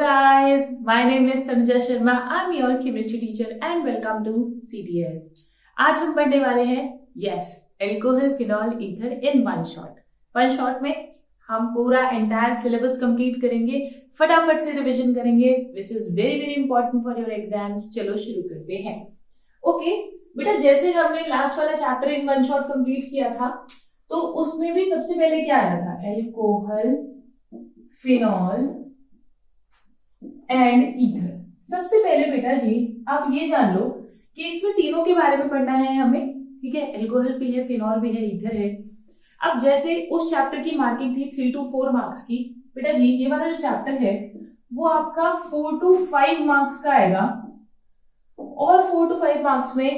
guys, my name is Tanuja Sharma. I'm your chemistry teacher and welcome to CTS. आज हम पढ़ने वाले हैं alcohol phenol ether in one shot में हम पूरा एंटायर सिलेबस कंप्लीट करेंगे, फटाफट से रिवीजन करेंगे which is very very important for your exams. चलो शुरू करते हैं। ओके बेटा, जैसे हमने लास्ट वाला chapter in one shot complete किया था तो उसमें भी सबसे पहले क्या आया था? Alcohol phenol and ether. सबसे पहले बेटा जी आप ये जान लो कि इसमें तीनों के बारे में पढ़ना है हमें, ठीक है। एल्कोहल भी है, फिनॉल भी है, ईथर है। अब जैसे उस चैप्टर की मार्किंग थी 3 to 4 मार्क्स की, बेटा जी ये वाला जो चैप्टर है वो आपका 4 to 5 मार्क्स का आएगा। और 4 to 5 मार्क्स में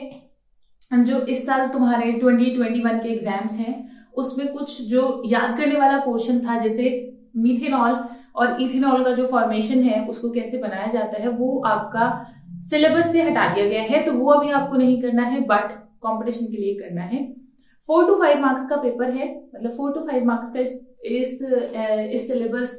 जो इस साल तुम्हारे 2021 के एग्जाम्स हैं उसमें कुछ जो याद करने वाला पोर्शन था, जैसे मीथेनॉल और इथेनॉल का जो फॉर्मेशन है उसको कैसे बनाया जाता है, वो आपका सिलेबस से हटा दिया गया है, तो वो अभी आपको नहीं करना है, बट कंपटीशन के लिए करना है। 4 to 5 मार्क्स का पेपर है, मतलब 4 to 5 मार्क्स का इस सिलेबस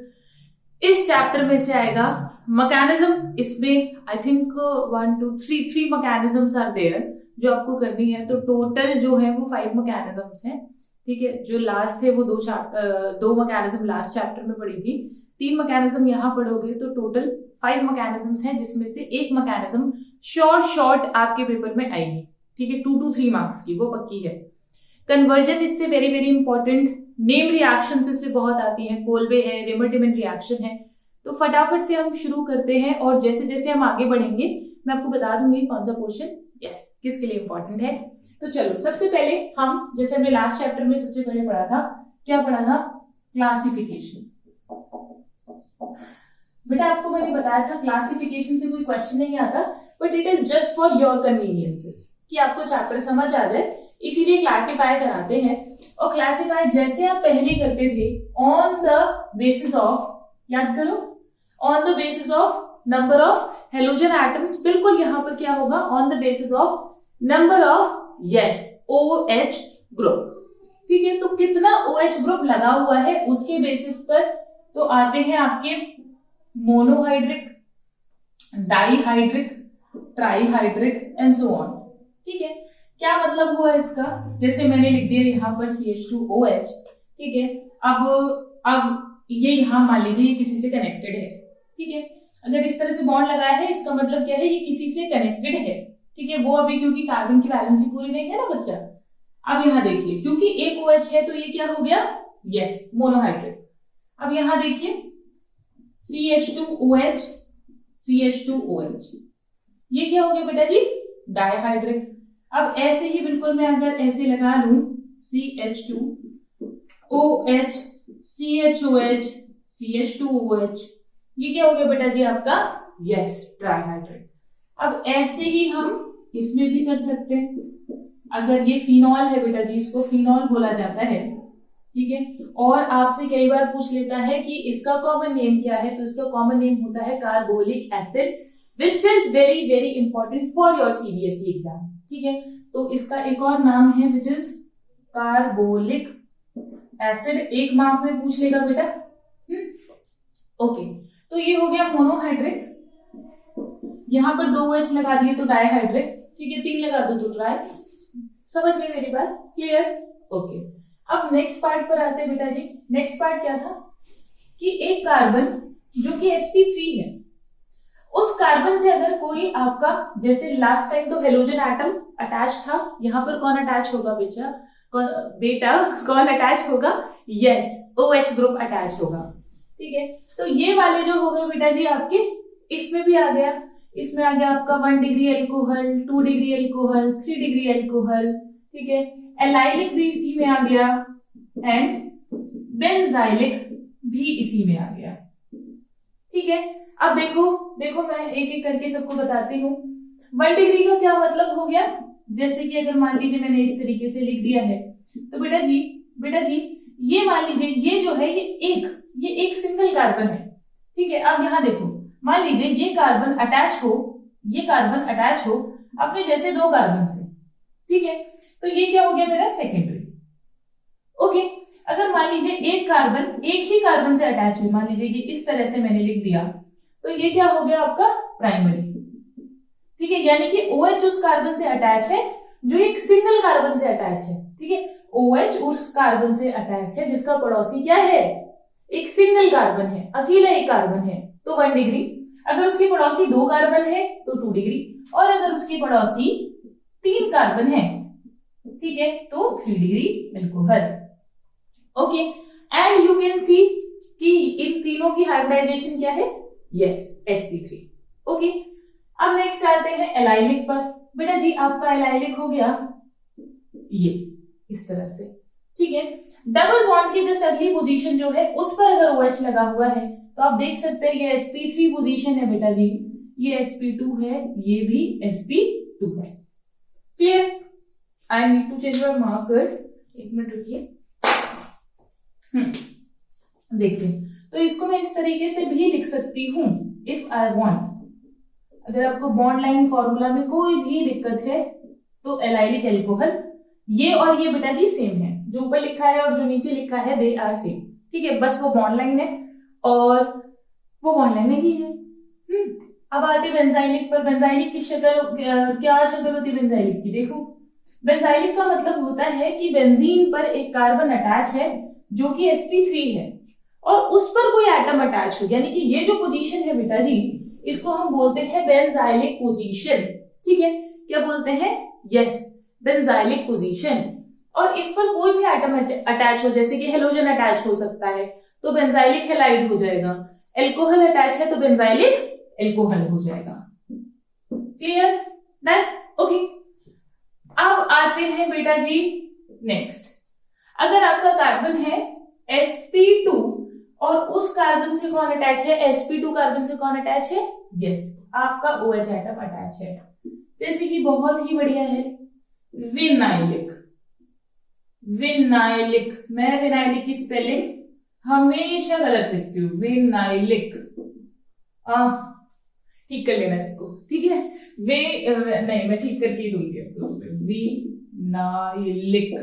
इस चैप्टर में से आएगा। मैकेनिज्म इसमें I think 1 2 3 mechanisms are there जो आपको करनी है, तो टोटल जो है वो 5 मैकेनिज्म्स हैं, ठीक है। जो लास्ट थे वो दो मैकेनिज्म लास्ट चैप्टर में पढ़ी थी, 3 मैकेनिज्म यहाँ पढ़ोगे तो टोटल 5 मैकेनिज्म्स हैं, जिसमें से एक मैकेनिज्म शॉर्ट आपके पेपर में आएगी, ठीक है। 2 to 3 मार्क्स की वो पक्की है। कन्वर्जन इससे very very important, name reaction इससे बहुत आती है, कोल्बे है, रेमर-टिमन रिएक्शन है। तो फटाफट से हम शुरू करते हैं और जैसे जैसे हम आगे बढ़ेंगे मैं आपको बता दूंगी कौन सा क्वेश्चन किसके लिए इंपॉर्टेंट है। तो चलो सबसे पहले हम, जैसे हमने लास्ट चैप्टर में सबसे पहले पढ़ा था, क्या पढ़ा था? क्लासिफिकेशन। बेटा आपको मैंने बताया था क्लासिफिकेशन से कोई क्वेश्चन नहीं आता, but it is just for your conveniences, कि आपको चैप्टर समझ आ जाए, इसीलिए क्लासिफाई कराते हैं। और क्लासिफाई जैसे आप पहले करते थे ऑन द बेसिस ऑफ, याद करो, on the basis of number of halogen atoms. बिल्कुल यहाँ पर क्या होगा? On the basis of number of OH group, ठीक है। तो कितना OH ग्रुप लगा हुआ है उसके बेसिस पर तो आते हैं आपके monohydric, dihydric, trihydric and so on, ठीक है। क्या मतलब हुआ इसका? जैसे मैंने लिख दिया यहाँ पर CH2OH, ठीक है। अब ये यहाँ मान लीजिए ये किसी से कनेक्टेड है, ठीक है। अगर इस तरह से बॉन्ड लगाया है इसका मतलब क्या है? ये किसी से कनेक्टेड है, ठीक है। वो अभी क्योंकि कार्बन की वैलेंसी पूरी नहीं है ना बच्चा। अब यहाँ देखिए क्योंकि एक OH है तो ये क्या हो गया? मोनोहाइड्रिक। अब यहाँ देखिए CH2OH, CH2OH, ये क्या हो गया बेटा जी? डाईहाइड्रिक। अब ऐसे ही बिल्कुल मैं अगर ऐसे लगा लूं CH2OH, CHOH, CH2OH, ये क्या हो गया बेटा जी आपका? ट्राईहाइड्रिक। अब ऐसे ही हम इसमें भी कर सकते हैं। अगर ये फिनॉल है बेटा जी, इसको फिनॉल बोला जाता है, ठीक है। और आपसे कई बार पूछ लेता है कि इसका कॉमन नेम क्या है, तो इसका कॉमन नेम होता है carbolic acid, which is very very important for your CBSE exam, ठीक है। तो इसका एक और नाम है which is carbolic acid. 1 mark में पूछ लेगा बेटा। ओके, तो ये हो गया मोनोहाइड्रिक, यहाँ पर 2 OH लगा दिए तो डाईहाइड्रिक, ठीक है। 3 लगा दो तो ट्राई। समझ गए मेरी बात? क्लियर? ओके। अब नेक्स्ट पार्ट पर आते हैं बेटा जी। नेक्स्ट पार्ट क्या था कि एक कार्बन जो कि sp3 है, उस कार्बन से अगर कोई आपका, जैसे लास्ट टाइम तो हेलोजन एटम अटैच था, यहाँ पर कौन अटैच होगा बेटा कौन अटैच होगा? OH ग्रुप अटैच होगा, ठीक है। तो ये वाले जो हो गए बेटा जी आपके, इसमें भी आ गया, इसमें आ गया आपका 1 degree alcohol, 2 degree alcohol, 3 degree alcohol, ठीक है। एलाइलिक भी इसी में आ गया एंड बेंजाइलिक भी इसी में आ गया, ठीक है। अब देखो मैं एक एक करके सबको बताती हूँ। 1 डिग्री का क्या मतलब हो गया? जैसे कि अगर मान लीजिए मैंने इस तरीके से लिख दिया है तो बेटा जी ये मान लीजिए ये जो है ये एक सिंगल कार्बन है, ठीक है। अब यहाँ देखो, मान लीजिए ये कार्बन अटैच हो अपने जैसे 2 कार्बन से, ठीक है। तो ये क्या हो गया मेरा? सेकेंडरी। ओके, अगर मान लीजिए एक ही कार्बन से अटैच हुई, मान लीजिए कि इस तरह से मैंने लिख दिया तो ये क्या हो गया आपका प्राइमरी। ठीक है, यानी कि OH उस कार्बन से अटैच है जो एक सिंगल कार्बन से अटैच है। ठीक है, OH उस कार्बन से अटैच है जिसका पड़ोसी क्या है, एक सिंगल कार्बन है, अकेला एक कार्बन है, तो 1 डिग्री। अगर उसके पड़ोसी 2 कार्बन है तो 2 डिग्री, और अगर उसके पड़ोसी 3 कार्बन है, ठीक है, तो 3 degree alcohol. Okay, and you can see कि इन तीनों की हाइब्रिडाइजेशन क्या है, यस, sp3। ओके, अब नेक्स्ट आते हैं एलाइलिक पर। बेटा जी आपका एलाइलिक हो गया ये इस तरह से। ठीक है, डबल बॉन्ड की जस्ट अगली पोजीशन जो है उस पर अगर OH लगा हुआ है तो आप देख सकते हैं ये sp3 पोजीशन है बेटा जी, ये sp2 है, ये भी sp2 है। Clear? I need to change your marker, एक मिनट रुकिए। देखिए, तो इसको मैं इस तरीके से भी लिख सकती हूं, इफ आई वांट। अगर आपको बॉन्ड लाइन फॉर्मूला में कोई भी दिक्कत है तो एलाइलिक एल्कोहल, ये और ये बेटा जी सेम है, जो ऊपर लिखा है और जो नीचे लिखा है दे आर सेम। ठीक है, बस वो बॉन्ड लाइन है और वो बॉन्ड लाइन नहीं है। अब आते बेंजाइलिक पर। बेंजाइलिक की शक्ल क्या शक्ल होती है बेंजाइलिक की, देखो बेंजाइलिक का मतलब होता है कि बेंजीन पर एक कार्बन अटैच है जो कि sp3 है और उस पर कोई एटम अटैच हो, यानी कि ये जो पोजीशन है बेटा जी इसको हम बोलते हैं बेंजाइलिक पोजीशन। ठीक है, क्या बोलते हैं, यस, बेंजाइलिक पोजीशन। और इस पर कोई भी एटम अटैच हो, जैसे कि हेलोजन अटैच हो सकता है तो बेंजाइलिक हैलाइड हो जाएगा, एल्कोहल अटैच है तो बेंजाइलिक एल्कोहल हो जाएगा। क्लियर? डन? ओके, अब आते हैं बेटा जी नेक्स्ट। अगर आपका कार्बन है sp2 और उस कार्बन से कौन अटैच है, sp2 कार्बन से कौन अटैच है, यस, आपका OH एटम अटैच है। जैसे कि बहुत ही बढ़िया है विनाइलिक। विनाइलिक, मैं विनाइलिक की स्पेलिंग हमेशा गलत लिखती हूँ, विनाइलिक। ठीक कर लेना इसको, ठीक है, नहीं मैं ठीक करके ही दूंगी विनाइलिक।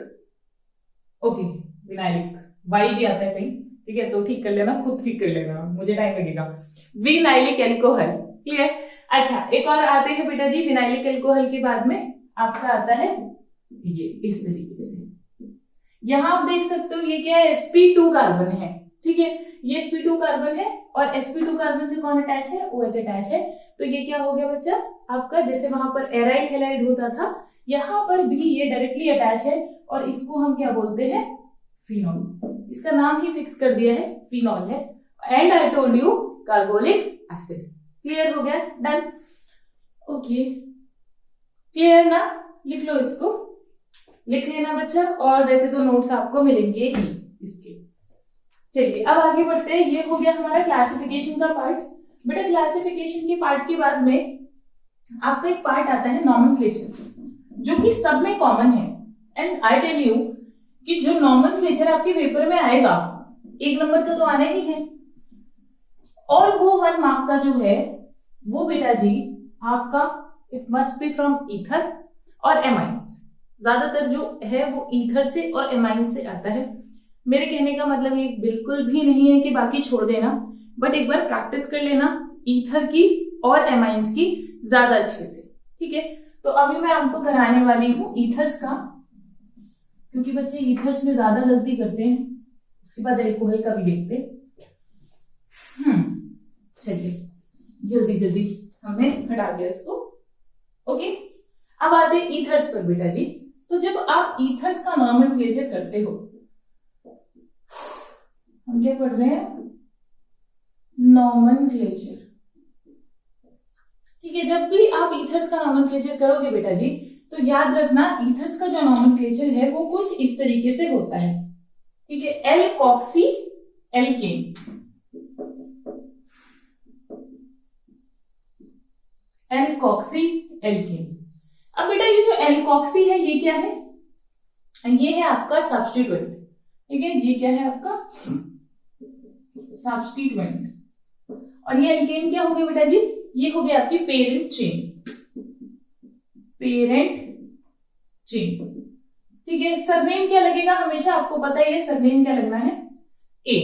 ओके, विनाइलिक, वाई भी आता है कहीं, ठीक है, तो ठीक कर लेना, खुद ठीक कर लेना, मुझे टाइम लगेगा। Vinylic alcohol. क्लियर? अच्छा, एक और आते हैं बेटा जी विनाइलिक एल्कोहल के बाद में आपका आता है ये इस तरीके से। यहां आप देख सकते हो ये क्या है, sp2 कार्बन है। ठीक है, ये sp2 कार्बन है और sp2 कार्बन से कौन अटैच है, OH अटैच है। तो ये क्या हो गया बच्चा आपका, जैसे वहां पर एराइल हैलाइड होता था, यहां पर भी ये डायरेक्टली अटैच है और इसको हम क्या बोलते हैं, फिनॉल। इसका नाम ही फिक्स कर दिया है, फिनॉल है। And I told you carbolic acid. Clear हो गया? डन? ओके, क्लियर ना? लिख लो, इसको लिख लेना बच्चा, और वैसे तो नोट्स आपको मिलेंगे ही इसके। चलिए अब आगे बढ़ते हैं। ये हो गया हमारा क्लासिफिकेशन का पार्ट। बेटा क्लासिफिकेशन के पार्ट के बाद में आपका एक पार्ट आता है नॉमेनक्लेचर, जो कि सब में कॉमन है। एंड आई टेल यू कि जो नॉमेनक्लेचर आपके पेपर में आएगा 1 नंबर का तो आना ही है, और वो 1 मार्क का जो है वो बेटा जी आपका it must be from ether और एमाइंस। ज्यादातर जो है वो ईथर से और एमाइंस से आता है। मेरे कहने का मतलब ये बिल्कुल भी नहीं है कि बाकी छोड़ देना, बट एक बार प्रैक्टिस कर लेना ईथर की और एमाइंस की ज्यादा अच्छे से। ठीक है, तो अभी मैं आपको कराने वाली हूँ ईथर्स का, क्योंकि बच्चे ईथर्स में ज्यादा गलती करते हैं। उसके बाद एल्कोहल का भी देखते। चलिए जल्दी जल्दी हमने हटा दिया इसको। ओके, अब आते हैं ईथर्स पर बेटा जी। तो जब आप ईथर्स का नॉमेनक्लेचर करते हो, हम क्या पढ़ रहे हैं, नॉमेनक्लेचर। ठीक है, जब भी आप ईथर्स का नॉमेनक्लेचर करोगे बेटा जी, तो याद रखना ईथर्स का जो नॉमेनक्लेचर है वो कुछ इस तरीके से होता है। ठीक है, एल्कोक्सी एल्केन, एल्कोक्सी एल्केन। अब बेटा ये जो एल्कोक्सी है ये क्या है, ये है आपका सब्स्टिट्यूएंट। ठीक है, ये क्या है आपका सब्स्टिट्यूएंट, और ये एल्केन क्या हो गया बेटा जी, ये हो गया आपकी पेरेंट चेन, पेरेंट चेन। ठीक है, सरनेम क्या लगेगा, हमेशा आपको पता ही है सरनेम क्या लगना है, ए।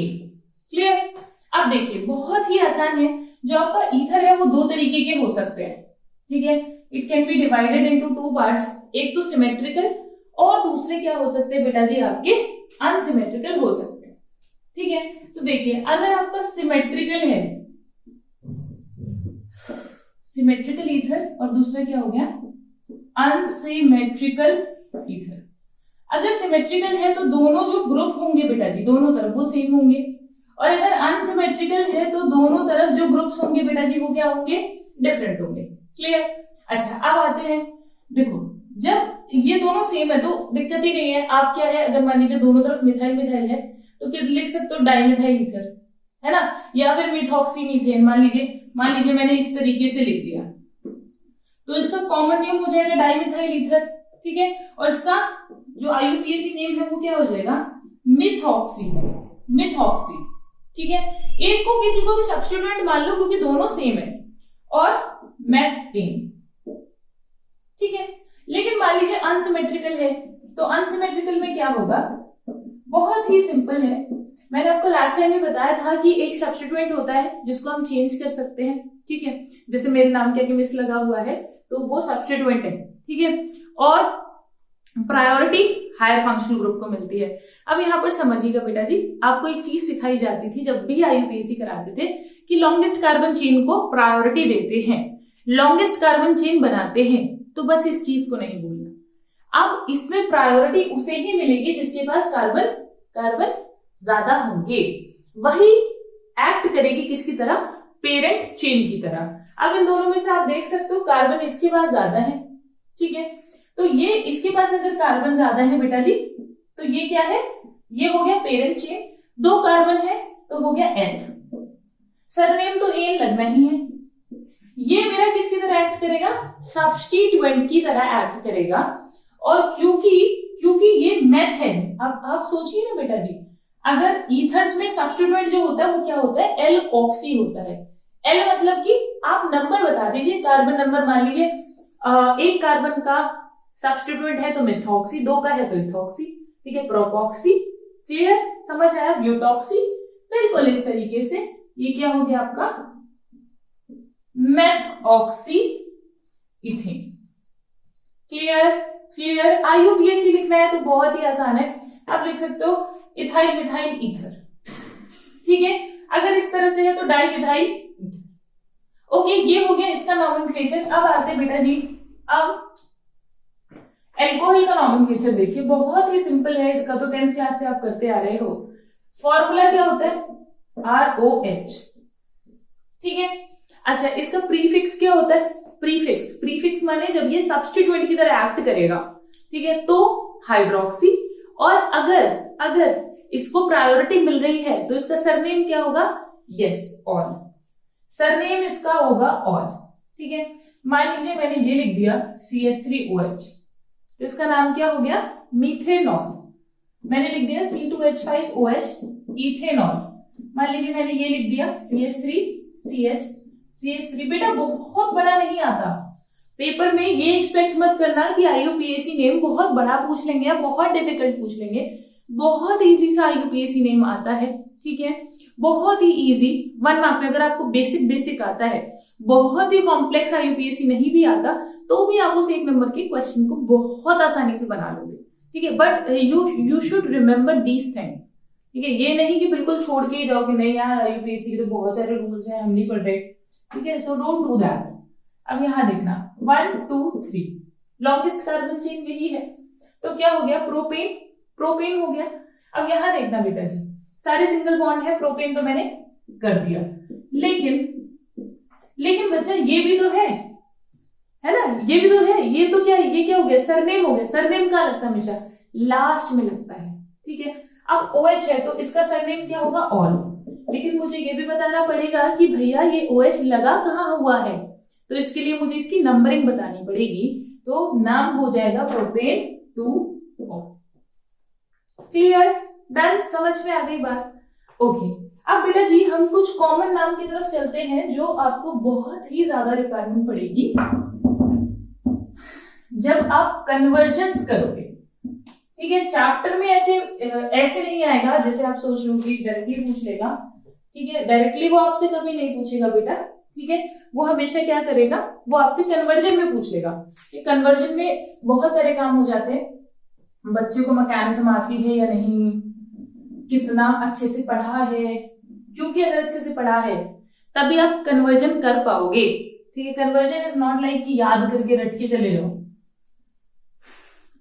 क्लियर? अब देखिए बहुत ही आसान है, जो आपका ईथर है वो दो तरीके के हो सकते हैं, ठीक है। It can be divided into two parts, एक तो सिमेट्रिकल और दूसरे क्या हो सकते हैं बेटा जी आपके अनसिमेट्रिकल हो सकते हैं, ठीक है। तो देखिए अगर आपका सिमेट्रिकल है, सिमेट्रिकल ईथर, और दूसरा क्या हो गया अनसिमेट्रिकल ईथर। अगर सिमेट्रिकल है तो दोनों जो ग्रुप होंगे बेटा जी दोनों तरफ वो सेम होंगे, और अगर अनसिमेट्रिकल है तो दोनों तरफ जो ग्रुप्स होंगे बेटा जी वो क्या होंगे डिफरेंट होंगे। क्लियर। अच्छा अब आते हैं, देखो जब ये दोनों सेम है तो दिक्कत ही नहीं है। आप क्या है, अगर मान लीजिए दोनों तरफ मिथाइल मिथाइल है तो क्या लिख सकते हो डाइमिथाइल ईथर, है ना, या फिर मिथॉक्सी मीथेन। मान लीजिए मैंने इस तरीके से लिख दिया तो इसका कॉमन नेम हो जाएगा डाइमिथाइल ईथर, ठीक है। और इसका जो आईयूपीएसी नेम है वो क्या हो जाएगा मिथॉक्सी, मिथॉक्सी, ठीक है। एक को किसी को भी सब्स्टिट्यूएंट मान लो क्योंकि दोनों सेम है, और मेथेन, ठीक है। लेकिन मान लीजिए अनसिमेट्रिकल है तो अनसिमेट्रिकल में क्या होगा, बहुत ही सिंपल है। मैंने आपको लास्ट टाइम भी बताया था कि एक सब्स्टिट्यूएंट होता है जिसको हम चेंज कर सकते हैं, ठीक है। जैसे मेरे नाम के आगे मिस लगा हुआ है तो वो सब्स्टिट्यूएंट है, ठीक है। और प्रायोरिटी हायर फंक्शनल ग्रुप को मिलती है। अब यहाँ पर समझिएगा बेटा जी, आपको एक चीज सिखाई जाती थी जब भी आईयूपीएसी कराते थे कि लॉन्गेस्ट कार्बन चेन को प्रायोरिटी देते हैं, लॉन्गेस्ट कार्बन चेन बनाते हैं, तो बस इस चीज को नहीं भूलना। अब इसमें प्रायोरिटी उसे ही मिलेगी जिसके पास कार्बन ज्यादा होंगे, वही एक्ट करेगी किसकी तरह, पेरेंट चेन की तरह। अब इन दोनों में से आप देख सकते हो कार्बन इसके पास ज्यादा है, ठीक है। तो ये इसके पास अगर कार्बन ज्यादा है बेटा जी तो ये क्या है, ये हो गया पेरेंट चेन। दो कार्बन है तो हो गया एथ, सरनेम तो एन लगना ही है। ये मेरा किसकी तरह एक्ट करेगा, सब्स्टिट्यूएंट की तरह एक्ट करेगा। और क्योंकि ये मेथ है, अब आप सोचिए ना बेटा जी, अगर ईथर्स में सब्स्टिट्यूएंट जो होता है वो क्या होता है, एल ऑक्सी होता है। एल मतलब कि आप नंबर बता दीजिए, कार्बन नंबर मान लीजिए एक कार्बन का सब्स्टिट्यूएंट है तो मिथॉक्सी, दो का है तो इथॉक्सी, ठीक है, प्रोपॉक्सी। क्लियर, समझ आया, ब्यूटॉक्सी। बिल्कुल इस तरीके से ये क्या हो गया आपका मेथऑक्सी इथेन। क्लियर। आईयूपीएसी लिखना है तो बहुत ही आसान है, आप लिख सकते हो इथाइल मिथाइल ईथर, ठीक है। अगर इस तरह से है तो डाई मिथाइल ईथर। ओके, ये हो गया इसका नॉमेनक्लेचर। अब आते बेटा जी, अब एल्कोहल का नॉमेनक्लेचर देखिए, बहुत ही सिंपल है इसका, तो 10th क्लास से आप करते आ रहे हो। फॉर्मूला क्या होता है, ROH, ठीक है। अच्छा, इसका प्रीफिक्स क्या होता है, प्रीफिक्स माने जब ये सब्स्टिट्यूएंट की तरह एक्ट करेगा, ठीक है, तो हाइड्रोक्सी। और अगर इसको प्रायोरिटी मिल रही है तो इसका सरनेम क्या होगा, यस ऑल, सरनेम इसका होगा ऑल, ठीक है। मान लीजिए मैंने ये लिख दिया CH3OH तो इसका नाम क्या हो गया, मीथेनॉल। मैंने लिख दिया C2H5OH इथेनॉल। मान लीजिए मैंने ये लिख दिया CH3 बेटा बहुत बड़ा नहीं आता पेपर में, ये एक्सपेक्ट मत करना कि आईयूपीएसी नेम बहुत बड़ा पूछ लेंगे या बहुत डिफिकल्ट पूछ लेंगे। बहुत इजी सा आईयूपीएसी नेम आता है, ठीक है, बहुत ही इजी 1 मार्क में अगर आपको बेसिक आता है। बहुत ही कॉम्प्लेक्स आईयूपीएसी नहीं भी आता तो भी आप उस 1 नंबर के क्वेश्चन को बहुत आसानी से बना लोगे, ठीक है। But you should remember these things, ठीक है। ये नहीं कि बिल्कुल छोड़ के ही जाओगे, नहीं यार आईयूपीएसी के तो बहुत सारे रूल्स हैं हम नहीं पढ़ रहे, ठीक है, सो डोंट डू दैट। अब यहां देखना 1 2 3 लॉन्गेस्ट कार्बन चेन यही है, तो क्या हो गया, प्रोपेन हो गया। अब यहां देखना बेटा जी, सारे सिंगल बॉन्ड है, प्रोपेन तो मैंने कर दिया, लेकिन बच्चा ये भी तो है ना, ये भी तो है। ये तो क्या है, ये क्या हो गया, सरनेम हो गया। सरनेम कहाँ लगता है, हमेशा लास्ट में लगता है, ठीक है। अब OH है तो इसका सरनेम क्या होगा, ऑल। लेकिन मुझे ये भी बताना पड़ेगा कि भैया ये OH लगा कहाँ हुआ है, तो इसके लिए मुझे इसकी नंबरिंग बतानी पड़ेगी, तो नाम हो जाएगा प्रोपेन 2O। क्लियर, डन, समझ में आ गई बात। ओके, अब बेटा जी हम कुछ कॉमन नाम की तरफ चलते हैं जो आपको बहुत ही ज्यादा रिक्वायरमेंट पड़ेगी जब आप कन्वर्जेंस करोगे, ठीक है। चैप्टर में ऐसे नहीं आएगा जैसे आप सोच लो कि डायरेक्टली पूछ लेगा, ठीक है, डायरेक्टली वो आपसे कभी नहीं पूछेगा बेटा, ठीक है, वो हमेशा क्या करेगा, वो आपसे कन्वर्जन में पूछ लेगा। कन्वर्जन में बहुत सारे काम हो जाते हैं, बच्चे को मैकेनिज्म आती है या नहीं, कितना अच्छे से पढ़ा है, क्योंकि अगर अच्छे से पढ़ा है तभी आप कन्वर्जन कर पाओगे, ठीक है। कन्वर्जन इज नॉट लाइक कि याद करके रट के चले जाओ,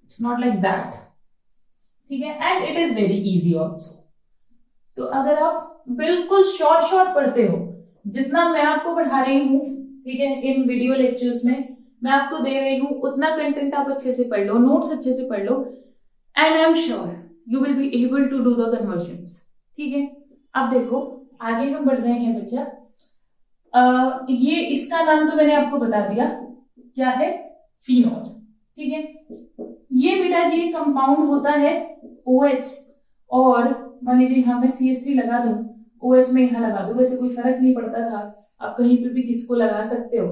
इट्स नॉट लाइक दैट, ठीक है, and it is very easy also. तो अगर आप बिल्कुल शॉर्ट पढ़ते हो, जितना मैं आपको पढ़ा रही हूँ, ठीक है, इन वीडियो लेक्चर्स में मैं आपको दे रही हूँ, उतना कंटेंट आप अच्छे से पढ़ लो, नोट्स अच्छे से पढ़ लो, and I am sure you will be able to do the conversions, ठीक है। अब देखो आगे हम बढ़ रहे हैं बच्चा, ये इसका नाम तो मैंने आपको बता दिया, क्या है, फिनॉल, ठीक है। ये बेटा जी कंपाउंड होता है OH, और मान लीजिए यहाँ पे CH3 लगा दूं, OH में यहाँ लगा दूं, वैसे कोई फर्क नहीं पड़ता था, आप कहीं पे भी किसको लगा सकते हो,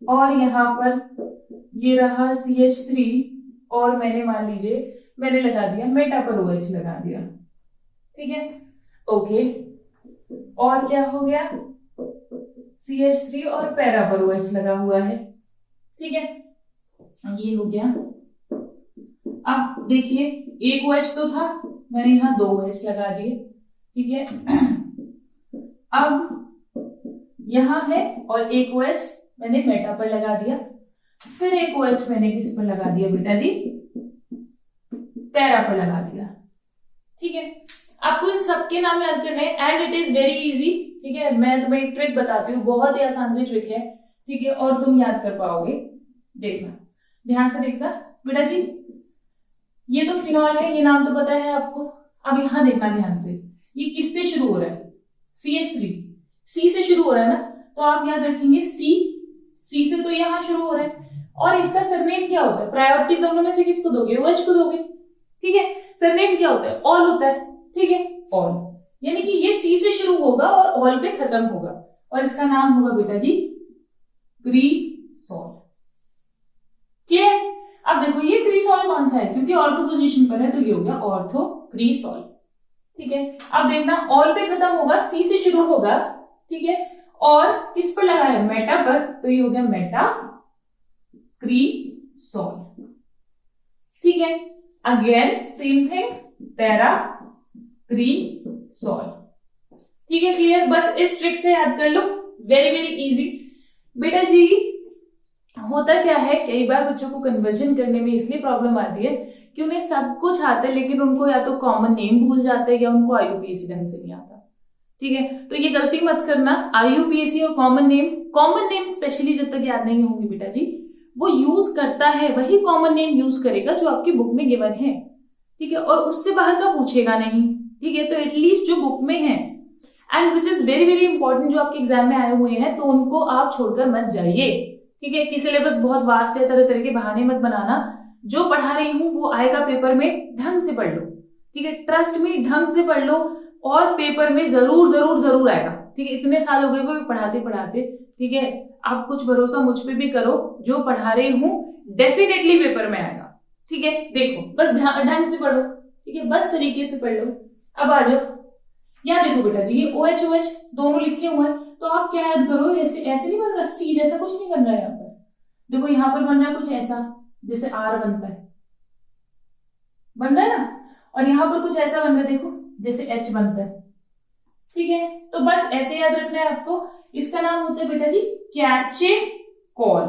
और यहाँ पर ये रहा CH3, और मैंने मान लीजिए मैंने लगा दिया मेटा पर OH लगा दिया, ठीक है, ओके, और क्या हो गया, CH3 और पैरा पर OH लगा हुआ है, ठीक है, ये हो गया। अब देखिए एक OH तो था, मैंने यहाँ 2 OH लगा दिए, ठीक है। अब यहाँ है और एक OH मैंने मेटा पर लगा दिया, फिर एक OH मैंने किस पर लगा दिया बेटा जी, पैरा पर लगा दिया, ठीक है। आपको इन सबके नाम याद करने हैं, and it is very easy, ठीक है। मैं तुम्हें एक ट्रिक बताती हूँ, बहुत ही आसान सी ट्रिक है, ठीक है, और तुम याद कर पाओगे, देखना ध्यान से, देखना बेटा जी, ये तो फिनॉल है, ये नाम तो पता है आपको। अब यहां देखना ध्यान से, ये किससे शुरू हो रहा है, CH3, C से शुरू हो रहा है ना, तो आप याद रखेंगे C से तो यहाँ शुरू हो रहा है, और इसका सरनेम क्या होता है, प्रायोरिटी दोनों में से किसको दोगे, OH को दोगे, ठीक है। सरनेम क्या होता है, ऑल होता है, ठीक है, ऑल, यानी कि ये C से शुरू होगा और ऑल पे खत्म होगा, और इसका नाम होगा बेटा जी क्रीसॉल, क्लियर। अब देखो ये क्रीसॉल कौन सा है, क्योंकि ऑर्थो पोजीशन पर है, तो ये हो गया ऑर्थो क्रीसॉल, ठीक है। अब देखना ऑल पे खत्म होगा, C से शुरू होगा, ठीक है, और किस पर लगा है, मेटा पर, तो ये हो गया मेटा क्रीसॉल, ठीक है। अगेन सेम थिंग, पैरा क्रीसॉल, ठीक है, क्लियर। बस इस ट्रिक से याद कर लो, वेरी वेरी इजी बेटा जी। होता क्या है, कई बार बच्चों को कन्वर्जन करने में इसलिए प्रॉब्लम आती है कि उन्हें सब कुछ आता है, लेकिन उनको या तो कॉमन नेम भूल जाते हैं या उनको IUPAC ढंग से नहीं आता, ठीक है। तो ये गलती मत करना, IUPAC और कॉमन नेम स्पेशली जब तक याद नहीं होंगे बेटा जी, वो यूज करता है, वही कॉमन नेम यूज करेगा जो आपकी बुक में गिवन है, ठीक है, और उससे बाहर का पूछेगा नहीं, ठीक है। तो एटलीस्ट जो बुक में है, and which is very very important, जो आपके एग्जाम में आए हुए हैं, तो उनको आप छोड़कर मत जाइए, ठीक है। कि सिलेबस बहुत वास्ट है, तरह तरह के बहाने मत बनाना, जो पढ़ा रही हूँ वो आएगा पेपर में, ढंग से पढ़ लो, ठीक है, ट्रस्ट मी, ढंग से पढ़ लो, और पेपर में जरूर जरूर जरूर आएगा, ठीक है। इतने साल हो गए वो पढ़ाते पढ़ाते, ठीक है, आप कुछ भरोसा मुझ पे भी करो, जो पढ़ा रही हूँ डेफिनेटली पेपर में आएगा, ठीक है। देखो बस ढंग से पढ़ो, ठीक है, बस तरीके से पढ़ लो। अब आ जाओ, यहाँ देखो बेटा जी, ये OH दोनों लिखे हुए हैं, तो आप क्या याद करो, ऐसे ऐसे नहीं बन रहा, C जैसा कुछ नहीं बन रहा है यहाँ पर, देखो यहाँ पर बन रहा है कुछ ऐसा, जैसे R बनता है, बन रहा है ना, और यहाँ पर कुछ ऐसा बन रहा है, देखो जैसे H बनता है, ठीक है। तो बस ऐसे याद रखना है आपको, इसका नाम होता है बेटा जी कैचेकॉल।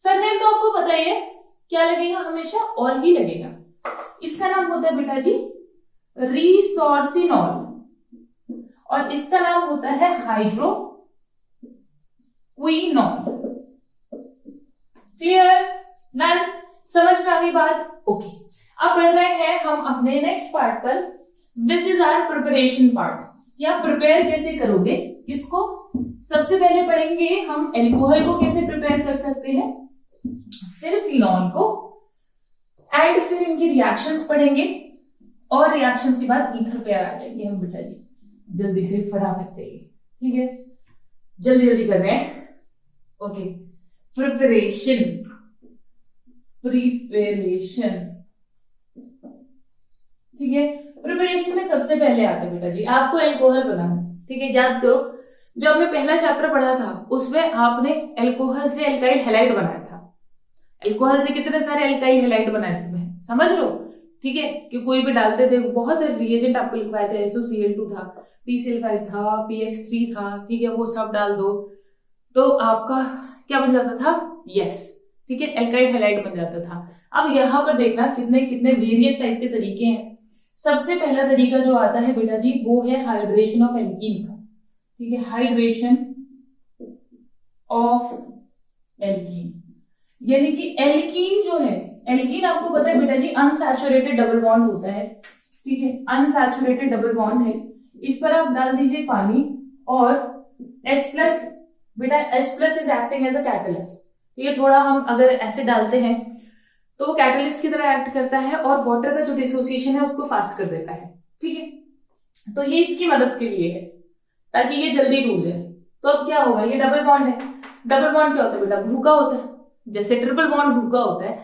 सरनेम तो आपको पता ही है, क्या लगेगा, हमेशा ऑल ही लगेगा। इसका नाम होता है बेटा जी रिसोर्सिनॉल, और इसका नाम होता है हाइड्रोक्विनॉल, क्लियर, नन, समझ में आ गई बात, ओके। अब बढ़ रहे हैं हम अपने नेक्स्ट पार्ट पर, which is our preparation part, या प्रिपेयर कैसे करोगे किसको। सबसे पहले पढ़ेंगे हम एल्कोहल को कैसे प्रिपेयर कर सकते हैं, फिर फिनॉल को, एंड फिर इनकी रिएक्शंस पढ़ेंगे, और रिएक्शंस के बाद ईथर पेयर आ जाएंगे हम बेटा जी, जल्दी से फटाफट चाहिए, ठीक है, जल्दी जल्दी कर रहे हैं, ओके। प्रिपरेशन, ठीक है, प्रिपरेशन में सबसे पहले आता है बेटा जी आपको एल्कोहल बनाना, ठीक है। याद करो जो आपने पहला चैप्टर पढ़ा था उसमें आपने एल्कोहल से एल्काइल हैलाइड बनाया था। एल्कोहल से कितने सारे एल्काइल हैलाइड बनाए थे बहन, समझ लो, ठीक है। कि कोई भी डालते थे, बहुत सारे रिएजेंट आपको लिखवाए थे, SOCl2 था, PCl5 था, PX3 था, ठीक है, वो सब डाल दो तो आपका क्या बन जाता था, यस, ठीक है, एल्काइल हैलाइड बन जाता था। अब यहाँ पर देखना कितने कितने वेरियस टाइप के तरीके हैं। सबसे पहला तरीका जो आता है बेटा जी वो है हाइड्रेशन ऑफ एल्कीन का, ठीक है, हाइड्रेशन ऑफ एल्कीन। यानी कि एल्कीन जो है, एल्कीन आपको पता है बेटा जी अनसैचुरेटेड डबल बॉन्ड होता है, ठीक है, अनसैचुरेटेड डबल बॉन्ड है। इस पर आप डाल दीजिए पानी और H+ बेटा H+ is acting as a catalyst, ठीक है। थोड़ा हम अगर एसिड डालते हैं तो वो कैटलिस्ट की तरह एक्ट करता है और वाटर का जो डिसोसिएशन है उसको फास्ट कर देता है, ठीक है। तो ये इसकी मदद के लिए है ताकि ये जल्दी टूट जाए। तो अब क्या होगा, ये डबल बॉन्ड है। डबल बॉन्ड क्या होता है बेटा, भूखा होता है। जैसे ट्रिपल बॉन्ड भूखा होता है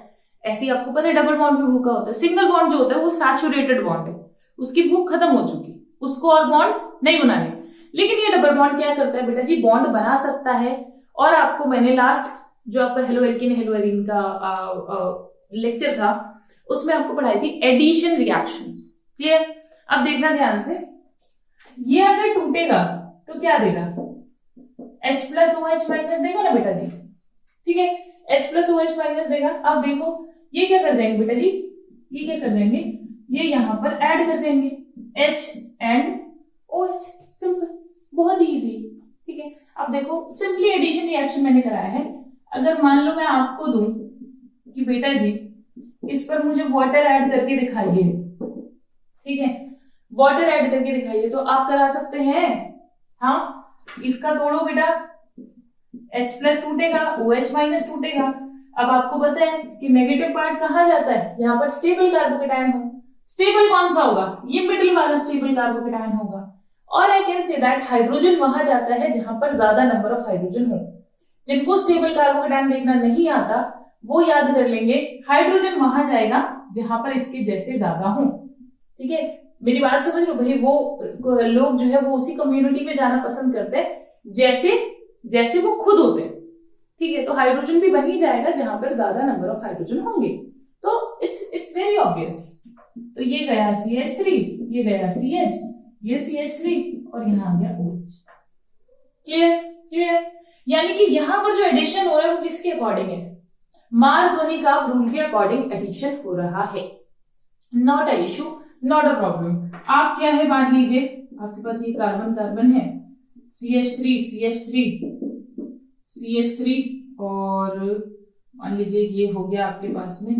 ऐसे ही आपको पता है डबल बॉन्ड भी भूखा होता है। सिंगल बॉन्ड जो होता है वो सैचुरेटेड बॉन्ड है, उसकी भूख खत्म हो चुकी, उसको और बॉन्ड नहीं बनाने। लेकिन ये डबल बॉन्ड क्या करता है बेटा जी, बॉन्ड बना सकता है। और आपको मैंने लास्ट जो आपका हेलो एल्कीन हेलो एरीन का लेक्चर था उसमें आपको पढ़ाई थी एडिशन रिएक्शंस, क्लियर। अब देखना ध्यान से, ये अगर टूटेगा तो क्या देगा, H+OH- देगा ना बेटा जी, ठीक है, H+OH- देगा। अब देखो ये क्या कर जाएंगे बेटा जी, ये क्या कर जाएंगे, ये यहां पर ऐड कर जाएंगे H and OH, सिंपल, बहुत इजी, ठीक है। अब देखो सिंपली एडिशन रिएक्शन मैंने कराया है। अगर मान लो मैं आपको दूं कि बेटा जी इस पर मुझे वाटर ऐड करके दिखाइए, ठीक है, वाटर ऐड करके दिखाइए, तो आप करा सकते हैं, हाँ। इसका तोड़ो बेटा, H+ टूटेगा, OH- टूटेगा। अब आपको पता है कि नेगेटिव पार्ट कहाँ जाता है, जहां पर स्टेबल कार्बोकेटायन हो। स्टेबल कौन सा होगा, ये मिडिल वाला स्टेबल कार्बोकेटायन होगा। और I can say that hydrogen वहां जाता है जहां पर ज्यादा नंबर ऑफ हाइड्रोजन हो। जिनको स्टेबल कार्बोकेटायन देखना नहीं आता वो याद कर लेंगे, हाइड्रोजन वहां जाएगा जहां पर इसके जैसे ज्यादा हो, ठीक है। मेरी बात समझ लो भाई, वो लोग जो है वो उसी कम्युनिटी में जाना पसंद करते हैं जैसे जैसे वो खुद होते हैं, ठीक है। तो हाइड्रोजन भी वहीं जाएगा जहां पर ज्यादा नंबर ऑफ हाइड्रोजन होंगे। तो इट्स वेरी ऑब्वियस। तो ये गया CH3, ये गया CH, ये CH3 और यहाँ आ गया OH, क्लियर क्लियर। यानी कि यहाँ पर जो एडिशन हो रहा है वो किसके अकॉर्डिंग है, मार्कोनिकॉफ रूल के अकॉर्डिंग एडिशन हो रहा है। Not a issue, not a problem. आप क्या है, मान लीजिए आपके पास ये कार्बन कार्बन है, CH3 CH3 CH3 और मान लीजिए ये हो गया आपके पास में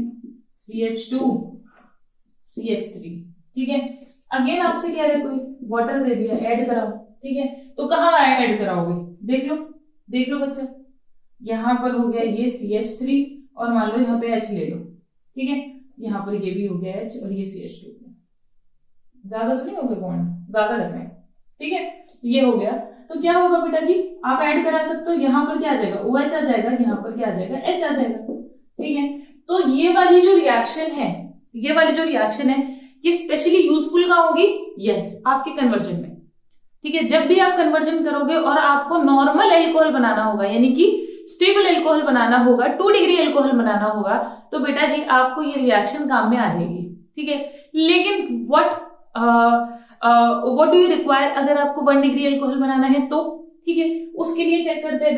CH2 CH3, ठीक है। अगेन आपसे कह रहे कोई वाटर दे दिया, ऐड कराओ, ठीक है। तो कहाँ ऐड कराओगे, देख लो बच्चा, यहां पर हो गया ये CH3 और मान लो यहाँ पे H ले लो, ठीक है। यहाँ पर ये भी हो गया H और ये CH2 हो गया, ज्यादा तो नहीं हो गया बॉन्ड, ज्यादा लग रहा है, ठीक है। ये हो गया, तो क्या होगा बेटा जी, आप ऐड करा सकते हो, यहाँ पर क्या आ जाएगा, OH आ जाएगा, यहाँ पर क्या आ जाएगा, H आ जाएगा, ठीक है। तो ये वाली जो रिएक्शन है, ये वाली जो रिएक्शन है ये स्पेशली यूजफुल का होगी, यस, आपके कन्वर्जन में, ठीक है। जब भी आप कन्वर्जन करोगे और आपको नॉर्मल एल्कोहल बनाना होगा, यानी कि स्टेबल एल्कोहल बनाना होगा, 2 डिग्री एल्कोहल बनाना होगा, तो बेटा जी आपको ये रिएक्शन काम में आ जाएगी, ठीक है। लेकिन व्हाट डू यू रिक्वायर, अगर आपको 1 डिग्री एल्कोहल बनाना है तो, ठीक है, उसके लिए चेक करते हैं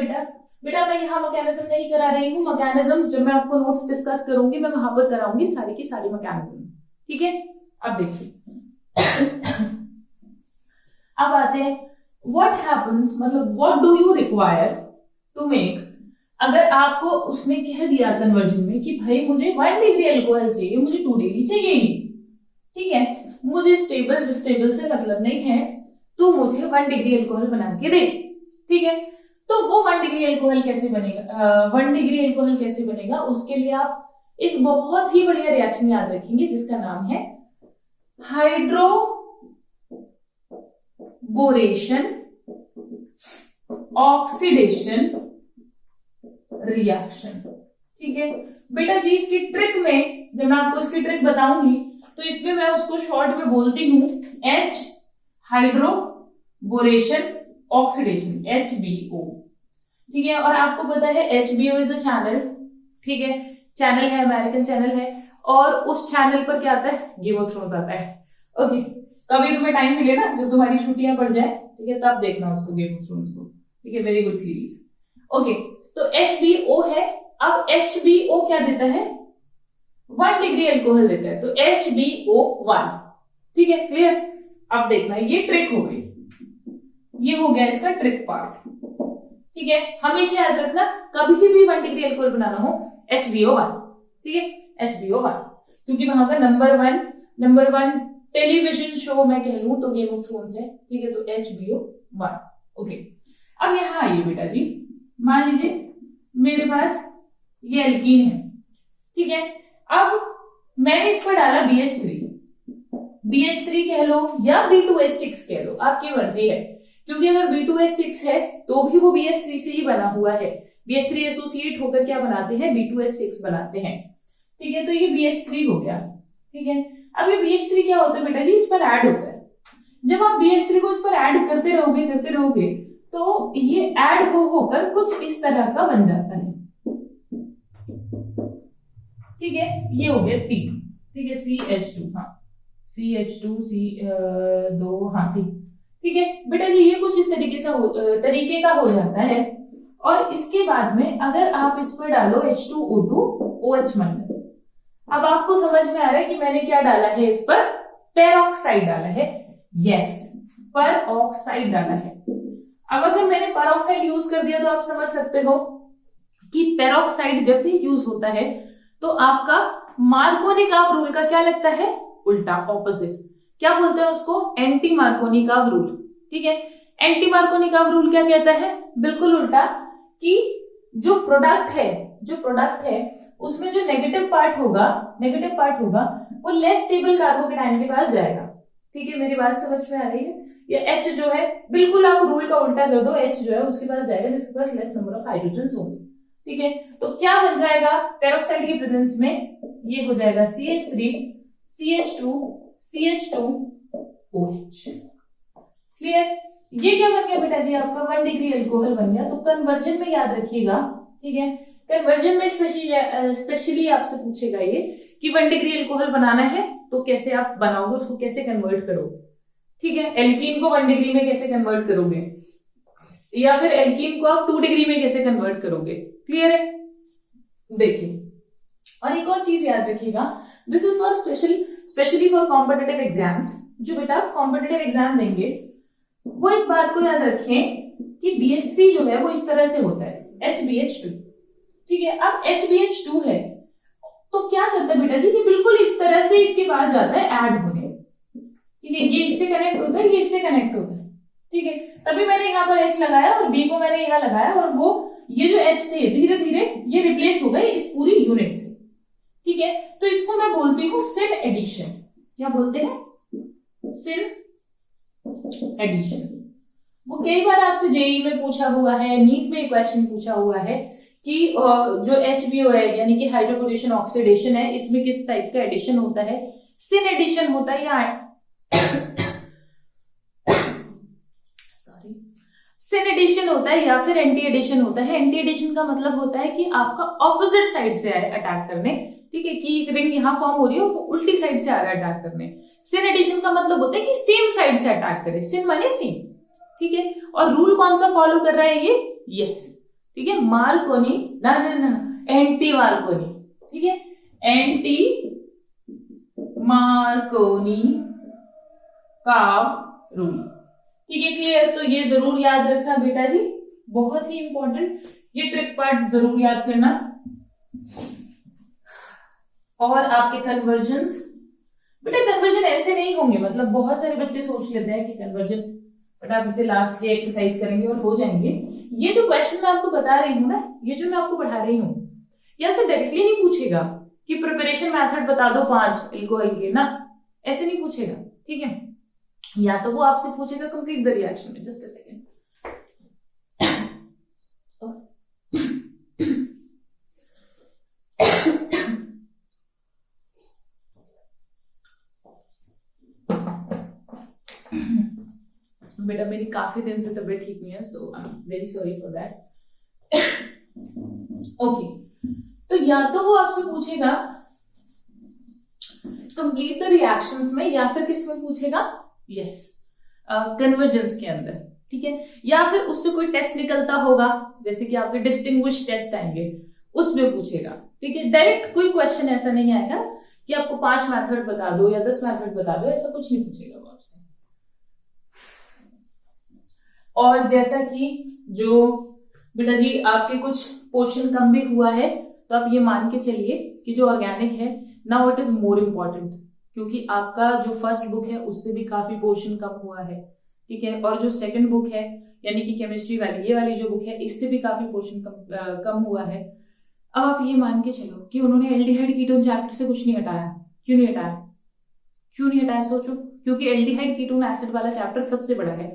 बेटा मैं यहाँ मैकेनिज्म नहीं करा रही हूँ, मैकेनिज्म जब मैं आपको नोट्स डिस्कस करूंगी मैं वहां पर कराऊंगी सारी की सारी मैकेनिज्म, ठीक है। अब देखिए अब आते हैं व्हाट हैपेंस, मतलब what do you require to make, अगर आपको उसने कह दिया कन्वर्जन में कि भाई मुझे 1 डिग्री एल्कोहल चाहिए, मुझे 2 डिग्री चाहिए ही, ठीक है, मुझे स्टेबल से मतलब नहीं है, तो मुझे 1 डिग्री एल्कोहल बना के दे, ठीक है। तो वो 1 डिग्री एल्कोहल कैसे बनेगा, 1 डिग्री एल्कोहल कैसे बनेगा, उसके लिए आप एक बहुत ही बढ़िया रिएक्शन याद रखेंगे जिसका नाम है हाइड्रोबोरेशन ऑक्सीडेशन रिएक्शन, ठीक है। बेटा जी इसकी ट्रिक में, जब मैं आपको इसकी ट्रिक बताऊंगी तो इसमें मैं उसको शॉर्ट में बोलती हूँ H हाइड्रोबोरेशन ऑक्सीडेशन, HBO। ठीक है, और आपको पता है HBO इज अ चैनल, ठीक है, चैनल है, अमेरिकन चैनल है, और उस चैनल पर क्या आता है, गेम ऑफ थ्रोन्स आता है। ओके, कभी तुम्हें टाइम मिले ना, जब तुम्हारी छुट्टियां पड़ जाए, ठीक है, तब देखना उसको, गेम ऑफ थ्रोन्स को, ठीक है, वेरी गुड सीरीज। ओके, तो HBO है। अब HBO क्या देता है, 1 डिग्री अल्कोहल देता है, तो HBO1, ठीक है, क्लियर। अब देखना, ये ट्रिक हो गई, ये हो गया इसका ट्रिक पार्ट, ठीक है। हमेशा याद रखना, कभी भी 1 डिग्री अल्कोहल बनाना हो HBO1, ठीक है, HBO1, क्योंकि वहां का नंबर वन टेलीविजन शो मैं कह लूं तो गेम ऑफ थ्रोन्स है, ठीक है, तो HBO1। ओके, अब यहां आइए बेटा जी, मान लीजिए मेरे पास ये एल्कीन है, ठीक है। अब मैंने इस पर डाला BH3 कह लो या B2H6 कह लो, आपकी मर्जी है, क्योंकि अगर B2H6 है तो भी वो BH3 से ही बना हुआ है। BH3 एसोसिएट होकर क्या बनाते हैं, B2H6 बनाते हैं, ठीक है, तो ये BH3 हो गया, ठीक है। अब ये BH3 क्या होता है बेटा जी, इस पर ऐड होता है। जब आप BH3 को इस पर ऐड करते रहोगे तो ये ऐड होकर कुछ इस तरह का बन जाता है, ठीक है, ये हो गया 3, ठीक है, CH2, हाँ CH2 2, हाँ ठीक है बेटा जी, ये कुछ इस तरीके का हो जाता है। और इसके बाद में अगर आप इस पर डालो H2O2 OH-, अब आपको समझ में आ रहा है कि मैंने क्या डाला है, इस पर पेरोक्साइड डाला है, यस, पेरोक्साइड डाला है। अब अगर मैंने पेरोक्साइड यूज कर दिया तो आप समझ सकते हो कि पेरोक्साइड जब भी यूज होता है तो आपका मार्कोनिकॉव रूल का क्या लगता है, उल्टा, ऑपोजिट, क्या बोलते हैं उसको, एंटी मार्कोनिकॉव रूल, ठीक है। एंटी मार्कोनिकॉव रूल क्या कहता है, बिल्कुल उल्टा, कि जो प्रोडक्ट है उसमें जो नेगेटिव पार्ट होगा वो लेस स्टेबल कार्बोकेटायन के पास जाएगा, ठीक है, मेरी बात समझ में आ रही है। या H जो है, बिल्कुल आप रूल का उल्टा कर दो, H जो है उसके पास जाएगा जिसके पास लेस नंबर ऑफ हाइड्रोजन होंगे, ठीक है। तो क्या बन जाएगा पेरोक्साइड की प्रेजेंस में, ये हो जाएगा CH3 CH2 CH2 OH, clear. ये क्या बन गया बेटा जी, आपका 1 डिग्री अल्कोहल बन गया। तो कन्वर्जन में याद रखिएगा, ठीक है, कन्वर्जन में स्पेशली आपसे पूछेगा ये कि 1 डिग्री अल्कोहल बनाना है तो कैसे आप बनाओगे, उसको कैसे कन्वर्ट करोगे, ठीक है। एल्कीन को 1 डिग्री में कैसे कन्वर्ट करोगे, या फिर एल्कीन को आप 2 डिग्री में कैसे कन्वर्ट करोगे, क्लियर है। देखिए, और एक और चीज याद रखिएगा, this is for specially for competitive exams, जो बेटा कॉम्पिटिटिव एग्जाम देंगे वो इस बात को याद रखें कि BH3 जो है वो इस तरह से होता है HBH2, ठीक है। अब HBH2 है तो क्या करता है बेटा जी कि बिल्कुल इस तरह से इसके पास जाता है ऐड होने, ठीक है, ये इससे कनेक्ट होता है, ये इससे कनेक्ट होता है, ठीक है। तभी मैंने यहाँ पर H लगाया और B को मैंने यहाँ लगाया, और वो ये जो H थे धीरे धीरे ये रिप्लेस हो गए इस पूरी यूनिट से, ठीक है। तो इसको मैं बोलती हूँ सिन एडिशन, क्या बोलते हैं, सिन एडिशन। वो कई बार आपसे जेईई में पूछा हुआ है, नीट में क्वेश्चन पूछा हुआ है कि जो HBO है यानी कि हाइड्रोकोरेशन ऑक्सीडेशन है, इसमें किस टाइप का एडिशन होता है, सिन एडिशन होता है या सिन एडिशन होता है या फिर एंटी एडिशन होता है। एंटी एडिशन का मतलब होता है कि आपका ऑपोजिट साइड से अटैक करने, ठीक है, कि एक रिंग यहां फॉर्म हो रही है वो उल्टी साइड से आ रहा है अटैक करने। सिन एडिशन का मतलब होता है कि सेम साइड से अटैक करे, सिन माने सेम, ठीक है। और रूल कौन सा फॉलो कर रहा है ये, यस, ठीक है, मार्कोनी ना एंटी मार्कोनी, ठीक है, एंटी मार्कोनी काव रूल, ठीक है, क्लियर। तो ये जरूर याद रखना बेटा जी, बहुत ही इंपॉर्टेंट, ये ट्रिक पार्ट जरूर याद करना। और आपके कन्वर्जन्स, बेटा कन्वर्जन ऐसे नहीं होंगे, मतलब बहुत सारे बच्चे सोच लेते हैं कि कन्वर्जन फटाफट से लास्ट के एक्सरसाइज करेंगे और हो जाएंगे। ये जो क्वेश्चन मैं आपको बता रही हूँ ना, ये जो मैं आपको पढ़ा रही हूँ, या तो डायरेक्टली नहीं पूछेगा कि प्रिपरेशन मेथड बता दो 5 अल्कोहल के, ना ऐसे नहीं पूछेगा, ठीक है। या तो वो आपसे पूछेगा कंप्लीट द रिएक्शन में, जस्ट अ सेकेंड। बेटा मेरी काफी दिन से तबीयत ठीक नहीं है, so I am very sorry for that. Okay, तो या तो वो आपसे पूछेगा कंप्लीट द रिएक्शंस में, या फिर किस में पूछेगा, यस कन्वर्जेंस के अंदर, ठीक है, या फिर उससे कोई टेस्ट निकलता होगा, जैसे कि आपके डिस्टिंग्विश टेस्ट आएंगे उसमें पूछेगा, ठीक है। डायरेक्ट कोई क्वेश्चन ऐसा नहीं आएगा कि आपको 5 मेथड बता दो या 10 मेथड बता दो, ऐसा कुछ नहीं पूछेगा वो आपसे। और जैसा कि जो बेटा जी आपके कुछ पोर्शन कम भी हुआ है, तो आप ये मान के चलिए कि जो ऑर्गेनिक है now it is more important, क्योंकि आपका जो फर्स्ट बुक है उससे भी काफी पोर्शन कम हुआ है, ठीक है। और जो सेकंड बुक है यानी कि केमिस्ट्री वाली, ये वाली जो बुक है, इससे भी काफी पोर्शन कम हुआ है। अब आप ये मान के चलो कि उन्होंने एल्डिहाइड कीटोन चैप्टर से कुछ नहीं हटाया। क्यों नहीं हटाया? क्यों नहीं हटाया सोचो, क्योंकि एल्डिहाइड कीटोन एसिड वाला चैप्टर सबसे बड़ा है,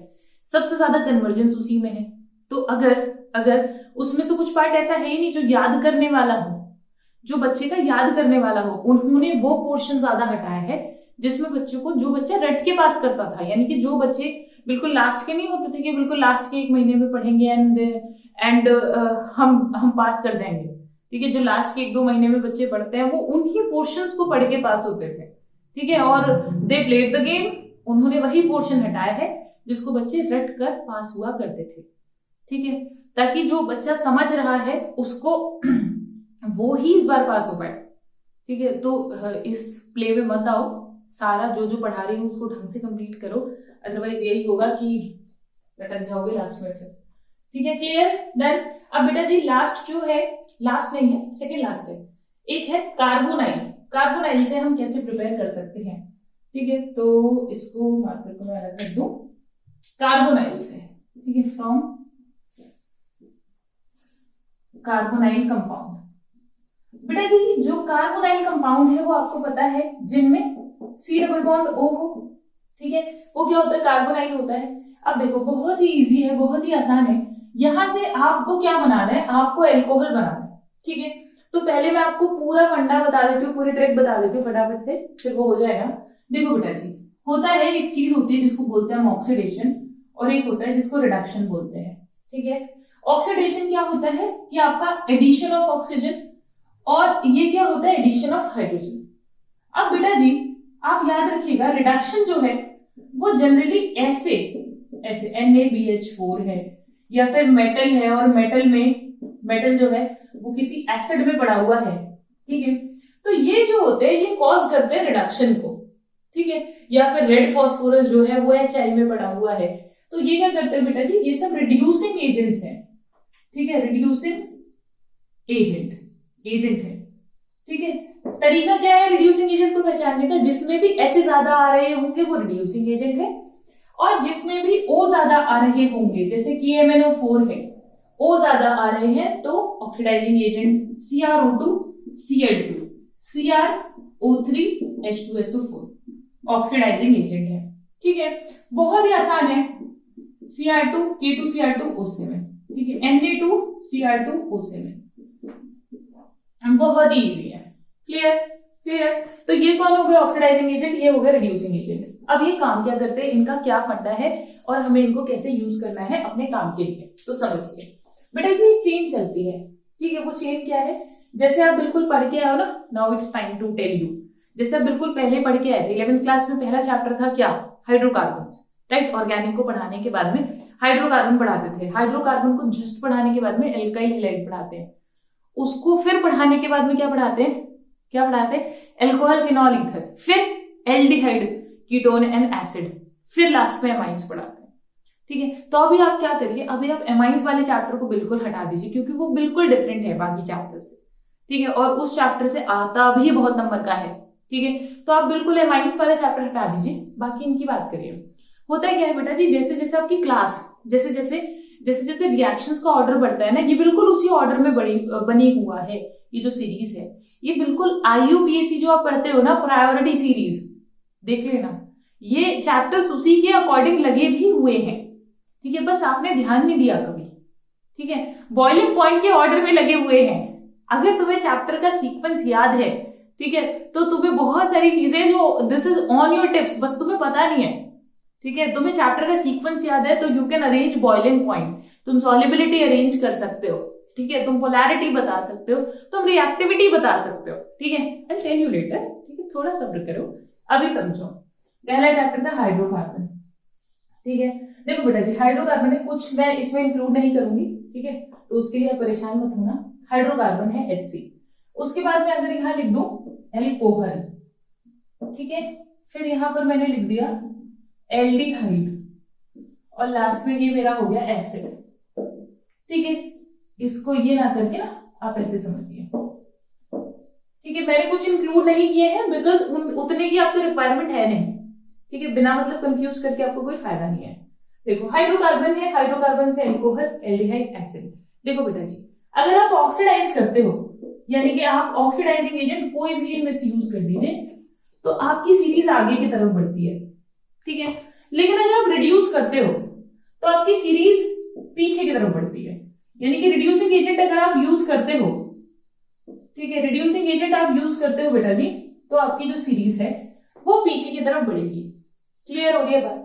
सबसे ज्यादा कन्वर्जेंस उसी में है। तो अगर उसमें से कुछ पार्ट ऐसा है ही नहीं जो याद करने वाला हो, जो बच्चे का याद करने वाला हो, उन्होंने वो पोर्शन ज्यादा हटाया है जिसमें बच्चों को, जो बच्चा रट के पास करता था, यानी कि जो बच्चे बिल्कुल लास्ट के नहीं होते थे कि बिल्कुल लास्ट के 1 महीने में पढ़ेंगे एंड हम पास कर जाएंगे, ठीक है। जो लास्ट के 1-2 महीने में बच्चे पढ़ते हैं वो उन्हीं पोर्शंस को पढ़ के पास होते थे, ठीक है। और दे प्लेड द गेम, उन्होंने वही पोर्शन हटाया है जिसको बच्चे रट कर पास हुआ करते थे, ठीक है, ताकि जो बच्चा समझ रहा है उसको वो ही इस बार पास हो पाए, ठीक है। तो इस प्ले में मत आओ, सारा जो पढ़ा रही हूँ उसको ढंग से कंप्लीट करो, अदरवाइज यही होगा कि लटक जाओगे लास्ट में फिर, ठीक है। क्लियर? डन। अब बेटा जी लास्ट जो है, लास्ट नहीं है, सेकंड लास्ट है, एक है कार्बोनाइल। कार्बोनाइल से हम कैसे प्रिपेयर कर सकते हैं, ठीक है। तो इसको मार्कर को मैं अलग कर दूं, कार्बोनाइल से, ठीक है, फ्रॉम कार्बोनाइल कंपाउंड। बेटा जी जो कार्बोनाइल कंपाउंड है वो आपको पता है जिनमें C डबल बॉन्ड O हो, ठीक है, वो क्या होता है, कार्बोनाइल होता है। अब देखो बहुत ही इजी है, बहुत ही आसान है, यहां से आपको क्या बनाना है, आपको एल्कोहल बनाना है, ठीक है। तो पहले मैं आपको पूरा फंडा बता देती हूँ, पूरी ट्रिक बता देती हूँ फटाफट से, फिर वो हो जाएगा। देखो बेटा जी होता है, एक चीज होती है जिसको बोलते हैं हम ऑक्सीडेशन, और एक होता है जिसको रिडक्शन बोलते हैं, ठीक है। ऑक्सीडेशन क्या होता है कि आपका एडिशन ऑफ ऑक्सीजन, और ये क्या होता है, एडिशन ऑफ हाइड्रोजन। अब बेटा जी आप याद रखिएगा रिडक्शन जो है वो जनरली ऐसे NaBH4 है, या फिर मेटल है और मेटल जो है वो किसी एसिड में पड़ा हुआ है, ठीक है। तो ये जो होते हैं ये कॉज करते हैं रिडक्शन को, ठीक है। या फिर रेड फास्फोरस जो है वो HI में पड़ा हुआ है, तो ये क्या करते हैं बेटा जी, ये सब रिड्यूसिंग एजेंट्स हैं, ठीक है, रिड्यूसिंग एजेंट है, ठीक है। तरीका क्या है रिड्यूसिंग एजेंट को पहचानने का, जिसमें भी H ज्यादा आ रहे होंगे वो रिड्यूसिंग एजेंट है, और जिसमें भी O ज्यादा आ रहे होंगे, जैसे कि MnO4 है, O ज्यादा आ रहे हैं तो oxidising agent CrO2 Cl2 CrO3 H2SO4 oxidising agent है, ठीक है। बहुत ही आसान है, Cr2 K2Cr2 O7, ठीक है, Na2Cr2 O7, बहुत ही इजी है। क्लियर? तो ये कौन हो गया ऑक्सीडाइजिंग एजेंट, ये हो गया रिड्यूसिंग एजेंट। अब ये काम क्या करते हैं, इनका क्या फंडा है और हमें इनको कैसे यूज करना है अपने काम के लिए, तो समझिए बेटा जी चेन चलती है, ठीक है। वो चेन क्या है, जैसे आप बिल्कुल पढ़ के आए हो ना, now it's time to tell you, जैसे आप बिल्कुल पहले पढ़ के आए थे 11th क्लास में, पहला चैप्टर था क्या, हाइड्रोकार्बन्स, राइट। ऑर्गेनिक को पढ़ाने के बाद में हाइड्रोकार्बन पढ़ाते थे, हाइड्रोकार्बन को जस्ट पढ़ाने के बाद में एल्काइल हैलाइड पढ़ाते हैं, उसको फिर पढ़ाने के बाद में क्या पढ़ाते हैं, एल्कोहल फिनॉल ईथर, फिर एल्डिहाइड कीटोन एंड एसिड, फिर लास्ट में एमाइंस पढ़ाते हैं, ठीक है। तो अभी आप क्या करिए, अभी आप एमाइंस वाले चैप्टर को बिल्कुल हटा दीजिए, क्योंकि वो बिल्कुल डिफरेंट है बाकी चैप्टर से, ठीक है, और उस चैप्टर से आता भी बहुत नंबर का है, ठीक है। तो आप बिल्कुल एमाइंस वाले चैप्टर हटा दीजिए, बाकी इनकी बात करिए। होता है क्या है बेटा जी, जैसे जैसे आपकी क्लास, जैसे जैसे रिएक्शंस का ऑर्डर बढ़ता है ना, ये बिल्कुल उसी ऑर्डर में बनी हुआ है, ये जो सीरीज है ये बिल्कुल IUPAC जो आप पढ़ते हो ना, प्रायोरिटी सीरीज, देख लेना, ये चैप्टर्स उसी के अकॉर्डिंग लगे भी हुए हैं, ठीक है, बस आपने ध्यान नहीं दिया कभी, ठीक है। बॉइलिंग पॉइंट के ऑर्डर में लगे हुए हैं, अगर तुम्हें चैप्टर का सीक्वेंस याद है, ठीक है, तो तुम्हें बहुत सारी चीजें जो this is on your tips, बस तुम्हें पता नहीं है, ठीक है, तुम्हें चैप्टर का सीक्वेंस याद है तो you can arrange boiling point, तुम सॉल्युबिलिटी अरेंज कर सकते हो, ठीक है, तुम पोलैरिटी बता सकते हो, तुम रिएक्टिविटी बता सकते हो, ठीक है, आई टेल यू लेटर, ठीक है, थोड़ा सब्र करो, अभी समझो। पहला चैप्टर था हाइड्रोकार्बन, ठीक है, देखो बेटा जी हाइड्रोकार्बन है, कुछ मैं इसमें इंक्लूड नहीं करूंगी, ठीक है, तो उसके लिए परेशान मत होना, हाइड्रोकार्बन है HC, उसके बाद में अगर यहाँ लिख दूं एल्कोहल, ठीक है, फिर यहां पर मैंने लिख दिया एल्डिहाइड, और लास्ट में ये मेरा हो गया एसिड, ठीक है, इसको ये ना करके ना आप ऐसे समझिए, ठीक है, मैंने कुछ इंक्लूड नहीं किए हैं बिकॉज उतने की आपको रिक्वायरमेंट है नहीं, ठीक है, बिना मतलब कंफ्यूज करके आपको कोई फायदा नहीं है। देखो हाइड्रोकार्बन है, हाइड्रोकार्बन से एल्कोहल, एल्डिहाइड, एसिड। देखो बेटा जी अगर आप ऑक्सीडाइज करते हो, यानी कि आप ऑक्सीडाइजिंग एजेंट कोई भी इनमें से यूज कर दीजिए, तो आपकी सीरीज आगे की तरफ बढ़ती है, ठीक है, लेकिन अगर आप रिड्यूस करते हो तो आपकी सीरीज पीछे की तरफ बढ़ती है, यानी कि रिड्यूसिंग एजेंट अगर आप यूज करते हो, ठीक है, रिड्यूसिंग एजेंट आप यूज करते हो बेटा जी, तो आपकी जो सीरीज है वो पीछे की तरफ बढ़ेगी। क्लियर हो गया बात?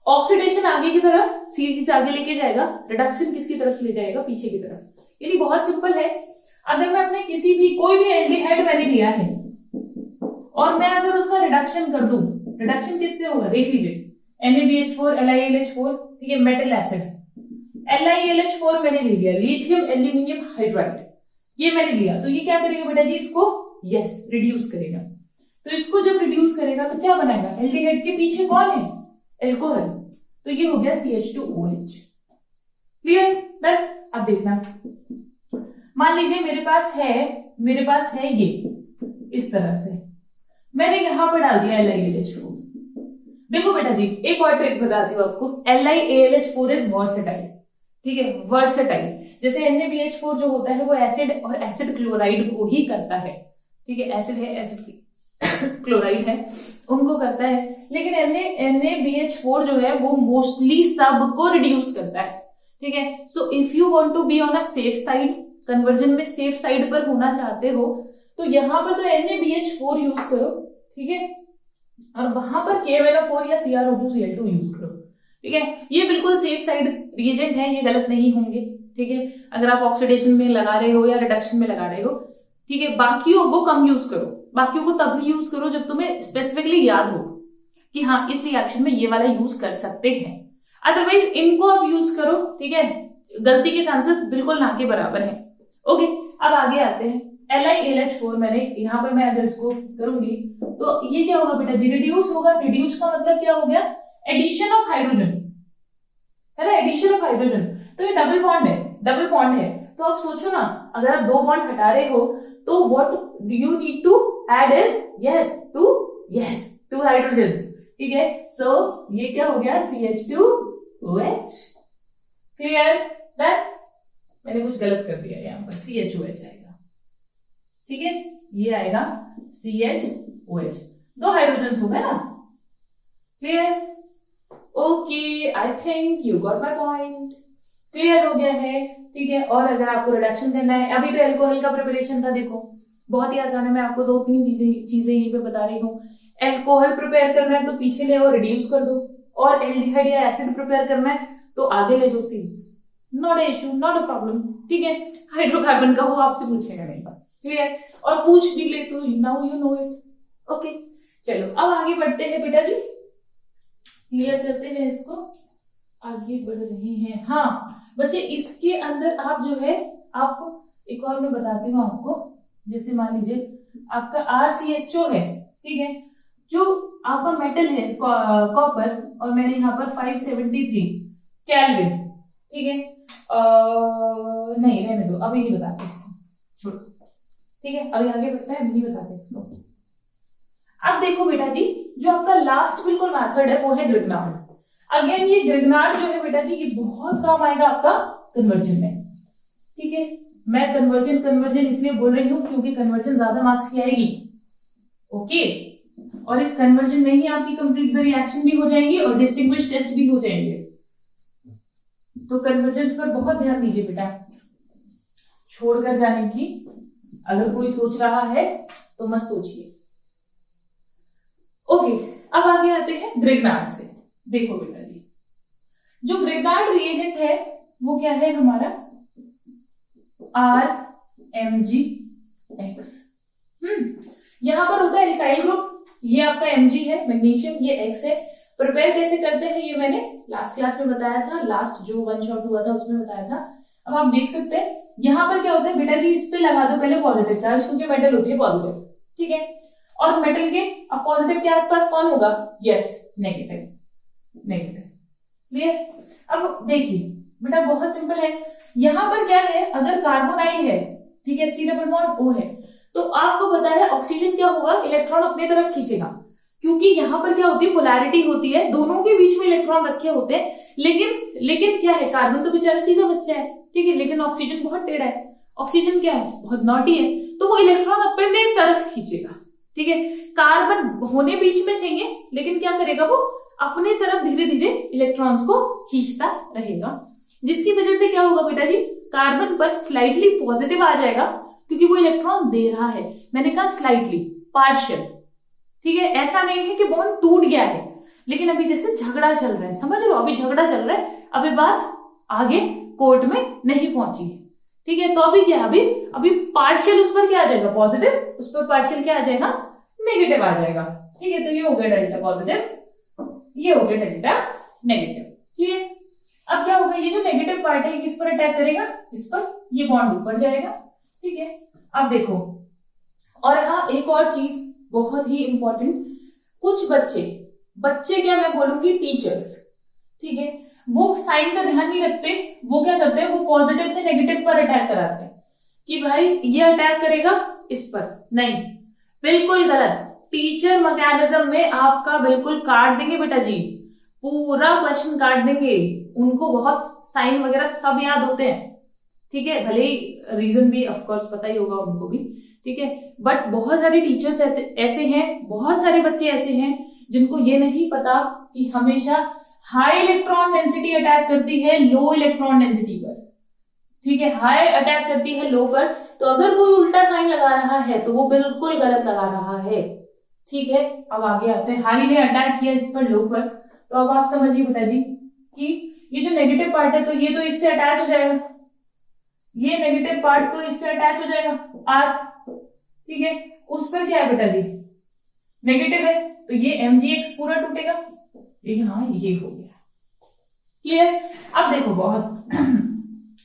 ऑक्सीडेशन आगे की तरफ, सीरीज आगे लेके जाएगा, रिडक्शन किसकी तरफ ले जाएगा, पीछे की तरफ। यानी बहुत सिंपल है, अगर मैं अपने किसी भी कोई भी एल्डिहाइड मैंने लिया है और मैं अगर उसका रिडक्शन कर दूं, रिडक्शन किससे होगा देख लीजिए, NaBH4 LiAlH4, ठीक है, मेटल एसिड, LiAlH4 मैंने ले लिया, लिथियम एल्यूमिनियम हाइड्राइड, ये मैंने लिया, तो ये क्या करेगा बेटा जी, इसको यस रिड्यूस करेगा, तो इसको जब रिड्यूस करेगा तो क्या बनाएगा, एल्डिहाइड के पीछे कौन है, एल्कोहल, तो ये हो गया CH2OH। क्लियर? डन। अब देखना, मान लीजिए मेरे पास है ये इस तरह से, मैंने यहां पर डाल दिया LiAlH4। देखो बेटा जी एक और ट्रिक बताती हूँ आपको, LiAlH4 इज वर्सेटाइल, ठीक है, वर्सेटाइल, जैसे NaBH4 जो होता है वो एसिड और एसिड क्लोराइड को ही करता है, ठीक है, एसिड है, एसिड क्लोराइड है, उनको करता है, लेकिन NaBH4 जो है वो मोस्टली सबको रिड्यूस करता है, ठीक है। So if you want to be on a safe side, conversion में सेफ साइड पर होना चाहते हो, तो यहां पर तो NaBH4 यूज करो, ठीक है, और वहां पर KMnO4 या CrO2Cl2 यूज करो, ठीक है, ये बिल्कुल सेफ साइड रिएजेंट है, ये गलत नहीं होंगे, ठीक है, अगर आप ऑक्सीडेशन में लगा रहे हो या रिडक्शन में लगा रहे हो, ठीक है, बाकियों को कम यूज करो, बाकियों को तभी यूज करो जब तुम्हें स्पेसिफिकली याद हो कि हाँ इस रिएक्शन में ये वाला यूज कर सकते हैं, अदरवाइज इनको आप यूज करो, ठीक है, गलती के चांसेस बिल्कुल ना के बराबर है। ओके, अब आगे आते हैं, LiAlH4 मैंने यहाँ पर मैं अगर इसको करूंगी तो ये क्या होगा बेटा जी, रिड्यूस होगा, रिड्यूस का मतलब क्या हो गया, एडिशन ऑफ हाइड्रोजन, है ना, एडिशन ऑफ हाइड्रोजन, तो ये डबल बॉन्ड है, डबल बॉन्ड है, तो आप सोचो ना अगर आप दो बॉन्ड हटा रहे हो तो what you need to add is to hydrogen, ठीक है, सो ये क्या हो गया, CH2OH। क्लियर? डन। मैंने कुछ गलत कर दिया, यहाँ पर CHOH आएगा, ठीक है, ये आएगा CHOH, दो हाइड्रोजन हो गए ना। Clear? Okay, I think you got my point, clear हो गया है, ठीक है। और अगर आपको रिडक्शन करना है, अभी तो एल्कोहल का प्रिपरेशन था, देखो बहुत ही आसान है, मैं आपको 2-3 चीजें यहीं पे बता रही हूँ। एल्कोहल प्रिपेयर करना है तो पीछे ले और रिड्यूस कर दो, और एल्डिहाइड या एसिड प्रिपेयर करना है तो आगे ले जाओ series, not a issue, not a problem, ठीक है। हाइड्रोकार्बन का वो आपसे पूछेगा नहीं, क्लियर, और पूछ भी ले तो now you know it. Okay, चलो अब आगे बढ़ते हैं बेटा जी, क्लियर करते हैं इसको, आगे बढ़ रहे हैं। हाँ बच्चे, इसके अंदर आप जो है, आपको एक और मैं बताती हूँ आपको, जैसे मान लीजिए आपका RCHO है, ठीक है, जो आपका मेटल है कॉपर, और मैंने यहाँ पर 573 केल्विन, ठीक है, नहीं रहने दो, अभी नहीं बताते इसको, छोड़ो, ठीक है, अभी आगे बढ़ता है, अभी नहीं बताते इसको। अब देखो बेटा जी, जो आपका लास्ट बिल्कुल मेथड है वो है ग्रिग्नार्ड। अगेन ये ग्रिग्नार्ड जो है बेटा जी, ये बहुत काम आएगा आपका कन्वर्जन में, ठीक है। मैं कन्वर्जन इसलिए बोल रही हूँ क्योंकि कन्वर्जन ज्यादा मार्क्स की आएगी, ओके, और इस कन्वर्जन में ही आपकी कंप्लीट द रिएक्शन भी हो जाएंगी और डिस्टिंग्विश टेस्ट भी हो जाएंगे, तो कन्वर्जेंस पर बहुत ध्यान दीजिए बेटा, छोड़कर जाने की अगर कोई सोच रहा है तो मत सोचिए। ओके, अब आगे आते हैं ग्रिग्नार्ड से। देखो बेटा जी, जो ग्रिगार्ड रिएजेंट है वो क्या है हमारा RMgX। यहां पर होता है एल्काइल ग्रुप, ये आपका Mg है मैग्नीशियम, ये X है। प्रिपेयर कैसे करते हैं ये मैंने लास्ट क्लास में बताया था, लास्ट जो वन शॉट हुआ था उसमें बताया था। अब आप देख सकते हैं यहां पर क्या होता है बेटा जी, इस पे लगा दो पहले पॉजिटिव चार्ज, क्योंकि मेटल होती है पॉजिटिव, ठीक है। और मेटल के अब पॉजिटिव के आसपास कौन होगा, यस नेगेटिव, नेगेटिव, क्लियर। अब देखिए बेटा बहुत सिंपल है, यहां पर क्या है, अगर कार्बोनाइल है, ठीक है, C डबल बॉन्ड O है, तो आपको पता है ऑक्सीजन क्या होगा, इलेक्ट्रॉन अपने तरफ खींचेगा, क्योंकि यहां पर क्या होती है, पोलैरिटी होती है, दोनों के बीच में इलेक्ट्रॉन रखे होते हैं। लेकिन क्या है, कार्बन तो बेचारा सीधा बच्चा है, ठीक है, लेकिन ऑक्सीजन बहुत टेढ़ा है, ऑक्सीजन क्या है, बहुत नॉटी है, तो वो इलेक्ट्रॉन अपने तरफ खींचेगा, ठीक है। कार्बन होने बीच में चाहिए, लेकिन क्या करेगा, वो अपने तरफ धीरे धीरे इलेक्ट्रॉन्स को खींचता रहेगा, जिसकी वजह से क्या होगा बेटा जी, कार्बन पर स्लाइटली पॉजिटिव आ जाएगा, क्योंकि वो इलेक्ट्रॉन दे रहा है। मैंने कहा स्लाइटली, पार्शियल, ठीक है, ऐसा नहीं है कि बॉन्ड टूट गया है, लेकिन अभी जैसे झगड़ा चल रहा है, समझ लो, अभी झगड़ा चल रहा है, अभी बात आगे कोर्ट में नहीं पहुंची है, ठीक है। तो अभी क्या, अभी पार्शियल उस पर क्या आ जाएगा, पॉजिटिव, उस पर पार्शियल क्या आ जाएगा, नेगेटिव आ जाएगा, ठीक है। तो ये हो गया डेल्टा पॉजिटिव, ये हो गया डेल्टा नेगेटिव, क्लियर। अब क्या होगा, ये जो नेगेटिव पार्ट है किस पर अटैक करेगा, इस पर, ये बॉन्ड ऊपर जाएगा, ठीक है। अब देखो, और हाँ एक और चीज बहुत ही इंपॉर्टेंट, कुछ बच्चे क्या मैं बोलूंगी टीचर्स, ठीक है, वो साइन का ध्यान नहीं रखते, वो क्या करते हैं, वो पॉजिटिव से नेगेटिव पर अटैक कराते हैं कि भाई ये अटैक करेगा इस पर, नहीं, बिल्कुल गलत। टीचर मैकेनिज्म में आपका बिल्कुल काट देंगे बेटा जी, पूरा क्वेश्चन काट देंगे, उनको बहुत साइन वगैरह सब याद होते हैं, ठीक है, भले ही रीजन भी ऑफ कोर्स पता ही होगा उनको भी, ठीक है। बट बहुत सारे टीचर्स ऐसे हैं, बहुत सारे बच्चे ऐसे हैं जिनको ये नहीं पता कि हमेशा हाई इलेक्ट्रॉन डेंसिटी अटैक करती है लो इलेक्ट्रॉन डेंसिटी पर, ठीक है, हाई अटैक करती है लो पर, तो अगर कोई उल्टा साइन लगा रहा है तो वो बिल्कुल गलत लगा रहा है, ठीक है। अब आगे आते हैं, हाई ने अटैक किया इस पर लो पर, तो अब आप समझिए बेटा जी कि ये जो नेगेटिव पार्ट है, तो ये तो इससे अटैच हो जाएगा, ये नेगेटिव पार्ट तो इससे अटैच हो जाएगा R, ठीक है, उस पर क्या है बेटा जी, नेगेटिव है, तो ये Mgx पूरा टूटेगा, हाँ ये हो गया, क्लियर। अब देखो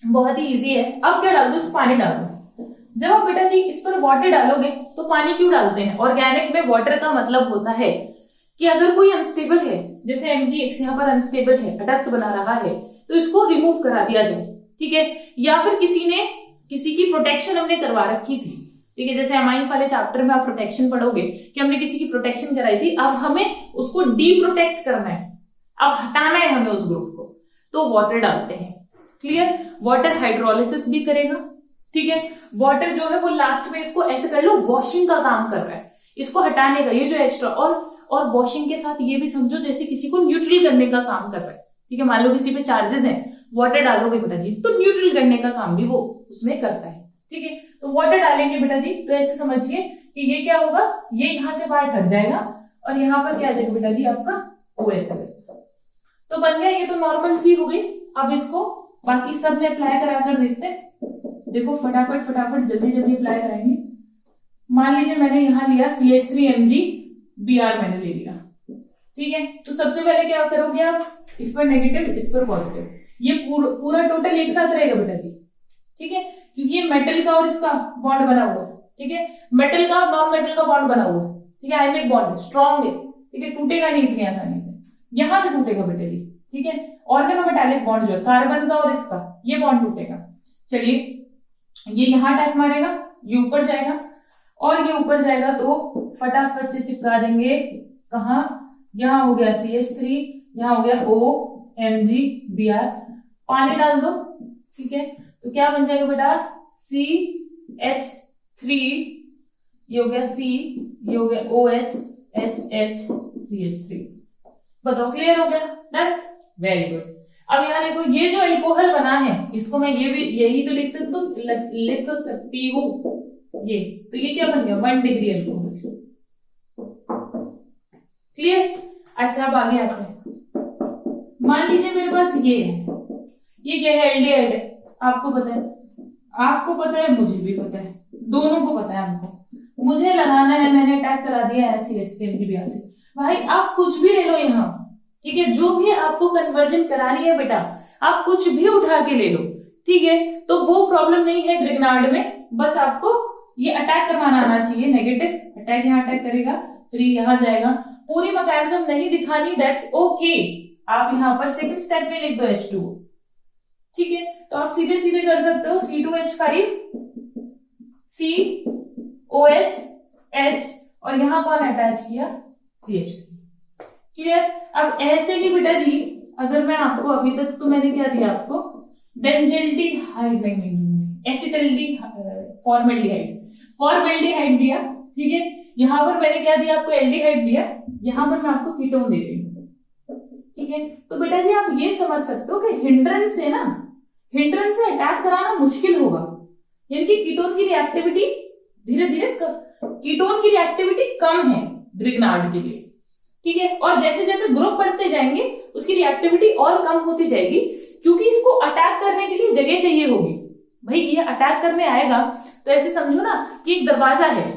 बहुत ही इजी है। अब क्या डाल दो, इस पानी डाल दो। जब आप बेटा जी इस पर वाटर डालोगे तो पानी क्यों डालते हैं, ऑर्गेनिक में वाटर का मतलब होता है कि अगर कोई अनस्टेबल है, जैसे Mgx यहाँ पर अनस्टेबल है, अडक्ट बना रहा है, तो इसको रिमूव करा दिया जाए, ठीक है। या फिर किसी की प्रोटेक्शन हमने करवा रखी थी, ठीक है, जैसे अमाइंस वाले चैप्टर में आप प्रोटेक्शन पढ़ोगे कि हमने किसी की प्रोटेक्शन कराई थी, अब हमें उसको डी प्रोटेक्ट करना है, अब हटाना है हमें उस ग्रुप को, तो वाटर डालते हैं, क्लियर। वाटर हाइड्रोलिसिस भी करेगा, ठीक है। वाटर जो है वो लास्ट में इसको ऐसे कर लो, वॉशिंग का काम कर रहा है, इसको हटाने का, ये जो एक्स्ट्रा, और वॉशिंग के साथ ये भी समझो जैसे किसी को न्यूट्रल करने का काम कर रहा है, ठीक है। मान लो किसी पे चार्जेस हैं, वाटर डालोगे बेटा जी तो न्यूट्रल करने का काम भी वो उसमें करता है, ठीक है। तो वाटर डालेंगे बेटा जी, तो ऐसे समझिए कि ये क्या होगा, ये यहाँ से पार्ट हट जाएगा और यहाँ पर क्या आ जाएगा बेटा जी आपका OH आ जाएगा, तो बन गया, ये तो नॉर्मल सी हो गई। अब इसको बाकी सब में अप्लाई करा कर देखते हैं, देखो फटाफट जल्दी अप्लाई कराएंगे। मान लीजिए मैंने यहाँ लिया CH3MgBr मैंने ले लिया, ठीक है। तो सबसे पहले क्या करोगे आप, इस पर नेगेटिव, इस पर पॉजिटिव, ये पूरा टोटल एक साथ रहेगा बेटा जी, ठीक है, क्योंकि ये मेटल का और इसका बॉन्ड बना हुआ है, ठीक है, मेटल का और नॉन मेटल का बॉन्ड बना हुआ है, ठीक है, आयनिक बॉन्ड स्ट्रॉन्ग है, ठीक है, टूटेगा नहीं इतनी आसानी से, यहां से टूटेगा बेटा जी, ठीक है। ऑर्गेनोमेटालिक बॉन्ड जो है कार्बन का और इसका, ये बॉन्ड टूटेगा, चलिए ये यहां अटैक मारेगा, ये ऊपर जाएगा, और ये ऊपर जाएगा तो फटाफट से चिपका देंगे, कहा, यहाँ हो गया CH3, यहाँ हो गया OMgBr, पानी डाल दो, ठीक है, तो क्या बन जाएगा बेटा, CH3, ये हो गया C, ये हो गया OH, CH3, बताओ क्लियर हो गया, डन, वेरी गुड। अब यहाँ देखो ये जो एल्कोहल बना है, इसको मैं यही तो लिख सकती हूँ, ये तो ये क्या बन गया 1 डिग्री एल्कोहल, क्लियर। अच्छा अब आगे आते हैं, मान लीजिए मेरे पास ये है, ये क्या है, एल्डिहाइड है, आपको पता है, मुझे भी पता है, दोनों को पता है हमको। मुझे लगाना है, मैंने अटैक करा दिया है CH3 की ब्याज से। भाई आप कुछ भी ले लो यहाँ, ठीक है, जो भी आपको कन्वर्जन करानी है बेटा, आप कुछ भी उठा के ले लो, ठीक है। तो वो प्रॉब्लम नहीं है ग्रिग्नार्ड में, बस आपको ये अटैक करवाना आना चाहिए, नेगेटिव अटैक यहाँ अटैक करेगा, फिर यहाँ जाएगा। पूरी मैकेनिज्म नहीं दिखानी, दैट्स ओके। आप यहाँ पर सेकंड स्टेप में लिख दो H2O, ठीक है। तो आप सीधे सीधे कर सकते हो, C2H5 COH H, और यहाँ कौन अटैच किया, CH3। क्लियर। अब ऐसे ही बेटा जी, अगर मैं आपको अभी तक तो मैंने क्या दिया आपको, बेंजल्डिहाइड नहीं, फॉर्मेल्डिहाइड दिया, ठीक है। यहाँ पर मैंने क्या दिया आपको, एल्डिहाइड दिया, यहाँ पर मैं आपको कीटोन दे रही हूँ, ठीक है। तो बेटा जी आप ये समझ सकते हो कि हिंड्रेंस से अटैक कराना मुश्किल होगा, यानी कि कीटोन की रिएक्टिविटी धीरे धीरे कीटोन की रिएक्टिविटी कम है ग्रिग्नार्ड के लिए, ठीक है। और जैसे जैसे ग्रुप बढ़ते जाएंगे उसकी रिएक्टिविटी और कम होती जाएगी, क्योंकि इसको अटैक करने के लिए जगह चाहिए होगी। भाई ये अटैक करने आएगा तो ऐसे समझो ना कि एक दरवाजा है,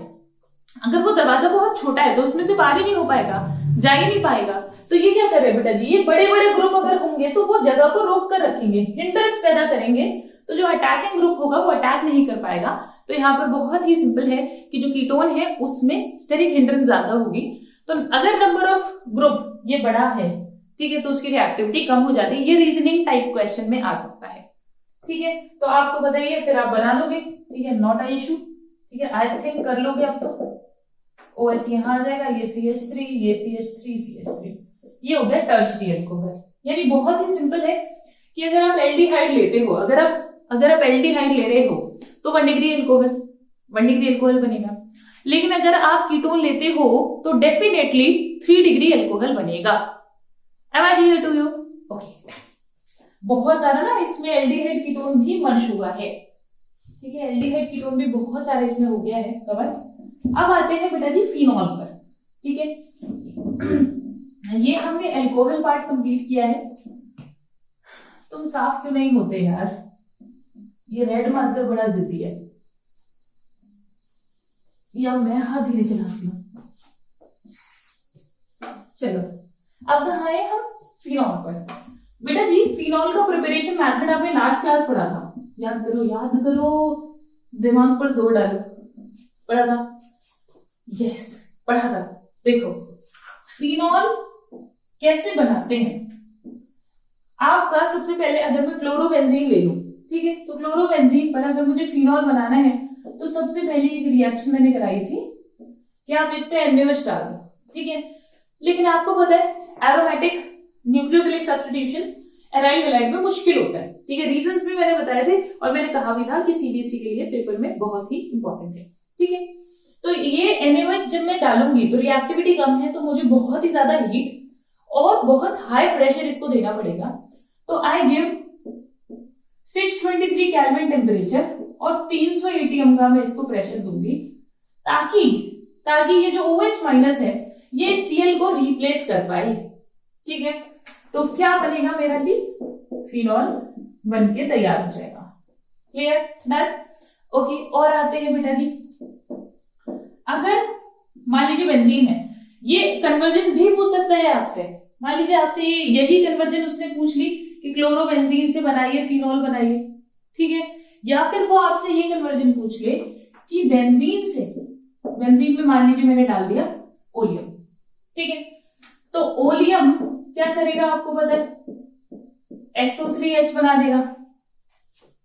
अगर वो दरवाजा बहुत छोटा है तो उसमें से पार ही नहीं हो पाएगा, जा ही नहीं पाएगा। तो ये क्या कर रहे हैं बेटा जी, ये बड़े बड़े ग्रुप अगर होंगे तो वो जगह को रोक कर रखेंगे, हिंड्रेंस पैदा करेंगे, तो जो अटैकिंग ग्रुप होगा वो अटैक नहीं कर पाएगा। तो यहाँ पर बहुत ही सिंपल है कि जो कीटोन है उसमें स्टेरिक हिंड्रेंस ज्यादा होगी, तो अगर नंबर ऑफ ग्रुप ये बड़ा है, ठीक है, तो उसकी रिएक्टिविटी कम हो जाती है। ये रीजनिंग टाइप क्वेश्चन में आ सकता है, ठीक है। तो आपको बताइए, फिर आप बना दोगे, ठीक है, नॉट अ इशू, ठीक है, आई थिंक कर लोगे आप। तो OH यहाँ आ जाएगा, ये CH3, ये CH3, ये हो गया टर्शियरी अल्कोहल। यानी बहुत ही सिंपल है कि अगर आप एल्डिहाइड लेते हो, अगर आप एल्डिहाइड ले रहे हो तो 1 डिग्री अल्कोहल बनेगा, लेकिन अगर आप कीटोन लेते हो तो डेफिनेटली 3 डिग्री अल्कोहल बनेगा। Am I clear to you? Okay. बहुत सारा ना इसमें एल्डिहाइड कीटोन भी मर्ज हुआ है, ठीक है, एल्डिहाइड कीटोन भी बहुत सारे इसमें हो गया है कवर। अब आते हैं बेटा जी फिनॉल पर, ठीक है। ये हमने अल्कोहल पार्ट कंप्लीट किया है। तुम साफ क्यों नहीं होते यार, ये रेड मार्कर बड़ा जिद्दी है, या मैं हाथ धीरे चलाती हूँ। चलो अब कहाँ है हम, फिनॉल पर। बेटा जी फिनॉल का प्रिपरेशन मेथड आपने लास्ट क्लास पढ़ा था, याद करो, दिमाग पर जोर डालो, पढ़ा था, यस पढ़ा था। देखो फिनॉल कैसे बनाते हैं, आपका सबसे पहले अगर मैं क्लोरोबेंजीन ले लूं, ठीक है, तो क्लोरोबेंजीन पर अगर मुझे फिनॉल बनाना है तो सबसे पहले एक रिएक्शन मैंने कराई थी कि आप इस पे NaOH डाल दो, ठीक है। लेकिन आपको पता है aromatic nucleophilic substitution aryl halide में मुश्किल होता है, ठीक है, रीजंस भी मैंने बताए थे और मैंने कहा भी था कि CBSE के लिए पेपर में बहुत ही इंपॉर्टेंट है, ठीक है। तो ये NaOH जब मैं डालूंगी तो रिएक्टिविटी कम है, तो मुझे बहुत ही ज्यादा हीट और बहुत हाई प्रेशर इसको देना पड़ेगा। तो आई गिव 623 केल्विन टेम्परेचर और 300 ATM का मैं इसको प्रेशर दूंगी, ताकि ये जो OH माइनस है ये Cl को रिप्लेस कर पाए, ठीक है। तो क्या बनेगा मेरा जी, फिनॉल बन के तैयार हो जाएगा। Clear, done, okay. और आते हैं बेटा जी, अगर मान लीजिए बेंजीन है, ये कन्वर्जन भी पूछ सकता है आपसे। मान लीजिए आपसे यही कन्वर्जन उसने पूछ ली कि क्लोरोबेंजीन से बनाइए फिनॉल बनाइए, ठीक है, या फिर वो आपसे ये कन्वर्जन पूछ ले कि बेंजीन में मान लीजिए मैंने डाल दिया ओलियम, ठीक है, तो ओलियम क्या करेगा आपको पता है, SO3H बना देगा,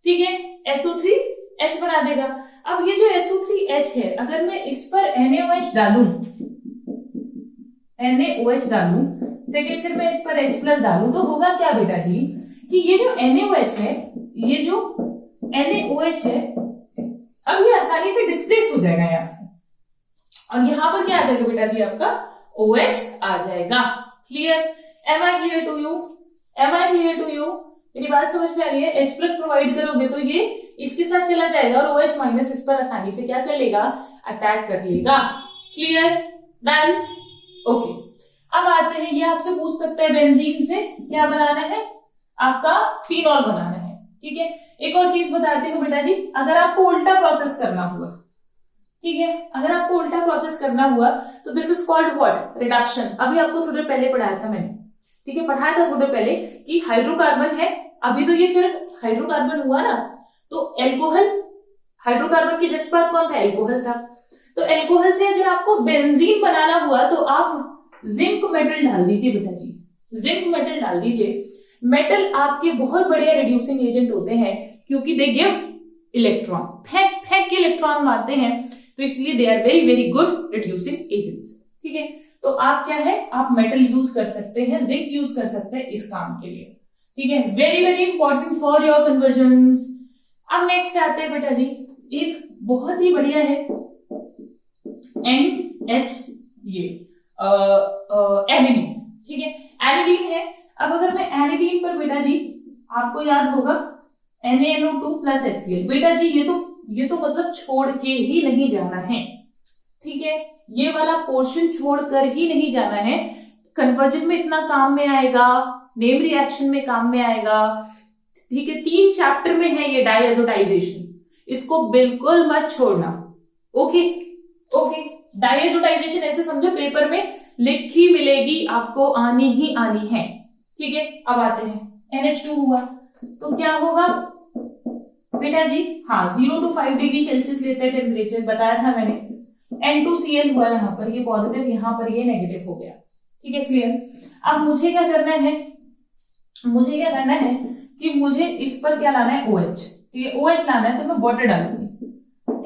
ठीक है, SO3H बना देगा। अब ये जो SO3H है, अगर मैं इस पर NaOH डालूं, सेकेंड फिर मैं इस पर H+ डालूं, तो होगा क्या बेटा जी कि ये जो NaOH है, अब ये आसानी से डिस्प्लेस हो जाएगा यहाँ से, और यहाँ पर क्या आ जाएगा बेटा जी, आपका OH आ जाएगा। Clear, am I clear to you, मेरी बात समझ में आ रही है। H+ प्रोवाइड करोगे तो ये इसके साथ चला जाएगा और OH माइनस इस पर आसानी से क्या कर लेगा, अटैक कर लेगा। Clear, done, okay. अब आते हैं, ये आपसे पूछ सकता है बेंजीन से क्या बनाना है, आपका फिनॉल बनाना है। ठीक है, एक और चीज बताती हूँ बेटा जी, अगर आपको उल्टा प्रोसेस करना हुआ, ठीक है, अगर आपको उल्टा प्रोसेस करना हुआ तो this is called what, reduction. अभी आपको थोड़े पहले पढ़ाया था मैंने, ठीक है, पढ़ाया था थोड़े पहले कि हाइड्रोकार्बन है, अभी तो ये फिर हाइड्रोकार्बन हुआ ना, तो एल्कोहल, हाइड्रोकार्बन के जस्ट बाद कौन था, एल्कोहल था। तो एल्कोहल से अगर आपको बेंजीन बनाना हुआ तो आप जिंक मेटल डाल दीजिए बेटा जी, जिंक मेटल डाल दीजिए। मेटल आपके बहुत बढ़िया रिड्यूसिंग एजेंट होते हैं क्योंकि दे गिव इलेक्ट्रॉन, फेंक फेंक के इलेक्ट्रॉन मारते हैं, तो इसलिए they are very very good reducing agents. ठीक है, तो आप क्या है, आप मेटल यूज कर सकते हैं, जिंक यूज कर सकते हैं इस काम के लिए। ठीक है, very very important for your convergence. अब नेक्स्ट आते हैं बेटा जी, एक बहुत ही बढ़िया है NH, ये एनिलीन। ठीक है, एनिलीन है। अब अगर मैं एनिलीन पर बेटा जी, आपको याद होगा NaNO2 प्लस HCl, बेटा जी ये तो मतलब छोड़ के ही नहीं जाना है। ठीक है, ये वाला पोर्शन छोड़कर ही नहीं जाना है, कन्वर्जन में इतना काम में आएगा, नेम रिएक्शन में काम में आएगा। ठीक है, 3 चैप्टर में है ये डाइएजोटाइजेशन, इसको बिल्कुल मत छोड़ना। ओके ओके, डाइएजोटाइजेशन ऐसे समझो पेपर में लिखी मिलेगी आपको, आनी ही आनी है। ठीक है, अब आते हैं NH2 हुआ तो क्या होगा बेटा जी, हाँ 0 to 5 डिग्री सेल्सियस लेते हैं टेम्परेचर, बताया था मैंने। N2Cl हुआ यहाँ पर, ये पॉजिटिव, यहाँ पर ये नेगेटिव हो गया। ठीक है, क्लियर। अब मुझे क्या करना है, मुझे क्या करना है कि मुझे इस पर क्या लाना है, OH। ठीक है, OH लाना है तो मैं वाटर डालूंगी,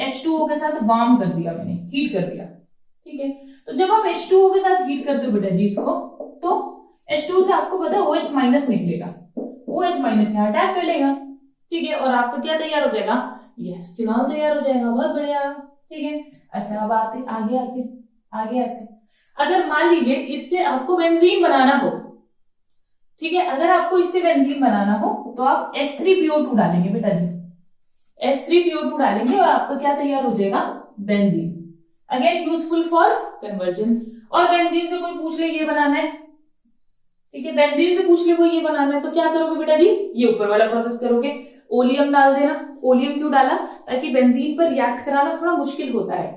H2O के साथ वार्म कर दिया मैंने, हीट कर दिया। ठीक है, तो जब आप H2O के साथ हीट करते हो बेटा जी इसको, तो H2O से आपको पता है OH माइनस निकलेगा, OH माइनस यहाँ अटैक कर लेगा। ठीक है, और आपका क्या तैयार हो जाएगा, यस, फिनॉल तैयार हो जाएगा, बहुत बढ़िया। ठीक है, अच्छा अब आगे आते अगर मान लीजिए इससे आपको बेंजीन बनाना हो, ठीक है, अगर आपको इससे बेंजीन बनाना हो तो आप H3PO2 डालेंगे बेटा जी, H3PO2 डालेंगे और आपका क्या तैयार हो जाएगा, benzene. Again useful for conversion. और बेंजीन से कोई पूछ ले ये बनाना है, ठीक है, बेंजीन से पूछ ले कोई ये बनाना है, तो क्या करोगे बेटा जी, ये ऊपर वाला प्रोसेस करोगे, ओलियम डाल देना। ओलियम क्यों डाला, ताकि बेंजीन पर रिएक्ट कराना थोड़ा मुश्किल होता है,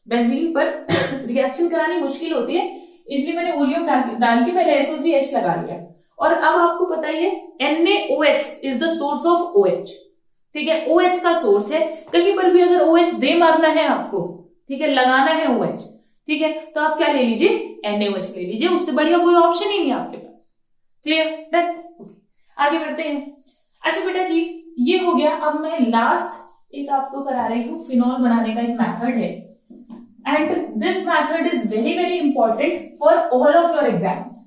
बेंजीन पर रिएक्शन करानी मुश्किल होती है, इसलिए मैंने ओलियम डाल के पहले SO3H लगा लिया। और अब आपको पता ही है NaOH is the source of OH। ठीक है, OH का सोर्स है, कहीं पर भी अगर OH दे मारना है आपको, ठीक है, लगाना है OH, ठीक है, तो आप क्या ले लीजिए, NaOH ले लीजिए, उससे बढ़िया कोई ऑप्शन ही नहीं है आपके पास। Clear, done. आगे बढ़ते हैं। अच्छा बेटा जी, ये हो गया। अब मैं लास्ट एक आपको करा रही हूँ, फिनॉल बनाने का एक मेथड है, and this method is very very important for all of your exams.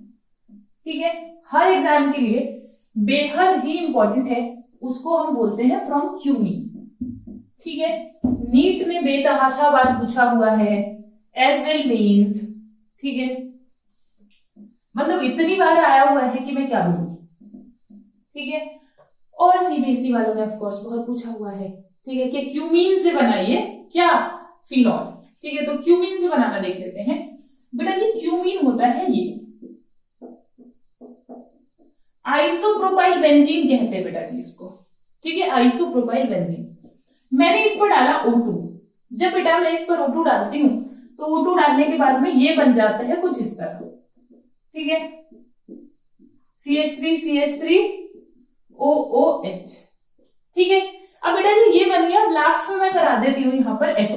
ठीक है, हर एग्जाम के लिए बेहद ही इंपॉर्टेंट है, उसको हम बोलते हैं फ्रॉम क्यूनी। ठीक है, नीट में बेतहाशा बार पूछा हुआ है, एज वेल मीन्स, ठीक है, मतलब इतनी बार आया हुआ है कि मैं क्या बोलूं। ठीक है, और CBSE वालों ने ऑफ कोर्स बहुत पूछा हुआ है, ठीक है, कि क्यूमीन से बनाइए क्या, फिनॉल। ठीक है, तो क्यूमीन से बनाना देख लेते हैं बेटा जी। क्यूमीन होता है ये, आइसोप्रोपाइल बेंजीन कहते हैं बेटा जी इसको। ठीक है, आइसोप्रोपाइल बेंजीन। मैंने इस पर डाला O2। जब बेटा मैं इस पर O2 डालती हूं तो O2 डालने के बाद में ये बन जाता है कुछ इस तरह। ठीक है, CH3 OOH। ठीक है, अब बेटा जी ये बन गया। लास्ट में मैं करा देती हूँ यहाँ पर H+।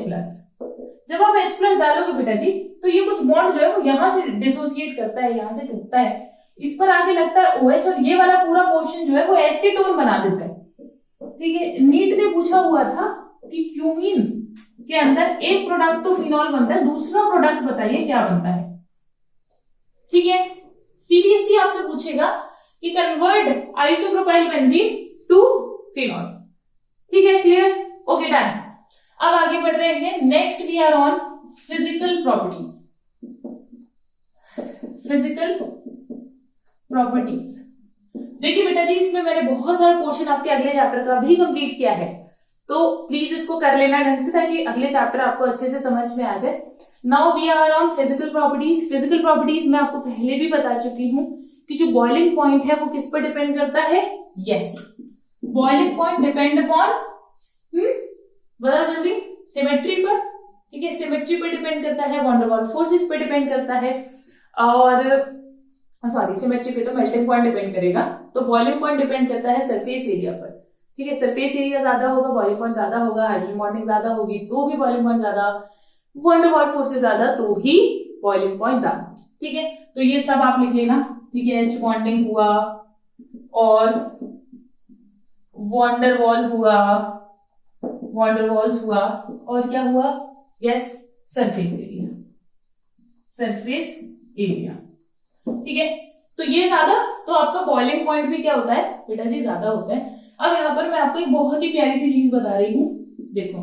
जब आप H+ डालोगे बेटा जी तो ये कुछ बॉन्ड जो है वो यहां से डिसोसिएट करता है, यहां से टूटता है, इस पर आके लगता है OH, और ये वाला पूरा पोर्शन जो है वो एसीटोन बना देता है। ठीक है, नीट ने पूछा हुआ था कि क्यूमीन के अंदर एक प्रोडक्ट तो फिनॉल बनता है, दूसरा प्रोडक्ट बताइए क्या बनता है। ठीक है, CBSE आपसे पूछेगा कि convert isopropyl benzene to phenol. ठीक है, क्लियर, ओके, डन। अब आगे बढ़ रहे हैं। Next we are on physical properties. Physical properties देखिए बेटा जी, इसमें मैंने बहुत सारा पोर्शन आपके अगले चैप्टर का भी कंप्लीट किया है, तो प्लीज इसको कर लेना ढंग से ताकि अगले चैप्टर आपको अच्छे से समझ में आ जाए। Now we are on physical properties. Physical properties मैं आपको पहले भी बता चुकी हूँ कि जो बॉइलिंग पॉइंट है वो किस पर डिपेंड करता है। Yes, boiling point depend upon बताओ जल्दी, सिमेट्री पर। ठीक है, सिमेट्री पर डिपेंड करता है, वॉन डेर वाल फोर्सेस पर डिपेंड करता है, और सॉरी सिमेट्री पे तो मेल्टिंग पॉइंट डिपेंड करेगा। तो बॉइलिंग पॉइंट डिपेंड करता है सरफेस एरिया पर। ठीक है, सरफेस एरिया ज्यादा होगा बॉइलिंग पॉइंट ज्यादा होगा, हाइड्रोजन बॉन्डिंग ज्यादा होगी तो भी बॉइलिंग पॉइंट ज्यादा, वॉन डेर वाल फोर्सेस ज्यादा तो भी बॉइलिंग पॉइंट ज्यादा। ठीक है, तो ये सब आप लिख लेना। ठीक है, एच बॉन्डिंग हुआ और वॉन डेर वाल हुआ, वॉन डेर वाल्स हुआ, और क्या हुआ, yes surface area, surface area. ठीक है, तो ये ज्यादा, तो आपका बॉइलिंग पॉइंट भी क्या होता है बेटा जी, ज्यादा होता है। अब यहाँ पर मैं आपको एक बहुत ही प्यारी सी चीज बता रही हूँ, देखो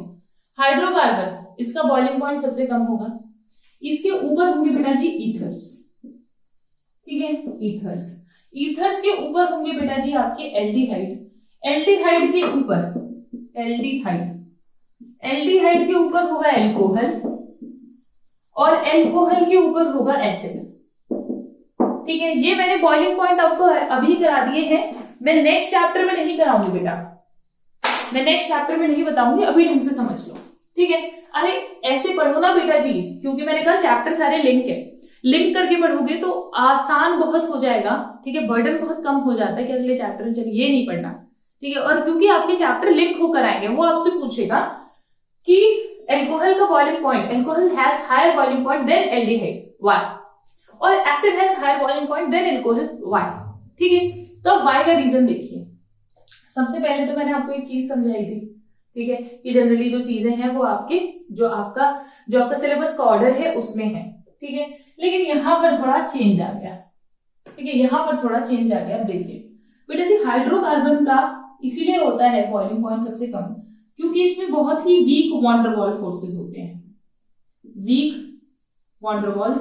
हाइड्रोकार्बन, इसका बॉइलिंग पॉइंट सबसे कम होगा, इसके ऊपर होंगे बेटा जी ईथर्स। ठीक है, ईथर्स, ईथर्स के ऊपर होंगे बेटा जी आपके एल्डिहाइड, एल्डिहाइड के ऊपर एल्डिहाइड, एल्डिहाइड के ऊपर होगा एल्कोहल, और एल्कोहल के ऊपर होगा एसिड। ठीक है, ये मैंने बॉइलिंग पॉइंट आपको अभी करा दिए हैं, मैं नेक्स्ट चैप्टर में नहीं कराऊंगी बेटा, मैं नेक्स्ट चैप्टर में नहीं बताऊंगी, अभी ढंग से समझ लो। ठीक है, अरे ऐसे पढ़ो ना बेटा जी, क्योंकि मैंने कहा चैप्टर सारे लिंक है, लिंक करके पढ़ोगे तो आसान बहुत हो जाएगा। ठीक है, बर्डन बहुत कम हो जाता है कि अगले चैप्टर में चलिए ये नहीं पढ़ना। ठीक है, और क्योंकि आपके चैप्टर लिंक होकर आएंगे, वो आपसे पूछेगा कि एल्कोहल का boiling point, alcohol has higher boiling point than aldehyde, why, और acid has higher boiling point than alcohol, why. ठीक है, तो अब व्हाई का रीजन देखिए। सबसे पहले तो मैंने आपको एक चीज समझाई थी, ठीक है, कि जनरली जो चीजें हैं वो आपके जो आपका सिलेबस का ऑर्डर है उसमें है। ठीक है, लेकिन यहां पर थोड़ा चेंज आ गया। ठीक है, यहां पर थोड़ा चेंज आ गया। देखिए बेटा जी, हाइड्रोकार्बन का इसीलिए होता है बॉइलिंग पॉइंट सबसे कम क्योंकि इसमें बहुत ही weak van der Waals forces होते हैं, weak van der Waals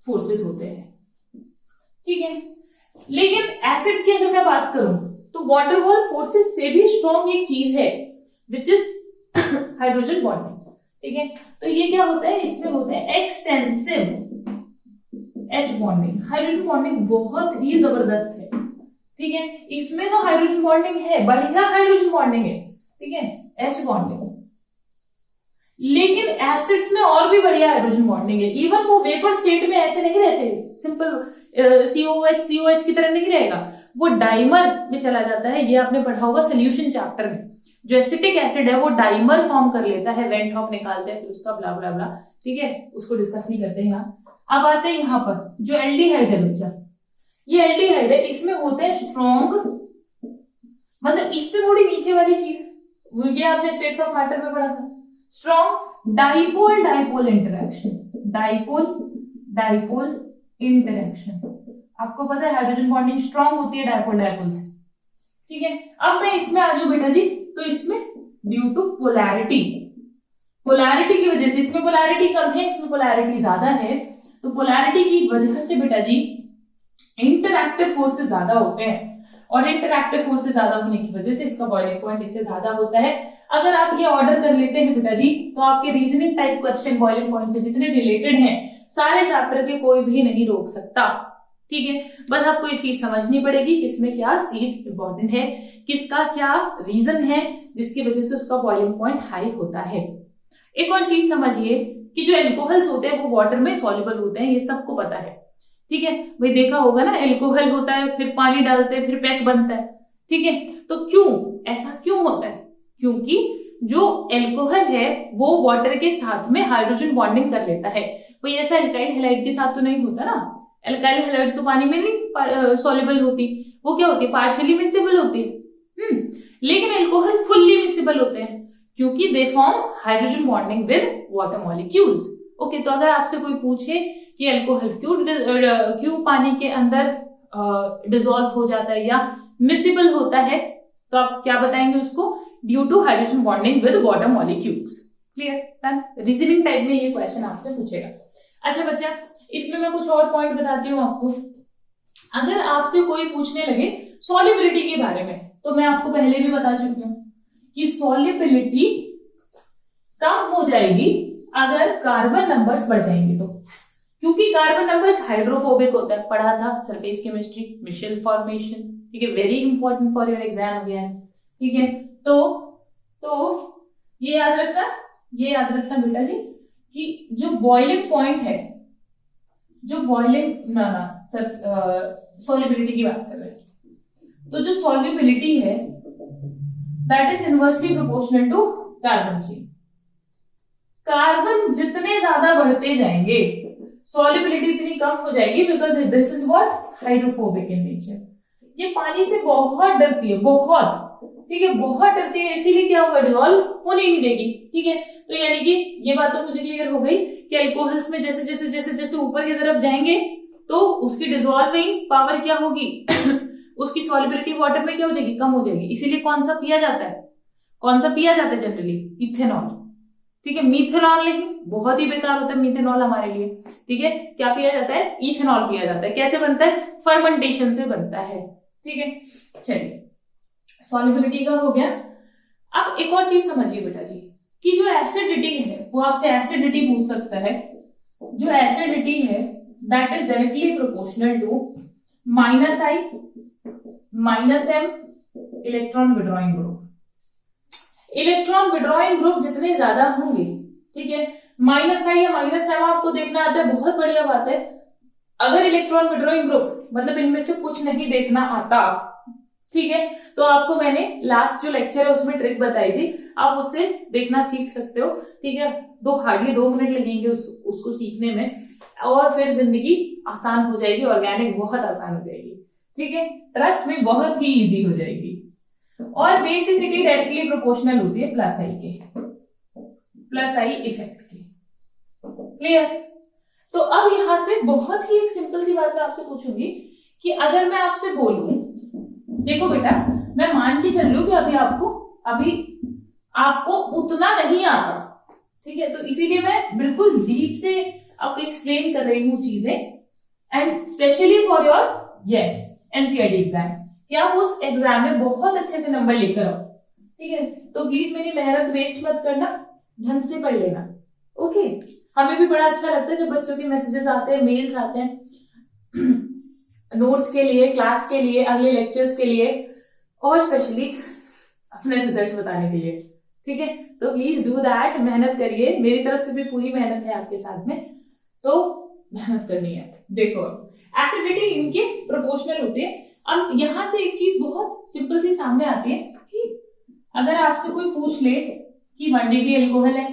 forces होते हैं। ठीक है, लेकिन एसिड्स की अगर मैं बात करूं तो वॉन डेर वाल फोर्सेस से भी स्ट्रॉन्ग एक चीज है विच इज हाइड्रोजन बॉन्डिंग। ठीक है, तो ये क्या होता है, इसमें होता है extensive H bonding, hydrogen bonding बहुत ही जबरदस्त है। ठीक है, इसमें तो हाइड्रोजन बॉन्डिंग है, बढ़िया हाइड्रोजन बॉन्डिंग है। ठीक है, एच बॉन्डिंग, लेकिन एसिड्स में और भी बढ़िया हाइड्रोजन बॉन्डिंग है। इवन वो वेपर स्टेट में ऐसे नहीं रहते, सिंपल COH की तरह नहीं रहेगा, वो डाइमर में चला जाता है। ये आपने पढ़ा होगा सोल्यूशन चैप्टर में, जो एसिटिक एसिड है वो डाइमर फॉर्म कर लेता है, वेंट ऑफ निकालते हैं फिर उसका ब्ला ब्ला ब्ला। ठीक है, उसको डिस्कस नहीं करते हैं। अब आते हैं यहाँ पर जो एल्डिहाइड है बच्चा, ये एल्डिहाइड है, इसमें होते हैं स्ट्रॉन्ग, मतलब इससे थोड़ी नीचे वाली चीज, ये आपने स्टेट्स ऑफ मैटर में पढ़ा था, strong dipole dipole interaction, dipole dipole interaction. आपको पता है हाइड्रोजन बॉन्डिंग स्ट्रॉन्ग होती है डाइपोल डाइपोल से। ठीक है, अब मैं इसमें आ जाऊं बेटा जी, तो इसमें ड्यू टू पोलैरिटी, पोलैरिटी की वजह से, इसमें पोलैरिटी कम है इसमें पोलैरिटी ज्यादा है, तो पोलैरिटी की वजह से बेटा जी इंटरएक्टिव फोर्सेस ज्यादा होते हैं, और इंटरएक्टिव फोर्सेस ज्यादा होने की वजह से इसका बॉइलिंग पॉइंट इससे ज्यादा होता है। अगर आप ये ऑर्डर कर लेते हैं बेटा जी, तो आपके reasoning type question boiling point से जितने रिलेटेड हैं सारे चैप्टर के कोई भी नहीं रोक सकता। ठीक है, बस आपको ये चीज समझनी पड़ेगी किसमें क्या चीज इंपॉर्टेंट है, किसका क्या रीजन है जिसकी वजह से उसका बॉइलिंग पॉइंट हाई होता है। एक और चीज समझिए कि जो एल्कोहल्स होते हैं वो वाटर में सॉल्युबल होते हैं, ये सबको पता है। ठीक है, भाई देखा होगा ना, एल्कोहल होता है फिर पानी डालते हैं फिर पैक बनता है। ठीक है, तो क्यों ऐसा क्यों होता है, क्योंकि जो एल्कोहल है वो वाटर के साथ में हाइड्रोजन बॉन्डिंग कर लेता है। कोई ऐसा एल्काइल हैलाइड के साथ तो नहीं होता ना, एल्काइल हैलाइड तो पानी में नहीं सॉल्युबल होती, वो क्या होती है, पार्शियली मिसिबल होती है। लेकिन एल्कोहल फुल्ली मिसिबल होते हैं क्योंकि they form hydrogen bonding with water molecules. Okay, तो अगर आपसे कोई पूछे कि एल्कोहल क्यों पानी के अंदर डिसॉल्व हो जाता है या मिसिबल होता है, तो आप क्या बताएंगे उसको, due to hydrogen bonding with water molecules. Clear, done. Reasoning type में ये क्वेश्चन आपसे पूछेगा। अच्छा बच्चा, इसमें मैं कुछ और पॉइंट बताती हूँ आपको। अगर आपसे कोई पूछने लगे सॉल्युबिलिटी के बारे में, तो मैं आपको पहले भी बता चुकी हूँ कि सॉल्युबिलिटी कम हो जाएगी अगर कार्बन नंबर्स बढ़ जाएंगे तो, क्योंकि कार्बन नंबर्स हाइड्रोफोबिक होता है, पढ़ा था सरफेस केमिस्ट्री, मिशेल फॉर्मेशन, ठीक है, very important for your exam again, ठीक है। तो ये याद रखना बेटा जी कि जो बॉइलिंग पॉइंट है, जो बॉइलिंग सॉल्युबिलिटी की बात कर रहे हैं, तो जो सॉल्युबिलिटी है that is inversely proportional to carbon chain. Carbon जितने ज्यादा बढ़ते जाएंगे सॉल्युबिलिटी इतनी कम हो जाएगी, because this is what hydrophobic in nature. ये पानी से बहुत डरती है, बहुत, ठीक है, बहुत डरती है, इसीलिए क्या होगा, डिसॉल्व होने नहीं देगी, ठीक है। तो यानी कि ये बात तो मुझे क्लियर हो गई कि अल्कोहल्स में जैसे जैसे जैसे जैसे ऊपर की तरफ जाएंगे तो उसकी डिसॉल्विंग पावर क्या होगी उसकी सॉल्युबिलिटी वाटर में क्या हो जाएगी, कम हो जाएगी। इसीलिए कौन सा पिया जाता है जनरली, इथेनॉल, ठीक है, मीथेनॉल नहीं, बहुत ही बेकार होता है मीथेनॉल हमारे लिए, ठीक है। क्या पिया जाता है, इथेनॉल पिया जाता है। कैसे बनता है, फर्मेंटेशन से बनता है, ठीक है। चलिए, सॉल्युबिलिटी का हो गया। अब एक और चीज समझिए बेटा जी कि जो एसिडिटी है, वो आपसे एसिडिटी पूछ सकता है, जो एसिडिटी है that is directly proportional to -I -M electron withdrawing group. Electron withdrawing group जितने ज्यादा होंगे, ठीक है, -I या -M आपको देखना आता है, बहुत बढ़िया बात है। अगर इलेक्ट्रॉन विड्रॉइंग ग्रुप मतलब इनमें से कुछ नहीं देखना आता, ठीक है, तो आपको मैंने लास्ट जो लेक्चर है उसमें ट्रिक बताई थी, आप उससे देखना सीख सकते हो, ठीक है। हार्डली 2 मिनट लगेंगे उसको सीखने में, और फिर जिंदगी आसान हो जाएगी, ऑर्गेनिक बहुत आसान हो जाएगी, ठीक है, ट्रस्ट में बहुत ही इजी हो जाएगी। और बेसिसिटी डायरेक्टली प्रोपोर्शनल होती है प्लस आई इफेक्ट के, क्लियर। तो अब यहां से बहुत ही एक सिंपल सी बात मैं आपसे पूछूंगी कि अगर मैं आपसे बोलूं, देखो बेटा, मैं मान के चल रही हूँ कि अभी आपको उतना नहीं आता, ठीक है, तो इसीलिए मैं बिल्कुल डीप से आपको एक्सप्लेन कर रही हूँ चीजें, and specially for your NCERT exam, कि आप उस एग्जाम में बहुत अच्छे से नंबर लेकर आओ, ठीक है। तो प्लीज मेरी मेहनत वेस्ट मत करना, ढंग से पढ़ लेना, ओके। हमें भी बड़ा अच्छा लगता है जब बच्चों के मैसेजेस आते हैं, मेल्स आते हैं नोट्स के लिए, क्लास के लिए, अगले लेक्चर्स के लिए, और स्पेशली अपना रिजल्ट बताने के लिए, ठीक है। तो प्लीज डू दैट, मेहनत करिए, मेरी तरफ से भी पूरी मेहनत है आपके साथ में, तो मेहनत करनी है। देखो, एसिडिटी इनके प्रोपोर्शनल होती है। अब यहां से एक चीज बहुत सिंपल सी सामने आती है कि अगर आपसे कोई पूछ ले कि 1 डिग्री अल्कोहल है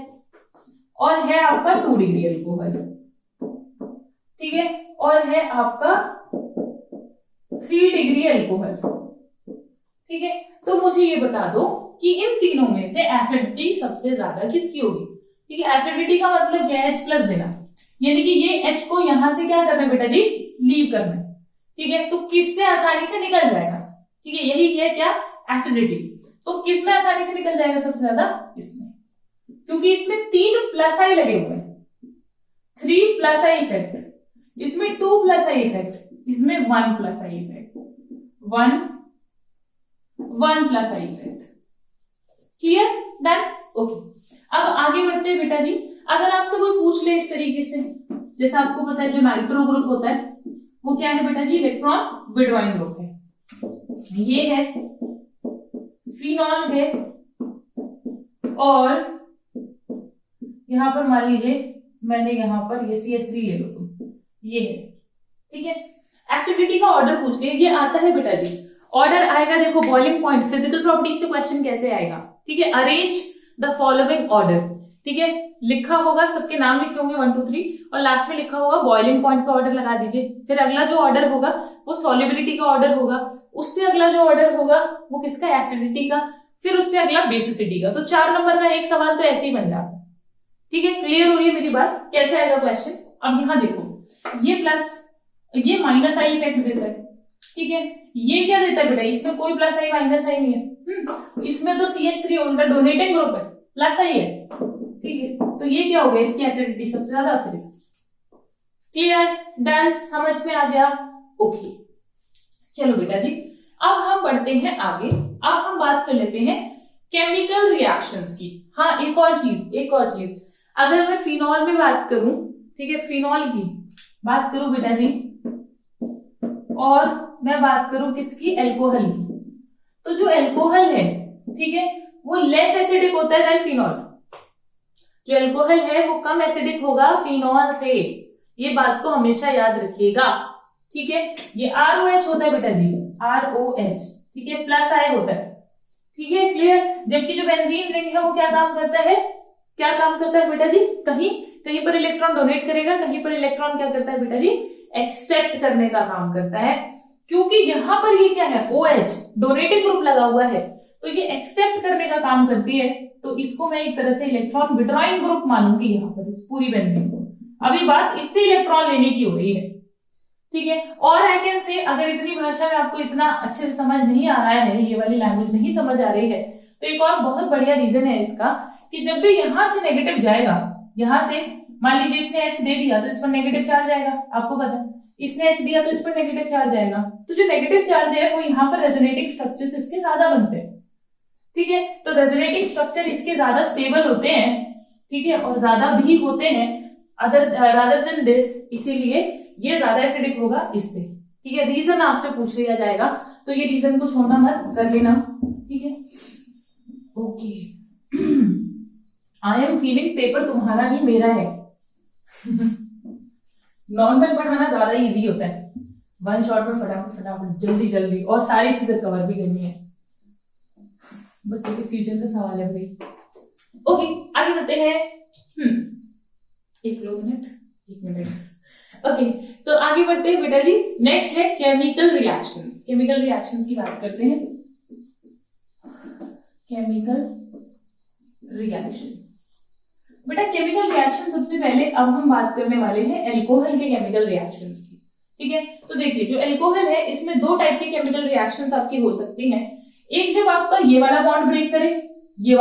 और है आपका 2 डिग्री अल्कोहल, ठीक है, और है आपका 3 डिग्री अल्कोहल, ठीक है, तो मुझे ये बता दो कि इन तीनों में से एसिडिटी सबसे ज्यादा किसकी होगी, ठीक है। एसिडिटी का मतलब क्या है, H+ देना, यानी कि ये H को यहां से क्या करना है बेटा जी, लीव करना है, ठीक है। तो किससे आसानी से निकल जाएगा, ठीक है, यही है क्या, एसिडिटी। तो किस में आसानी से निकल जाएगा सबसे ज्यादा, इसमें, क्योंकि इसमें 3 +I लगे हुए हैं, 3 +I इफेक्ट, इसमें 2 +I इफेक्ट, इसमें 1 +I effect, 1 +I effect, clear, done, okay. अब आगे बढ़ते हैं बेटा जी। अगर आपसे कोई पूछ ले इस तरीके से, जैसा आपको पता है जो नाइट्रो ग्रुप होता है वो क्या है बेटा जी, इलेक्ट्रॉन विड्रॉइंग ग्रुप है, ये है फिनॉल है, और यहां पर मान लीजिए मैंने यहां पर ये CH3 ले लो तुम, ये है, ठीक है। एसिडिटी का ऑर्डर पूछ लिया, ये आता है बेटा जी, ऑर्डर आएगा, देखो बॉइलिंग पॉइंट, फिजिकल प्रॉपर्टीज से क्वेश्चन कैसे आएगा, ठीक है। अरेंज द फॉलोइंग ऑर्डर, ठीक है, लिखा होगा, सबके नाम लिखे होंगे 1 2 3, और लास्ट में लिखा होगा बॉइलिंग पॉइंट का ऑर्डर लगा दीजिए। फिर अगला जो ऑर्डर होगा वो सॉल्युबिलिटी का ऑर्डर होगा, उससे अगला जो ऑर्डर होगा वो किसका, एसिडिटी का, फिर उससे अगला बेसिसिटी का। तो 4 नंबर का एक सवाल तो ऐसे ही बन जाता है, ठीक है। क्लियर हो रही है मेरी बात, कैसे आएगा क्वेश्चन। अब यहां देखो, ये प्लस, ये -I इफेक्ट देता है, ठीक है, ये क्या देता है बेटा, इसमें कोई +I -I नहीं है, इसमें तो CH3 उल्टा डोनेटिंग ग्रुप है, +I है, ठीक है। तो ये क्या हो गया, इसकी एसिडिटी सबसे ज्यादा, फिर इसकी, क्लियर, डन, समझ में आ गया, ओके। चलो बेटा जी, अब हम बढ़ते हैं आगे। अब हम बात कर लेते हैं केमिकल रिएक्शंस की। हाँ, एक और चीज, अगर मैं फिनॉल में बात करूं, ठीक है, फिनॉल की बात करूं बेटा जी, और मैं बात करूं किसकी, एल्कोहल की, तो जो एल्कोहल है, ठीक है, वो लेस एसिडिक होता है देन फिनॉल। जो एल्कोहल है वो कम एसिडिक होगा फिनॉल से, ये बात को हमेशा याद रखिएगा, ठीक है। ये ROH होता है बेटा जी, ROH, ठीक है, प्लस I होता है, ठीक है, क्लियर। जबकि जो बेंजीन रिंग है वो क्या काम करता है, बेटा जी, कहीं पर इलेक्ट्रॉन डोनेट करेगा, कहीं पर इलेक्ट्रॉन क्या करता है बेटा जी, एक्सेप्ट करने का काम करता है। क्योंकि यहाँ पर ये क्या है, OH डोनेटिंग ग्रुप लगा हुआ है, तो ये एक्सेप्ट करने का काम करती है, तो इसको मैं एक तरह से इलेक्ट्रॉन विड्रॉइंग ग्रुप मानूंगी यहाँ पर, इस पूरी बेंजीन को। अभी बात इससे इलेक्ट्रॉन लेने की हो रही है, ठीक है। और आई कैन से, अगर इतनी भाषा में आपको इतना अच्छे से समझ नहीं आ रहा है, ये वाली लैंग्वेज नहीं समझ आ रही है, तो एक और बहुत बढ़िया रीजन है इसका, कि जब भी यहां से नेगेटिव जाएगा, यहां से मान लीजिए इसने H दे दिया तो इस पर नेगेटिव चार्ज आएगा, आपको पता है, इसने H दिया तो इस पर नेगेटिव चार्ज आएगा, तो जो नेगेटिव चार्ज है वो यहाँ पर रेजोनेटिंग स्ट्रक्चर्स इसके ज्यादा बनते हैं, ठीक है। तो रेजोनेटिंग स्ट्रक्चर इसके ज्यादा स्टेबल होते हैं, ठीक है, और ज्यादा भी होते हैं रादर देन दिस, इसीलिए ये ज्यादा एसिडिक होगा इससे, ठीक है। रीजन आपसे पूछ लिया जाएगा, तो ये रीजन को छोड़ना मत, कर लेना, ठीक है। Okay, I am feeling paper तुम्हारा नहीं मेरा है। नॉर्मल पढ़ाना ज्यादा इजी होता है, वन शॉट में फटाफट जल्दी जल्दी, और सारी चीजें कवर भी करनी है, बच्चों के फ्यूचर का सवाल है भाई। ओके, आगे बढ़ते हैं। एक मिनट। ओके, तो आगे बढ़ते हैं बेटा जी। नेक्स्ट है केमिकल रिएक्शंस। केमिकल रिएक्शंस की बात करते हैं। केमिकल रिएक्शन, बेटा केमिकल रिएक्शन सबसे पहले अब हम बात करने वाले हैं एल्कोहल के केमिकल रिएक्शंस की, ठीक है। तो देखिए, जो एल्कोहल है इसमें दो टाइप के केमिकल रिएक्शंस आपकी हो सकती हैं। एक, जब आपका ये वाला बॉन्ड ब्रेक करे, ये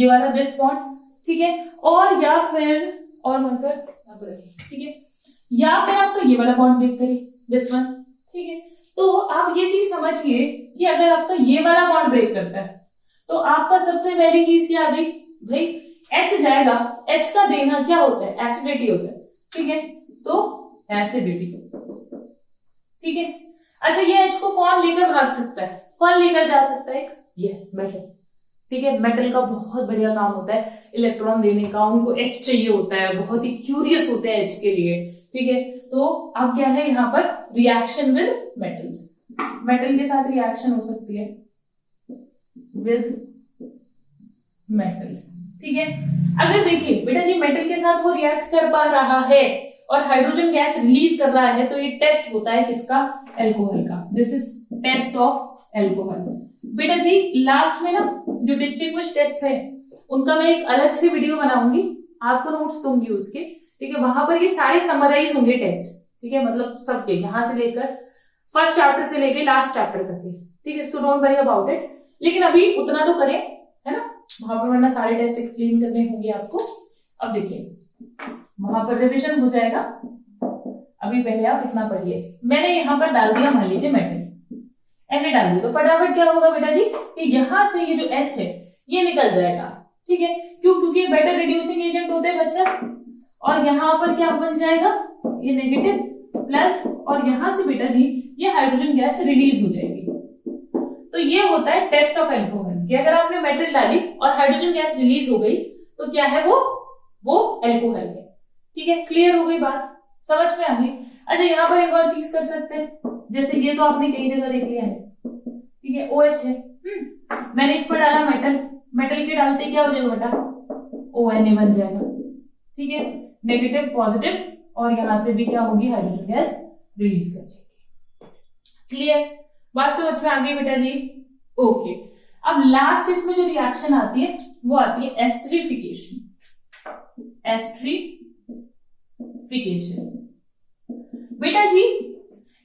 वाला दिस बॉन्ड, ठीक है, और या फिर और मार्कर यहाँ पर रखिए, ठीक है, या फिर आपका ये वाला बॉन्ड ब्रेक करे, दिस वन, ठीक है। तो आप ये चीज समझिए कि अगर आपका ये वाला बॉन्ड ब्रेक करता है तो आपका सबसे पहली चीज क्या आ गई भाई, H जाएगा, H का देना क्या होता है, एसिडिटी होता है, ठीक है, तो एसिडिटी, ठीक है। अच्छा, ये H को कौन लेकर भाग सकता है, कौन लेकर जा सकता है, यस, मेटल, ठीक है। मेटल का बहुत बढ़िया काम होता है इलेक्ट्रॉन देने का, उनको H चाहिए होता है, बहुत ही क्यूरियस होते हैं H के लिए, ठीक है। तो अब क्या है यहाँ पर, रिएक्शन विद मेटल्स, मेटल के साथ रिएक्शन हो सकती है विद मेटल, ठीक है। अगर देखिए बेटा जी, मेटल के साथ वो रिएक्ट कर पा रहा है और हाइड्रोजन गैस रिलीज कर रहा है, तो ये टेस्ट होता है किसका, एल्कोहल का। This is test of alcohol. बेटा जी लास्ट में ना जो डिस्टिंग्विश टेस्ट है उनका मैं एक अलग से वीडियो बनाऊंगी, आपको नोट्स दूंगी उसके, ठीक है। वहां पर ये सारे समराइज होंगे टेस्ट, ठीक है, मतलब सबके, यहां से लेकर फर्स्ट चैप्टर से लेकर लास्ट चैप्टर तक के, ठीक है। So don't worry about it, लेकिन अभी उतना तो करें, है ना, वहां पर वरना सारे टेस्ट एक्सप्लेन करने होंगे आपको। अब देखिए वहां पर रिविजन हो जाएगा, अभी पहले आप इतना पढ़िए। मैंने यहाँ पर डाल दिया मान लीजिए मेटल, एन डाल दिया, तो फटाफट क्या होगा बेटा जी कि यहां से ये जो H है ये निकल जाएगा, ठीक है। क्यों, क्योंकि बेटर रिड्यूसिंग एजेंट होते हैं बच्चा, और यहाँ पर क्या बन जाएगा, ये नेगेटिव प्लस, और यहां से बेटा जी ये हाइड्रोजन गैस रिलीज हो जाएगी। तो ये होता है टेस्ट ऑफ एल्कोहल, कि अगर आपने मेटल डाली और हाइड्रोजन गैस रिलीज हो गई तो क्या है, वो एल्कोहल है, ठीक है। क्लियर हो गई बात, समझ में आ गई। अच्छा, यहाँ पर एक और चीज कर सकते हैं, जैसे ये तो आपने कई जगह देख लिया है, ठीक है, OH है, मैंने इस पर डाला मेटल, मेटल के डालते क्या हो जाएगा बेटा, ONA बन जाएगा, ठीक है, नेगेटिव पॉजिटिव, और यहां से भी क्या होगी, हाइड्रोजन गैस रिलीज कर जाएगी। क्लियर, बात समझ में आ गई बेटा जी, ओके। अब लास्ट इसमें जो रिएक्शन आती है वो आती है एस्टरिफिकेशन। एस्टरिफिकेशन बेटा जी,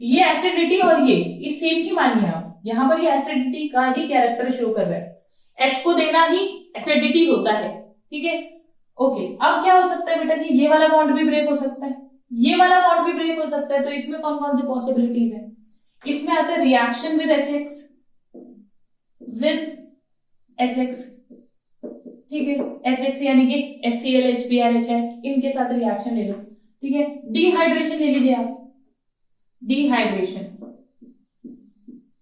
ये एसिडिटी और ये सेम ही मानिए आप, यहां पर ये एसिडिटी का ही कैरेक्टर शो कर रहा है, H को देना ही एसिडिटी होता है, ठीक है, ओके। अब क्या हो सकता है बेटा जी, ये वाला बॉन्ड भी ब्रेक हो सकता है, ये वाला बॉन्ड भी ब्रेक हो सकता है, तो इसमें कौन कौन सी पॉसिबिलिटीज है, इसमें आता है reaction with HX with HX, ठीक है, HX यानी कि HCl HBr है, इनके साथ रिएक्शन ले लो, ठीक है। डिहाइड्रेशन ले लीजिए आप, डिहाइड्रेशन।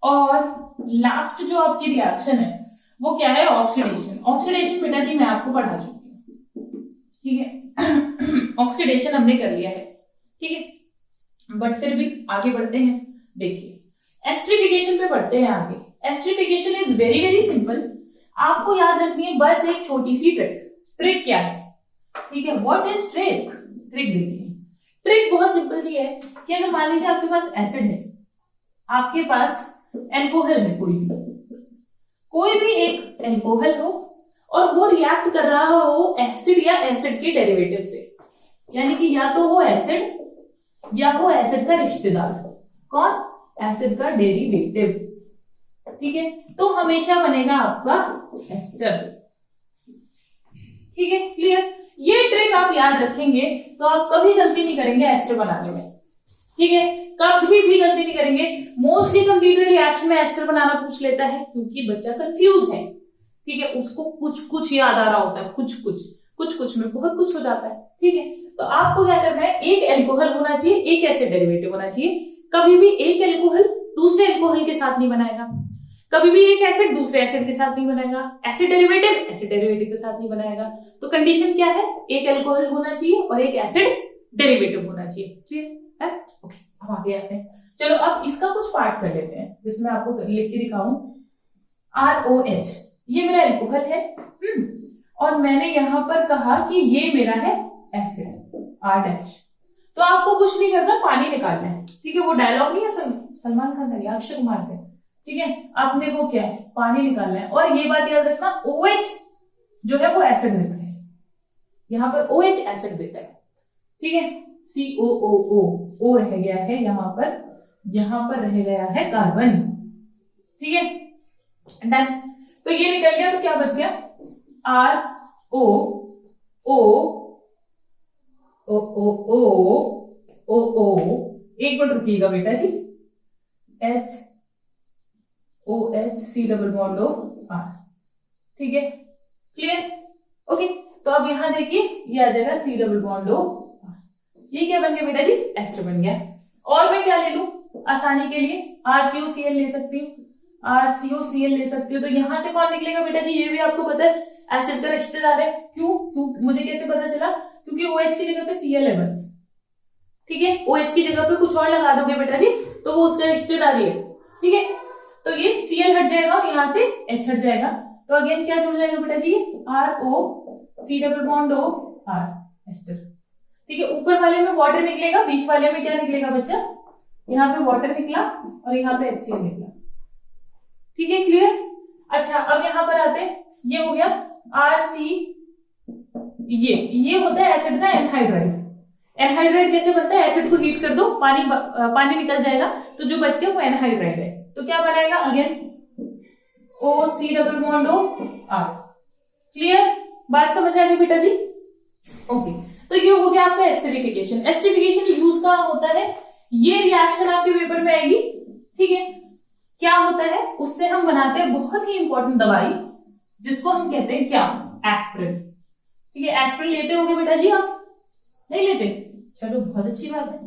और लास्ट जो आपकी रिएक्शन है वो क्या है, ऑक्सीडेशन। ऑक्सीडेशन बेटा जी मैं आपको पढ़ा चुकी हूँ, ठीक है। ऑक्सीडेशन हमने कर लिया है, ठीक है, बट फिर भी आगे बढ़ते हैं। देखिए एस्ट्रिफिकेशन पे बढ़ते हैं आगे। Esterification is very very simple, आपको याद रखनी है बस एक छोटी सी ट्रिक। ट्रिक क्या है, ठीक है, व्हाट इज ट्रिक। ट्रिक देखिए, ट्रिक बहुत सिंपल सी है कि अगर मान लीजिए आपके पास एसिड है, आपके पास एल्कोहल है, कोई भी एक एल्कोहल हो और वो रिएक्ट कर रहा हो एसिड या एसिड के डेरिवेटिव से, यानी कि या तो हो एसिड या हो एसिड का रिश्तेदार। कौन, एसिड का डेरिवेटिव, ठीक है, तो हमेशा बनेगा आपका एस्टर, ठीक है, क्लियर। ये ट्रिक आप याद रखेंगे तो आप कभी गलती नहीं करेंगे एस्टर बनाने में, ठीक है, कभी भी गलती नहीं करेंगे। मोस्टली कंप्लीट रिएक्शन में एस्टर बनाना पूछ लेता है क्योंकि बच्चा कंफ्यूज है, ठीक है, उसको कुछ कुछ याद आ रहा होता है, कुछ में बहुत कुछ हो जाता है, ठीक है। तो आपको क्या करना है, एक एल्कोहल होना चाहिए, एक एसिड डेरिवेटिव होना चाहिए। कभी भी एक एल्कोहल दूसरे एल्कोहल के साथ नहीं बनाएगा, कभी भी एक एसिड दूसरे एसिड के साथ नहीं बनाएगा, एसिड डेरिवेटिव के साथ नहीं बनाएगा। तो कंडीशन क्या है, एक एल्कोहल होना चाहिए और एक एसिड डेरिवेटिव होना चाहिए, क्लियर है। ओके, अब आगे आते हैं। चलो अब इसका कुछ पार्ट कर लेते हैं जिसमें आपको लिख के दिखाऊं। ROH ये मेरा एल्कोहल है, और मैंने यहां पर कहा कि ये मेरा है एसिड R'। तो आपको कुछ नहीं करना, पानी निकालना है, ठीक है। वो डायलॉग नहीं है सलमान खान का, अक्षय कुमार का, ठीक है। आपने को क्या है, पानी निकालना है। और ये बात याद रखना, OH जो है वो एसिड देता है, यहाँ पर OH एसिड देता है, ठीक है। COOO O रह गया है यहाँ पर रह गया है कार्बन, ठीक है, डन। तो ये निकल गया, तो क्या बच गया, ROO एक मिनट रुकिएगा बेटा जी, HOH C double bond O R, ठीक है, क्लियर, ओके। तो अब यहां देखिए ये आ जाएगा C double bond O R, ये क्या बन गया बेटा जी, एस्टर बन गया। और मैं क्या ले लूं आसानी के लिए, RCOCl ले सकती हूँ, RCOCl ले सकती हूँ। तो यहां से कौन निकलेगा बेटा जी, ये भी आपको पता है एसिड का रिश्तेदार है। क्यों मुझे कैसे पता चला, क्योंकि OH की जगह पे Cl है बस, ठीक है। OH की जगह पे कुछ और लगा दोगे बेटा जी तो वो उसका रिश्तेदार है, ठीक है। तो ये Cl हट जाएगा और यहाँ से H हट जाएगा, तो अगेन क्या जुड़ जाएगा बेटा जी, RO C double bond O R ester, ठीक है। ऊपर वाले में वाटर निकलेगा, बीच वाले में क्या निकलेगा बच्चा, यहाँ पे वाटर निकला और यहाँ पे HCl निकला, ठीक है, क्लियर। अच्छा अब यहाँ पर आते हैं, ये हो गया RC, ये होता है एसिड का एनहाइड्राइड। एनहाइड्राइड कैसे बनता है, एसिड को हीट कर दो, पानी निकल जाएगा, तो जो बच गया वो एनहाइड्राइड है। तो क्या बनाएगा, again OC double bond O R, clear, बात समझ आ गई बेटा जी, ओके। तो ये हो गया आपका एस्टरिफिकेशन। एस्टरिफिकेशन यूज कहाँ होता है, ये रिएक्शन आपके पेपर में आएगी, ठीक है। क्या होता है, उससे हम बनाते हैं बहुत ही इंपॉर्टेंट दवाई जिसको हम कहते हैं क्या, एस्पिरिन, ठीक है। एस्पिरिन लेते होगे बेटा जी आप, नहीं लेते, चलो बहुत अच्छी बात है,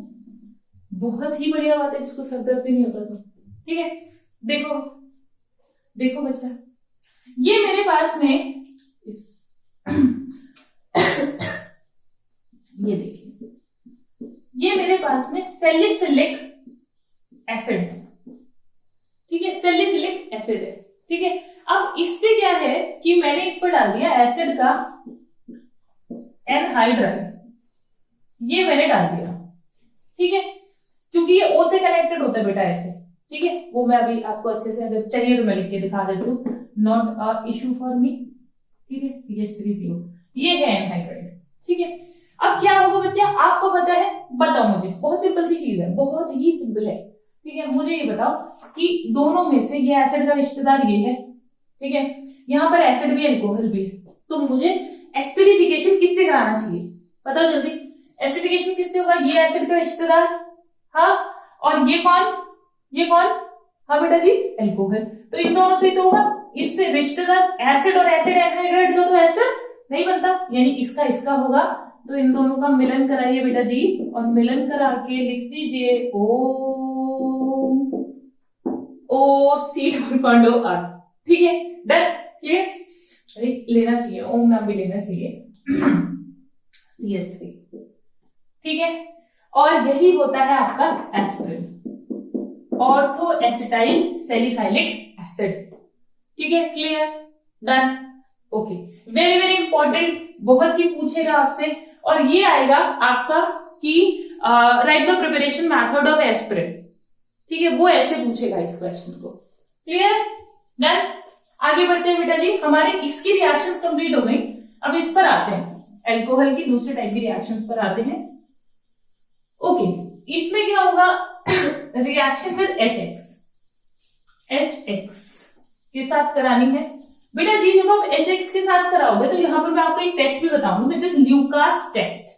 बहुत ही बढ़िया बात है, जिसको सर दर्द नहीं होता तो, ठीक है। देखो बच्चा, ये मेरे पास में ये देखिए, ये मेरे पास में सैलिसिलिक एसिड है, ठीक है, सैलिसिलिक एसिड है, ठीक है। अब इस पे क्या है कि मैंने इस पर डाल दिया एसिड का एनहाइड्राइड, ये मैंने डाल दिया, ठीक है, क्योंकि ये O से कनेक्टेड होता है बेटा ऐसे, ठीक है। वो मैं अभी आपको अच्छे से अगर चाहिए तो मैं लिख के दिखा देती हूँ, not a issue for me, ठीक है। CH3CO ये है एनहाइड्राइड, ठीक है। अब क्या होगा बच्चे, आपको पता है, बताओ मुझे, बहुत सिंपल सी चीज है, बहुत ही सिंपल है, ठीक है। मुझे ये बताओ कि दोनों में से ये एसिड का रिश्तेदार ये है, ठीक है, यहाँ पर एसिड भी एल्कोहल भी है, तो मुझे एस्टरिफिकेशन किससे कराना चाहिए, बताओ जल्दी। एस्टरिफिकेशन किससे होगा, ये एसिड का रिश्तेदार, हाँ, और ये कौन, हाँ बेटा जी, एल्कोहल। तो इन दोनों से तो होगा, इससे रिश्तेदार एसिड और एसिड एनहाइड्राइड का तो एस्टर नहीं बनता, यानी इसका इसका होगा, तो इन दोनों का मिलन कराइए बेटा जी, और मिलन करा के लिख दीजिए O C double bond O R. ठीक है, डन, क्लियर। अरे लेना चाहिए, ओम नाम भी लेना चाहिए CH3। ठीक है, और यही होता है आपका aspirin, ortho acetyl salicylic acid. ठीक है, clear, done, okay. Very very important, बहुत ही पूछेगा आपसे, और ये आएगा आपका कि right the preparation method of aspirin. ठीक है, वो ऐसे पूछेगा इस क्वेश्चन को। क्लियर, डन, आगे बढ़ते हैं बेटा जी। हमारे इसकी रिएक्शंस कंप्लीट हो गई, अब इस पर आते हैं, अल्कोहल की दूसरे टाइप की रिएक्शंस पर आते हैं। ओके, इसमें क्या होगा, रिएक्शन विद HX के साथ करानी है बेटा जी। जब आप HX के साथ कराओगे तो यहाँ पर मैं आपको एक टेस्ट भी बताऊंगी, विच इज ल्यूकास टेस्ट।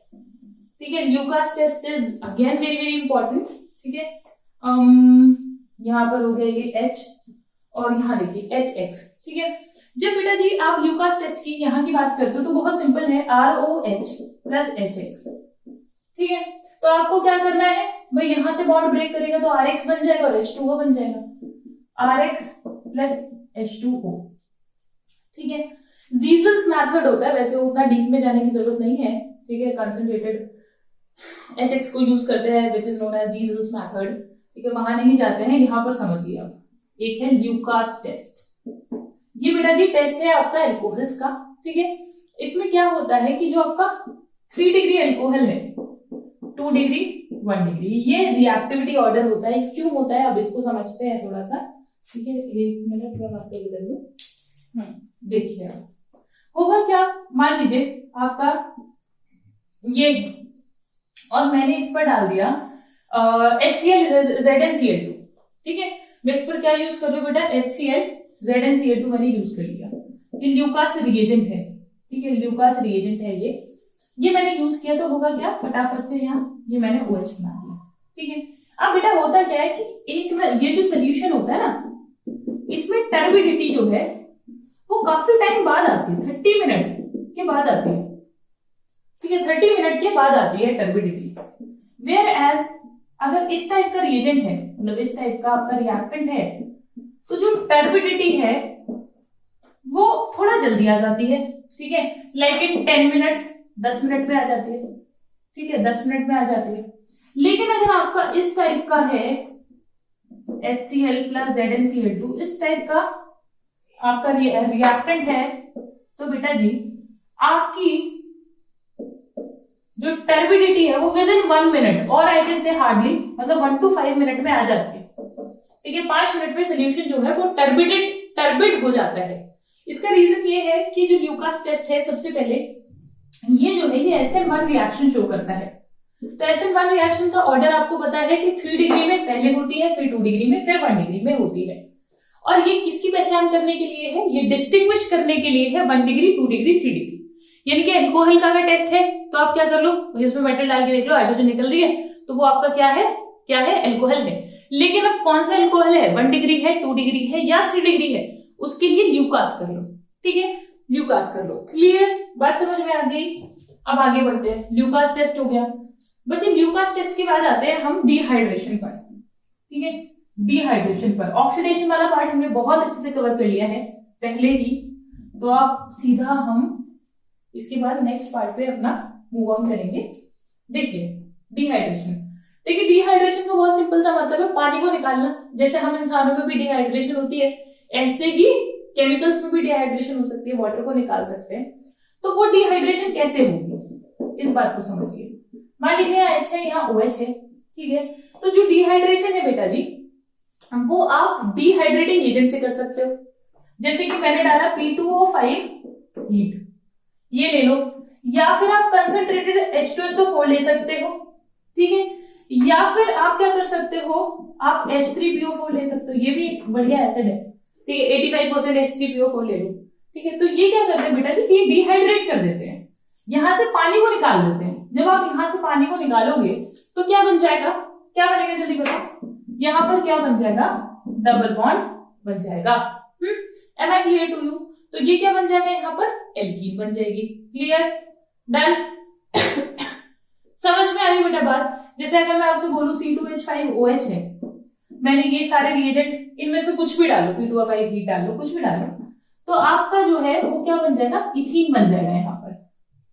ठीक है, Lucas test is again very very important. ठीक है, यहाँ पर हो गया ये H और यहाँ देखिए HX। ठीक है, जब बेटा जी आप ल्यूकास टेस्ट की यहाँ की बात करते हो तो बहुत सिंपल है, ROH प्लस HX। ठीक है, तो आपको क्या करना है भाई, यहां से बॉन्ड ब्रेक करेगा तो RX बन जाएगा और H2O बन जाएगा, RX प्लस H2O। ठीक है, जीजल्स मेथड होता है, वैसे उतना डीप में जाने की जरूरत नहीं है। ठीक है, कंसंट्रेटेड HX को यूज करते हैं, which is known as Zeisel's method. ठीक है, वहां नहीं जाते हैं, यहाँ पर समझिए आप। एक है ल्यूकास टेस्ट, ये बेटा जी टेस्ट है आपका अल्कोहल्स का। ठीक है, इसमें क्या होता है कि जो आपका 3 डिग्री अल्कोहल है, 2 डिग्री 1 डिग्री, ये रिएक्टिविटी ऑर्डर होता है। क्यों होता है अब इसको समझते हैं थोड़ा सा। ठीक है, 1 मिनट में आपको बदल दूं। देखिए होगा क्या, मान लीजिए आपका ये, और मैंने इस पर डाल दिया HCl ZnCl2। ठीक है, मैं इस पर क्या यूज कर रही हूँ बेटा, HCl ZnCl2 मैंने यूज कर लिया। ये ल्यूकास रिएजेंट है। ठीक है, ल्यूकास रिएजेंट है ये मैंने यूज किया, तो होगा क्या, फटाफट से यहाँ ये मैंने OH बना दिया। ठीक है, अब बेटा होता क्या है कि एक में ये जो सोल्यूशन होता है ना, इसमें टर्बिडिटी जो है वो काफी टाइम बाद आती है, 30 मिनट के बाद आती है। ठीक है, 30 मिनट के बाद आती है टर्बिडिटी। वेयर एज अगर इस टाइप का रिएजेंट है, मतलब इस टाइप का आपका रिएक्टेंट है, तो जो टर्बिडिटी है वो थोड़ा जल्दी आ जाती है। ठीक है, लाइक इन 10 मिनट्स, 10 मिनट में आ जाती है। ठीक है, 10 मिनट में आ जाती है। लेकिन अगर आपका इस टाइप का है HCl प्लस ZnCl2, इस टाइप का आपका रिएक्टेंट है, तो बेटा जी आपकी जो टर्बिडिटी है वो विद इन 1 मिनट, और आई कैन से हार्डली, मतलब 1 to 5 मिनट में आ जाती है। ठीक है, 5 मिनट में सोल्यूशन जो है वो टर्बिड हो जाता है। इसका रीजन ये है कि जो ल्यूकास टेस्ट है, सबसे पहले ये जो है ये SN1 रिएक्शन शो करता है। तो SN1 रिएक्शन का ऑर्डर आपको पता है कि 3 डिग्री में पहले होती है, फिर 2 डिग्री में, फिर 1 डिग्री में होती है। और ये किसकी पहचान करने के लिए है, ये डिस्टिंग्विश करने के लिए है 1 डिग्री, 2 डिग्री, 3 डिग्री। यानी कि अल्कोहल का अगर टेस्ट है तो आप क्या कर लो, उसमें मेटल डाल के देख लो, हाइड्रोजन निकल रही है, तो वो आपका क्या है, अल्कोहल है। लेकिन अब कौन सा अल्कोहल है, 1 डिग्री है, 2 डिग्री है या 3 डिग्री है, उसके लिए ल्यूकास कर लो। ठीक है, ल्यूकास कर लो। क्लियर, बात समझ में आ गई। अब आगे बढ़ते हैं, ल्यूकास टेस्ट हो गया बच्चे। ल्यूकास टेस्ट के बाद आते हैं हम डिहाइड्रेशन पर। ठीक है, डिहाइड्रेशन पर ऑक्सीडेशन वाला पार्ट हमने बहुत अच्छे से कवर कर लिया है पहले ही, तो आप सीधा हम इसके बाद नेक्स्ट पार्ट पे अपना मूव ऑन करेंगे। देखिए डिहाइड्रेशन, देखिए डिहाइड्रेशन का बहुत सिंपल सा मतलब है पानी को निकालना। जैसे हम इंसानों में भी डिहाइड्रेशन होती है, ऐसे ही केमिकल्स में भी डिहाइड्रेशन हो सकती है, वाटर को निकाल सकते हैं। तो वो डिहाइड्रेशन कैसे होगी, इस बात को समझिए। मान लीजिए यहाँ H है, यहाँ OH है। ठीक है, तो जो डिहाइड्रेशन है बेटा जी, वो आप डिहाइड्रेटिंग एजेंट से कर सकते हो। जैसे कि मैंने डाला P2O5 हीट, ये ले लो, या फिर आप कंसंट्रेटेड H2SO4 ले सकते हो। ठीक है, या फिर आप क्या कर सकते हो, आप H3PO4 ले सकते हो, ये भी एक बढ़िया एसिड है। ठीक है, 85% H3PO4 ले लो। ठीक है, तो ये क्या करते हैं बेटा जी, ये डिहाइड्रेट कर देते हैं, यहां से पानी को निकाल देते हैं। जब आप यहां से पानी को निकालोगे तो क्या बन जाएगा, क्या बनेगा जल्दी बताओ, यहां पर क्या बन जाएगा, डबल बॉन्ड बन जाएगा। Am I clear to you? तो ये क्या बन जाएगा यहाँ पर? एल्कीन बन जाएगी। क्लियर? डन? समझ में आ रही बेटा बात? जैसे अगर मैं आपसे बोलूं C2H5OH है, मैंने ये सारे रिएजेंट इनमें से कुछ भी डालो, P2O5 हीट डालो, कुछ भी डालो, तो आपका जो है वो क्या बन जाएगा? इथीन बन जाएगा यहाँ पर।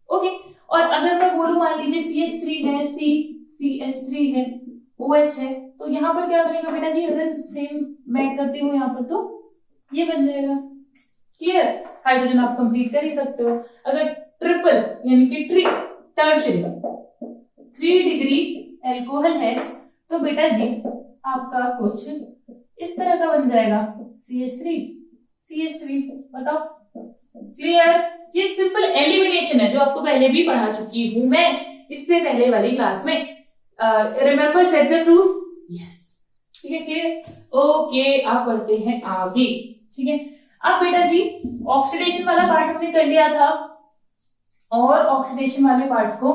ओके। और अगर मैं बोलूं मान लीजिए CH3 है, CH3 है, OH है, तो यहाँ पर क्या बनेगा बेटा जी? अगर सेम मैं करती हूँ यहाँ पर तो ये बन जाएगा। क्लियर? हाइड्रोजन आप कंप्लीट कर ही सकते हो। अगर ट्रिपल यानी कि टर्शियरी 3 डिग्री एल्कोहल है तो बेटा जी आपका कुछ इस तरह का बन जाएगा, CH3 बताओ। क्लियर? ये सिंपल एलिमिनेशन है जो आपको पहले भी पढ़ा चुकी हूं मैं इससे पहले वाली क्लास में। Remember set the rule? Yes. ठीक है, क्लियर? ओके, आप बढ़ते हैं आगे। ठीक है, अब बेटा जी ऑक्सीडेशन वाला पार्ट हमने कर लिया था और ऑक्सीडेशन वाले पार्ट को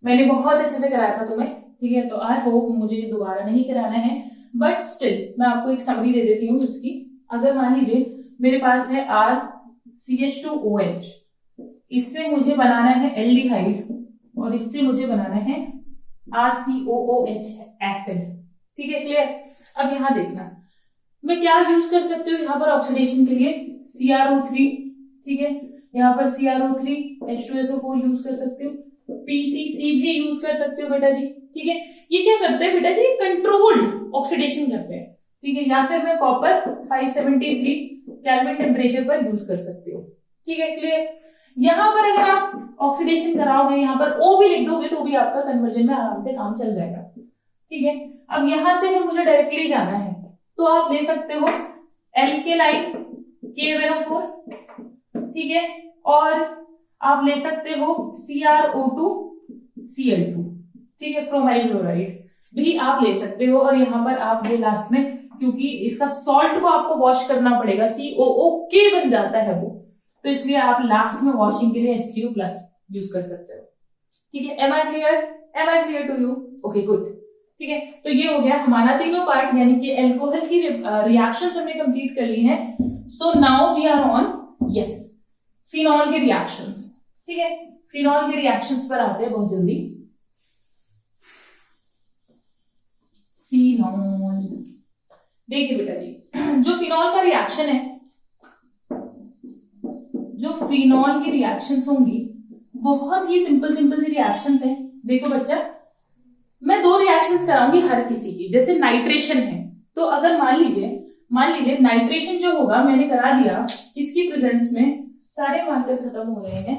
मैंने बहुत अच्छे से कराया था तुम्हें। ठीक है, तो आई होप मुझे दोबारा नहीं कराना है, बट स्टिल मैं आपको एक समरी दे देती हूँ इसकी। अगर मान लीजिए मेरे पास है RCH2OH, इससे मुझे बनाना है एल्डिहाइड और इससे मुझे बनाना है RCOOH एसिड। ठीक है, क्लियर? अब यहाँ देखना मैं क्या यूज कर सकती हूँ यहाँ पर ऑक्सीडेशन के लिए? CrO3। ठीक है, यहाँ पर CrO3 H2SO4 यूज कर सकती हूँ, PCC भी यूज कर सकते हो बेटा जी। ठीक है, ये क्या करते हैं बेटा जी? कंट्रोल्ड ऑक्सीडेशन करते हैं। ठीक है, या फिर मैं कॉपर 573 केल्विन टेम्परेचर पर यूज कर सकते हो। ठीक है, क्लियर? यहाँ पर अगर आप ऑक्सीडेशन कराओगे, यहाँ पर O भी लिख दोगे तो भी आपका कन्वर्जन में आराम से काम चल जाएगा। ठीक है, अब यहां से अगर मुझे डायरेक्टली जाना है तो आप ले सकते हो एल्केलाइन KMnO4। ठीक है, और आप ले सकते हो CrO2 Cl2। ठीक है, क्रोमाइल क्लोराइड भी आप ले सकते हो। और यहाँ पर आप ये लास्ट में, क्योंकि इसका सॉल्ट को आपको वॉश करना पड़ेगा, COOK बन जाता है वो, तो इसलिए आप लास्ट में वॉशिंग के लिए H3O+ यूज कर सकते हो। ठीक है, am I clear to you? Okay, good. ठीक है, तो ये हो गया हमारा तीनों पार्ट, यानी कि एल्कोहल की रिएक्शंस हमने कंप्लीट कर ली हैं। So now we are on yes phenol के रिएक्शंस। ठीक है, फिनॉल के रिएक्शंस पर आते हैं बहुत जल्दी। फिनॉल, देखिए बेटा जी, जो फिनॉल का रिएक्शन है, जो फिनॉल की रिएक्शंस होंगी बहुत ही सिंपल सी रिएक्शंस हैं। देखो बच्चा, मैं 2 रिएक्शंस कराऊंगी हर किसी की। जैसे नाइट्रेशन है, तो अगर मान लीजिए नाइट्रेशन जो होगा मैंने करा दिया इसकी प्रेजेंस में, सारे मार्कर खत्म हो रहे हैं।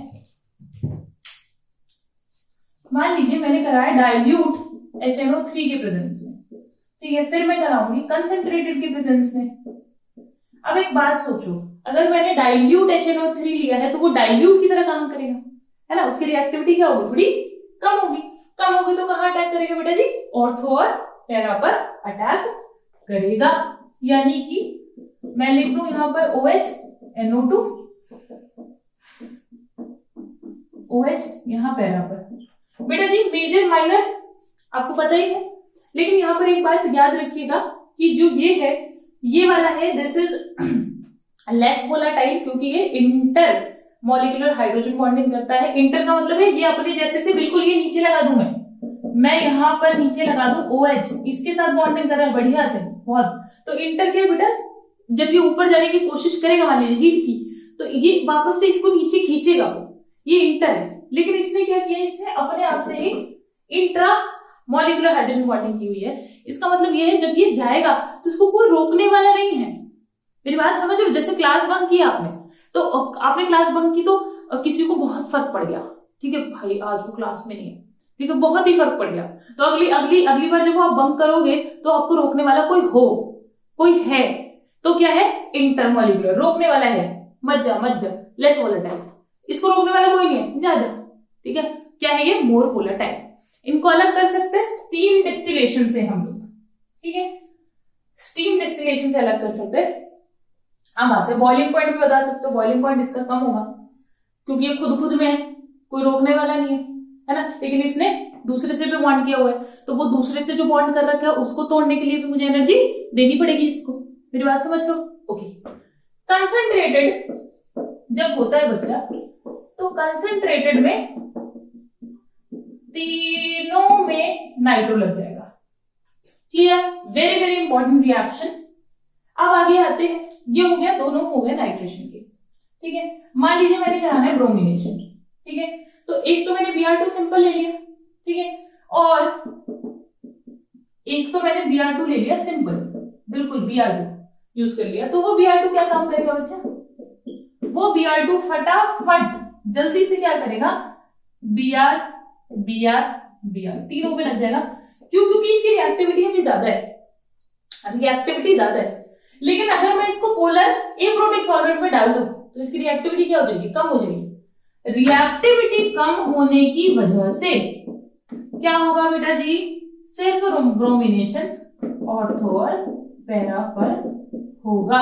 मान लीजिए मैंने कराया डाइल्यूट HNO3 के प्रेजेंस में। ठीक है, फिर मैं कराऊंगी कंसंट्रेटेड के प्रेजेंस में। अब एक बात सोचो, अगर मैंने डाइल्यूट HNO3 लिया है तो वो डाइल्यूट की तरह काम करेगा, है ना? उसकी रिएक्टिविटी क्या होगी? थोड़ी कम होगी तो कहाँ अटैक करेगा बेटा जी? ऑर्थो और पैरा पर अटैक करेगा। यानी कि मैं लिख दूं यहाँ पर OH NO2 OH यहाँ पैरा पर। बेटा जी मेजर माइनर आपको पता ही है, लेकिन यहाँ पर एक बात याद रखिएगा कि जो ये है, ये वाला है, दिस इज लेस वोलेटाइल, क्योंकि ये इंटर मॉलिक्यूलर हाइड्रोजन बॉन्डिंग करता है। इंटर का मतलब है ये अपने जैसे से बिल्कुल ये नीचे लगा दूं, मैं यहाँ पर नीचे लगा दूं OH, इसके साथ बॉन्डिंग कर रहा है बढ़िया से बहुत। तो इंटर क्या बेटा, जब ये ऊपर जाने की कोशिश करेगा मान लीजिए हीट की, तो ये वापस से इसको नीचे खींचेगा, ये इंटर है। लेकिन इसने क्या किया, इसने अपने आप से ही इंट्रा मॉलिक्यूलर हाइड्रोजन बॉन्डिंग की हुई है। इसका मतलब ये है जब ये जाएगा तो इसको कोई रोकने वाला नहीं है। मेरी बात समझ रहे हो? जैसे क्लास बंक किया आपने, तो आपने क्लास बंक की तो किसी को बहुत फर्क पड़ गया, ठीक है भाई आज वो क्लास में नहीं है, ठीक है, बहुत ही फर्क पड़ गया। तो अगली बार जब आप बंक करोगे तो आपको रोकने वाला कोई है, तो क्या है, इंटरमॉलिक्यूलर, रोकने वाला है, मत जा, लेस वोलेटाइल, इसको रोकने वाला कोई नहीं है, जा, ठीक है। क्या है ये, मोर वोलेटाइल। इनको अलग कर सकते हैं स्टीम डिस्टिलेशन से हम लोग, ठीक है, स्टीम डिस्टिलेशन से अलग कर सकते हैं। हम आते हैं बॉइलिंग पॉइंट भी बता सकते हो, बॉइलिंग पॉइंट इसका कम होगा क्योंकि ये खुद में है, कोई रोकने वाला नहीं है ना, लेकिन इसने दूसरे से भी बॉन्ड किया हुआ है, तो वो दूसरे से जो बॉन्ड कर रखा है उसको तोड़ने के लिए भी मुझे एनर्जी देनी पड़ेगी इसको। मेरी बात समझ लो, ओके। कंसंट्रेटेड जब होता है बच्चा तो कंसंट्रेटेड में तीनों में नाइट्रो लग जाएगा। Clear? Very very important reaction. अब आगे आते हैं, ये हो गया, दोनों हो गए नाइट्रेशन के। ठीक है, मान लीजिए मैंने कराना है ब्रोमिनेशन। ठीक है, तो एक तो मैंने Br2 सिंपल ले लिया, ठीक है, और एक तो मैंने Br2 ले लिया सिंपल, बिल्कुल Br2 यूज कर लिया। तो वो Br2 क्या काम करेगा बच्चा? वो Br2 फटाफट जल्दी से क्या करेगा? Br Br Br तीनों पे लग जाएगा। क्यों? क्योंकि इसकी रिएक्टिविटी अभी ज्यादा है, रिएक्टिविटी ज्यादा है। लेकिन अगर मैं इसको पोलर एप्रोटिक सॉल्वेंट में डाल दूं तो इसकी रिएक्टिविटी क्या हो जाएगी? कम हो जाएगी। रिएक्टिविटी कम होने की वजह से क्या होगा बेटा जी? सिर्फ ब्रोमिनेशन ऑर्थो और पैरा पर होगा।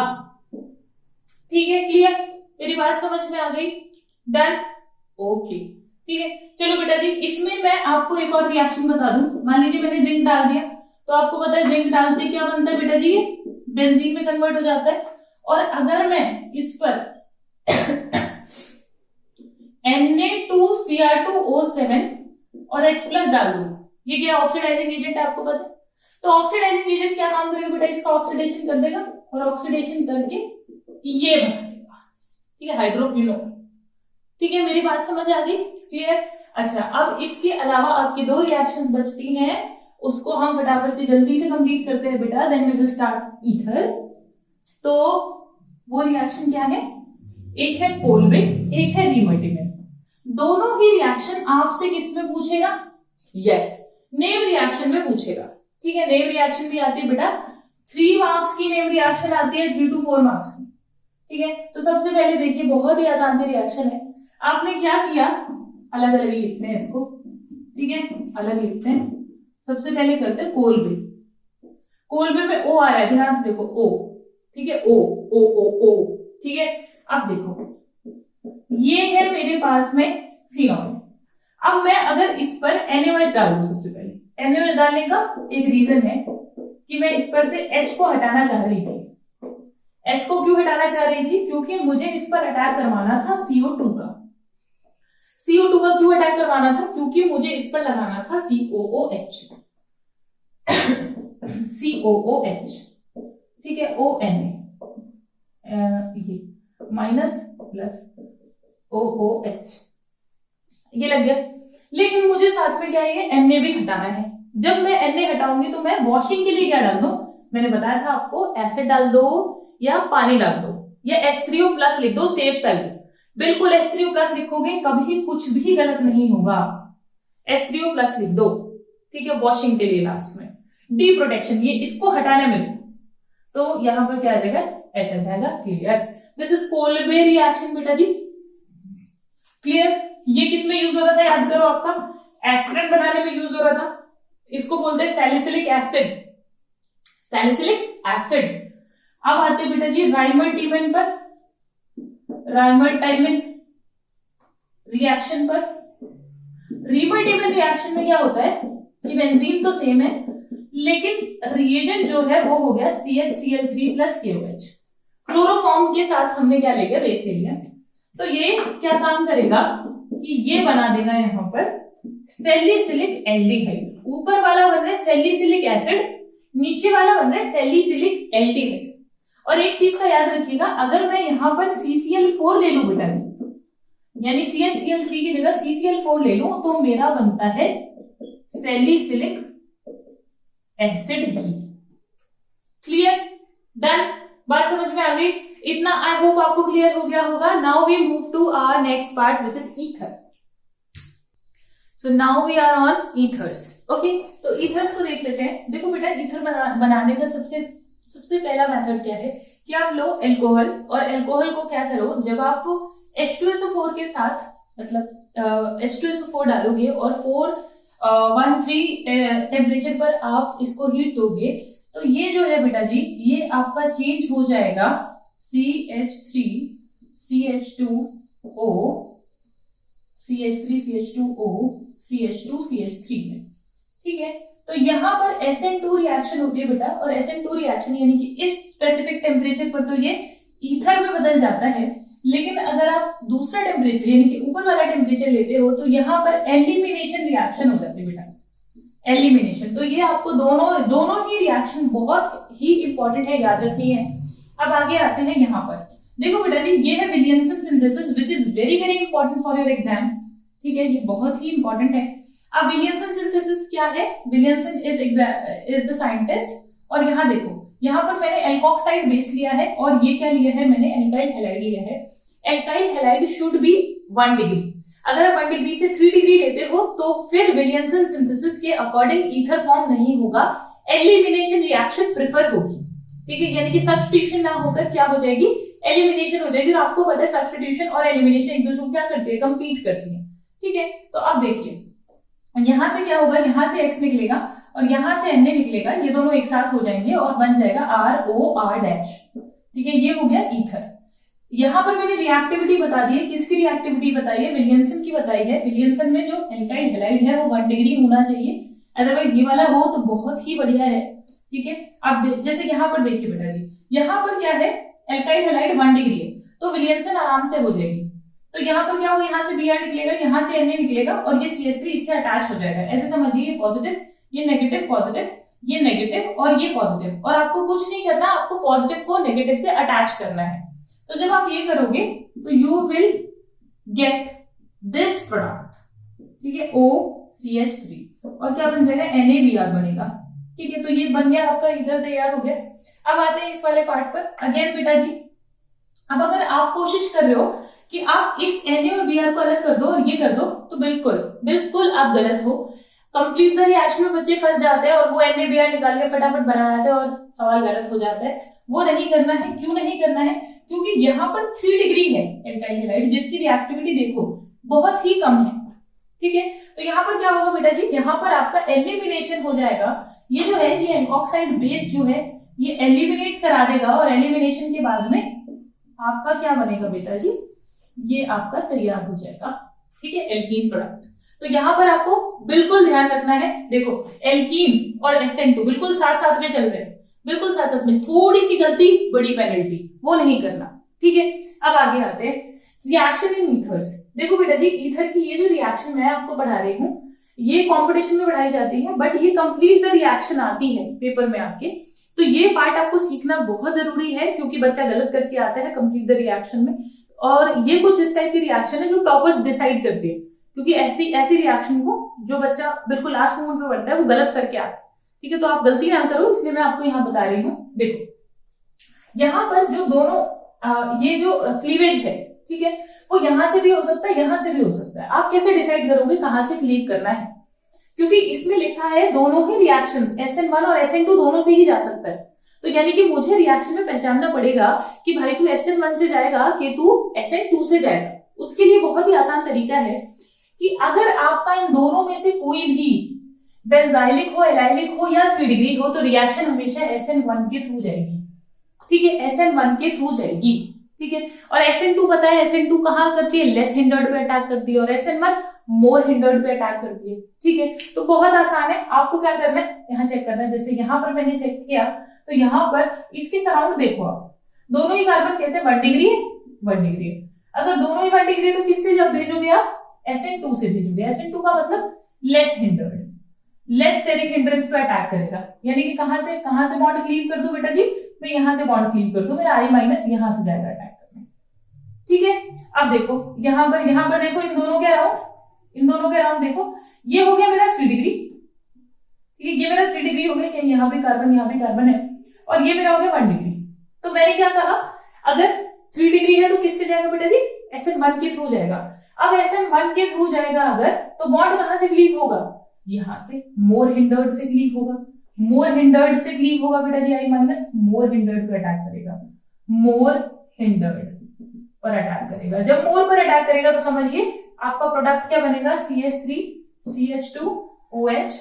ठीक है, क्लियर? मेरी बात समझ में आ गई? डन? ओके, ठीक है। चलो बेटा जी, इसमें मैं आपको एक और रिएक्शन बता दूं। मान लीजिए मैंने जिंक डाल दिया, तो आपको पता है जिंक डालते क्या बनता है बेटा जी? ये बेंजीन में कन्वर्ट हो जाता है। और अगर मैं इस पर Na2Cr2O7 और H+ डाल दूं, ये क्या ऑक्सीडाइजिंग एजेंट है, आपको पता है। तो ऑक्सीडाइजिंग एजेंट क्या काम करेगा बेटा? इसका ऑक्सीडेशन कर देगा और ऑक्सीडेशन करके ये बना देगा, ठीक है, हाइड्रोक्विनोन। ठीक है, मेरी बात समझ आ गई? क्लियर? अच्छा, अब इसके अलावा आपकी दो रिएक्शंस बचती हैं, उसको हम फटाफट से जल्दी से कंप्लीट करते हैं बेटा। Then we will start ether. तो वो रिएक्शन क्या है? एक है कोलबिन, एक है रीमल्टिमेंट। दोनों ही रिएक्शन आपसे किसमें पूछेगा? यस, नेम रिएक्शन में पूछेगा। ठीक है, नेम रिएक्शन भी आती है बेटा, 3 मार्क्स की नेम रिएक्शन आती है, 3 to 4 मार्क्स की। ठीक है, तो सबसे पहले देखिए, बहुत ही आसान सी रिएक्शन है। आपने क्या किया, अलग अलग ही लिखते हैं इसको, ठीक है, अलग लिखते हैं। सबसे पहले करते हैं कोलबिन। कोलबिन में ओ आ रहा है, ध्यान से देखो, ओ, ठीक है, ओ ओ ओ ओ, ठीक है। अब देखो, ये है मेरे पास में फिनॉल। अब मैं अगर इस पर NaOH डाल दूं, सबसे पहले NaOH डालने का एक रीजन है कि मैं इस पर से H को हटाना चाह रही थी। H को क्यों हटाना चाह रही थी? क्योंकि मुझे इस पर अटैक करवाना था CO2 का। CO2 का क्यों अटैक करवाना था? क्योंकि मुझे इस पर लगाना था COOH COOH, ठीक है, ONA, ये माइनस प्लस OOH, ये लग गया। लेकिन मुझे साथ में क्या है, Na भी हटाना है। जब मैं Na हटाऊंगी तो मैं वॉशिंग के लिए क्या डाल दूं? मैंने बताया था आपको, एसिड डाल दो या पानी डाल दो या H3O+ लिख दो, सेफ साइड। बिल्कुल H3O+ लिखोगे, कभी कुछ भी गलत नहीं होगा। H3O+ लिख दो, ठीक है, वॉशिंग के लिए लास्ट में। डी प्रोटेक्शन, ये इसको हटाने में, तो यहां पर क्या आ जाएगा? H आ जाएगा। Clear? This is Kolbe reaction बेटा जी। क्लियर? ये किस में यूज हो रहा था, याद करो, आपका एस्पिरिन बनाने में यूज हो रहा था। इसको बोलते हैं सैलिसिलिक एसिड, सैलिसिलिक एसिड। अब आते बेटा जी राइमर्टिमेन पर, राइमर्टिमेन रिएक्शन पर। रिमल्टिमेन रिएक्शन में क्या होता है कि बेंजीन तो सेम है, लेकिन रिएजेंट जो है वो हो गया CHCl3 + KOH। क्लोरोफॉर्म के साथ हमने क्या ले लिया? बेस ले लिया। तो ये क्या काम करेगा कि ये बना देगा यहां पर सैलिसिलिक एल्डिहाइड। ऊपर वाला बन रहा है सैलिसिलिक एसिड, नीचे वाला बन रहा है सैलिसिलिक एल्डिहाइड। और एक चीज का याद रखिएगा, अगर मैं यहां पर CCl4 ले लूं बेटा, यानी CHCl3 की जगह CCl4 ले लूं, तो मेरा बनता है सैलिसिलिक एसिड ही। क्लियर? डन? बात समझ में आ गई? इतना आई होप आपको क्लियर हो गया होगा। Now we move to our next part which is ether. So now we are on ethers. Okay, तो ईथर्स को देख लेते हैं। देखो बेटा, ईथर बनाने का सबसे पहला मेथड क्या है कि आप लो अल्कोहल, और अल्कोहल को क्या करो, जब आप H2SO4 के साथ, मतलब H2SO4 डालोगे और 413 टेम्परेचर पर आप इसको हीट दोगे, तो ये जो है बेटा जी, ये आपका चेंज हो जाएगा CH3 CH2O CH3 CH2O CH2 CH3 में। ठीक है, तो यहां पर SN2 रिएक्शन होती है बेटा, और SN2 रिएक्शन यानी कि इस स्पेसिफिक टेम्परेचर पर तो ये ईथर में बदल जाता है, लेकिन अगर आप दूसरा टेम्परेचर यानी कि ऊपर वाला टेम्परेचर लेते हो तो यहाँ पर एलिमिनेशन रिएक्शन हो जाती है बेटा, एलिमिनेशन। तो ये आपको दोनों ही रिएक्शन बहुत ही इंपॉर्टेंट है, याद रखनी है। अब आगे आते हैं यहाँ पर, देखो बेटा जी ये है Williamson synthesis which is very very important for your exam, ठीक है, ये बहुत ही इंपॉर्टेंट है। अब विलियमसन सिंथेसिस क्या है, विलियमसन इज द साइंटिस्ट, और यहाँ देखो यहाँ पर मैंने एल्कोक्साइड बेस लिया है और ये क्या लिया है मैंने, एल्काइल हैलाइड लिया है। Alkyl halide should be 1 degree, अगर आप 1 डिग्री से 3 डिग्री लेते हो तो फिर विलियमसन सिंथेसिस के अकॉर्डिंग ईथर फॉर्म नहीं होगा, एलिमिनेशन रिएक्शन प्रेफर होगी, ठीक है, यानी कि सब्स्टिट्यूशन ना होकर क्या हो जाएगी, एलिमिनेशन हो जाएगी। और आपको पता है सब्स्टिट्यूशन और एलिमिनेशन एक दूसरे को क्या करती है, कंपीट करती है, ठीक है। तो अब देखिए यहां से क्या होगा, यहां से x निकलेगा और यहां से Na निकलेगा, ये दोनों एक साथ हो जाएंगे और बन जाएगा ROR डैश, ठीक है, ये हो गया ईथर। यहाँ पर मैंने रिएक्टिविटी बता दी है, किसकी रिएक्टिविटी बताई है, विलियमसन की बताई है। विलियमसन में जो एल्काइल हैलाइड है वो 1 डिग्री होना चाहिए, अदरवाइज ये वाला हो तो बहुत ही बढ़िया है, ठीक है। अब जैसे यहाँ पर देखिए बेटा जी, यहाँ पर क्या है, एल्काइल हैलाइड 1 डिग्री है तो विलियमसन आराम से हो जाएगी। तो यहाँ पर क्या होगा, यहाँ से Br निकलेगा, यहाँ से Na निकलेगा और ये CH3 इससे अटैच हो जाएगा। ऐसे समझिए, ये पॉजिटिव, ये नेगेटिव, पॉजिटिव, ये नेगेटिव और ये पॉजिटिव, और आपको कुछ नहीं करना, आपको पॉजिटिव को नेगेटिव से अटैच करना है। तो जब आप ये करोगे तो you will get this product, ठीक है, OCH3 और क्या बन जाएगा, NaBr बनेगा, ठीक है। तो ये बन गया आपका ईथर, तैयार हो गया। अब आते हैं इस वाले पार्ट पर। अगेन बेटा जी, अब अगर आप कोशिश कर रहे हो कि आप इस Na और Br को अलग कर दो और ये कर दो, तो बिल्कुल बिल्कुल आप गलत हो। कंप्लीट द रिएक्शन में बच्चे फंस जाते हैं और वो NaBr निकाल के फटाफट बना देते हैं और सवाल गलत हो जाता है। वो नहीं करना है। क्यों नहीं करना है, क्योंकि यहाँ पर 3 डिग्री है एल्काइल हैलाइड, जिसकी रिएक्टिविटी देखो बहुत ही कम है, ठीक है। तो यहाँ पर क्या होगा बेटा जी, यहाँ पर आपका एलिमिनेशन हो जाएगा। ये जो है ये एल्कोक्साइड बेस जो है ये एलिमिनेट करा देगा और एलिमिनेशन के बाद में आपका क्या बनेगा बेटा जी, ये आपका तैयार हो जाएगा, ठीक है, एल्कीन प्रोडक्ट। तो यहाँ पर आपको बिल्कुल ध्यान रखना है, देखो एल्कीन और SN2 बिल्कुल साथ साथ में चल रहे हैं, बिल्कुल साथ साथ में, थोड़ी सी गलती बड़ी पेनल्टी, वो नहीं करना, ठीक है। अब आगे आते हैं रिएक्शन इन ईथर्स। देखो बेटा जी, ईथर की ये जो रिएक्शन मैं आपको पढ़ा रही हूँ ये कंपटीशन में पढ़ाई जाती है, बट ये कंप्लीट द रिएक्शन आती है पेपर में आपके। तो ये पार्ट आपको सीखना बहुत जरूरी है, क्योंकि बच्चा गलत करके आता है कंप्लीट द रिएक्शन में, और ये कुछ इस टाइप की रिएक्शन है जो टॉपर्स डिसाइड करते हैं, क्योंकि ऐसी रिएक्शन को जो बच्चा बिल्कुल लास्ट मोमेंट पे पढ़ता है वो गलत करके आता है, ठीक है। तो आप गलती ना करो, इसलिए मैं आपको यहाँ बता रही हूँ। देखो यहाँ पर जो दोनों ये जो क्लीवेज है, ठीक है, वो यहाँ से भी हो सकता है, यहाँ से भी हो सकता है। आप कैसे डिसाइड करोगे कहाँ से क्लीव करना है, क्योंकि इसमें लिखा है दोनों ही रिएक्शंस SN1 और SN2 दोनों से ही जा सकता है। तो यानी कि मुझे रिएक्शन में पहचानना पड़ेगा कि भाई तू SN1 से जाएगा कि तू SN2 से जाएगा। उसके लिए बहुत ही आसान तरीका है कि अगर आपका इन दोनों में से कोई भी बेंजाइलिक हो, एलाइलिक हो या 3 डिग्री हो, तो रिएक्शन हमेशा SN1 के थ्रू जाएगी, ठीक है, SN1 के थ्रू जाएगी, ठीक है। और SN2 पता है, SN2 कहाँ करती है, लेस हिंडर्ड पे अटैक करती है, और SN1 मोर हिंडर्ड पे अटैक करती है, ठीक है। तो बहुत आसान है, आपको क्या करना है, यहाँ चेक करना है। जैसे यहाँ पर मैंने चेक किया तो यहाँ पर इसके सराउंड देखो आप, दोनों ही कार्बन कैसे 1 डिग्री है, 1 डिग्री है। अगर दोनों ही 1 डिग्री है तो किससे जब भेजोगे आप, SN2 से भेजोगे। SN2 का मतलब less hindered, less steric hindrance पे अटैक करेगा, यानी कि कहां से बॉन्ड क्लीव कर दूं बेटा जी, मैं यहां से बॉन्ड क्लीव कर दूं, मेरा I माइनस यहां से जाएगा अटैक करने, ठीक है। अब देखो यहाँ पर देखो इन दोनों के अराउंड देखो, ये हो गया मेरा 3 डिग्री, ठीक है, ये मेरा 3 डिग्री हो गया, क्या यहाँ भी कार्बन है, और ये मेरा हो गया 1 डिग्री। तो मैंने क्या कहा, अगर 3 डिग्री है तो किससे जाएगा बेटा जी, SN1 के थ्रू जाएगा। अब SN1 के थ्रू जाएगा अगर, तो बॉन्ड कहां से क्लीव होगा, यहां से मोर हिंडर्ड से क्लीव होगा, मोर हिंडर्ड से क्लीव होगा बेटा जी, I माइनस मोर हिंडर्ड पर अटैक करेगा, मोर हिंडर्ड पर अटैक करेगा। जब मोर पर अटैक करेगा तो समझिए आपका प्रोडक्ट क्या बनेगा, CH3 CH2 OH,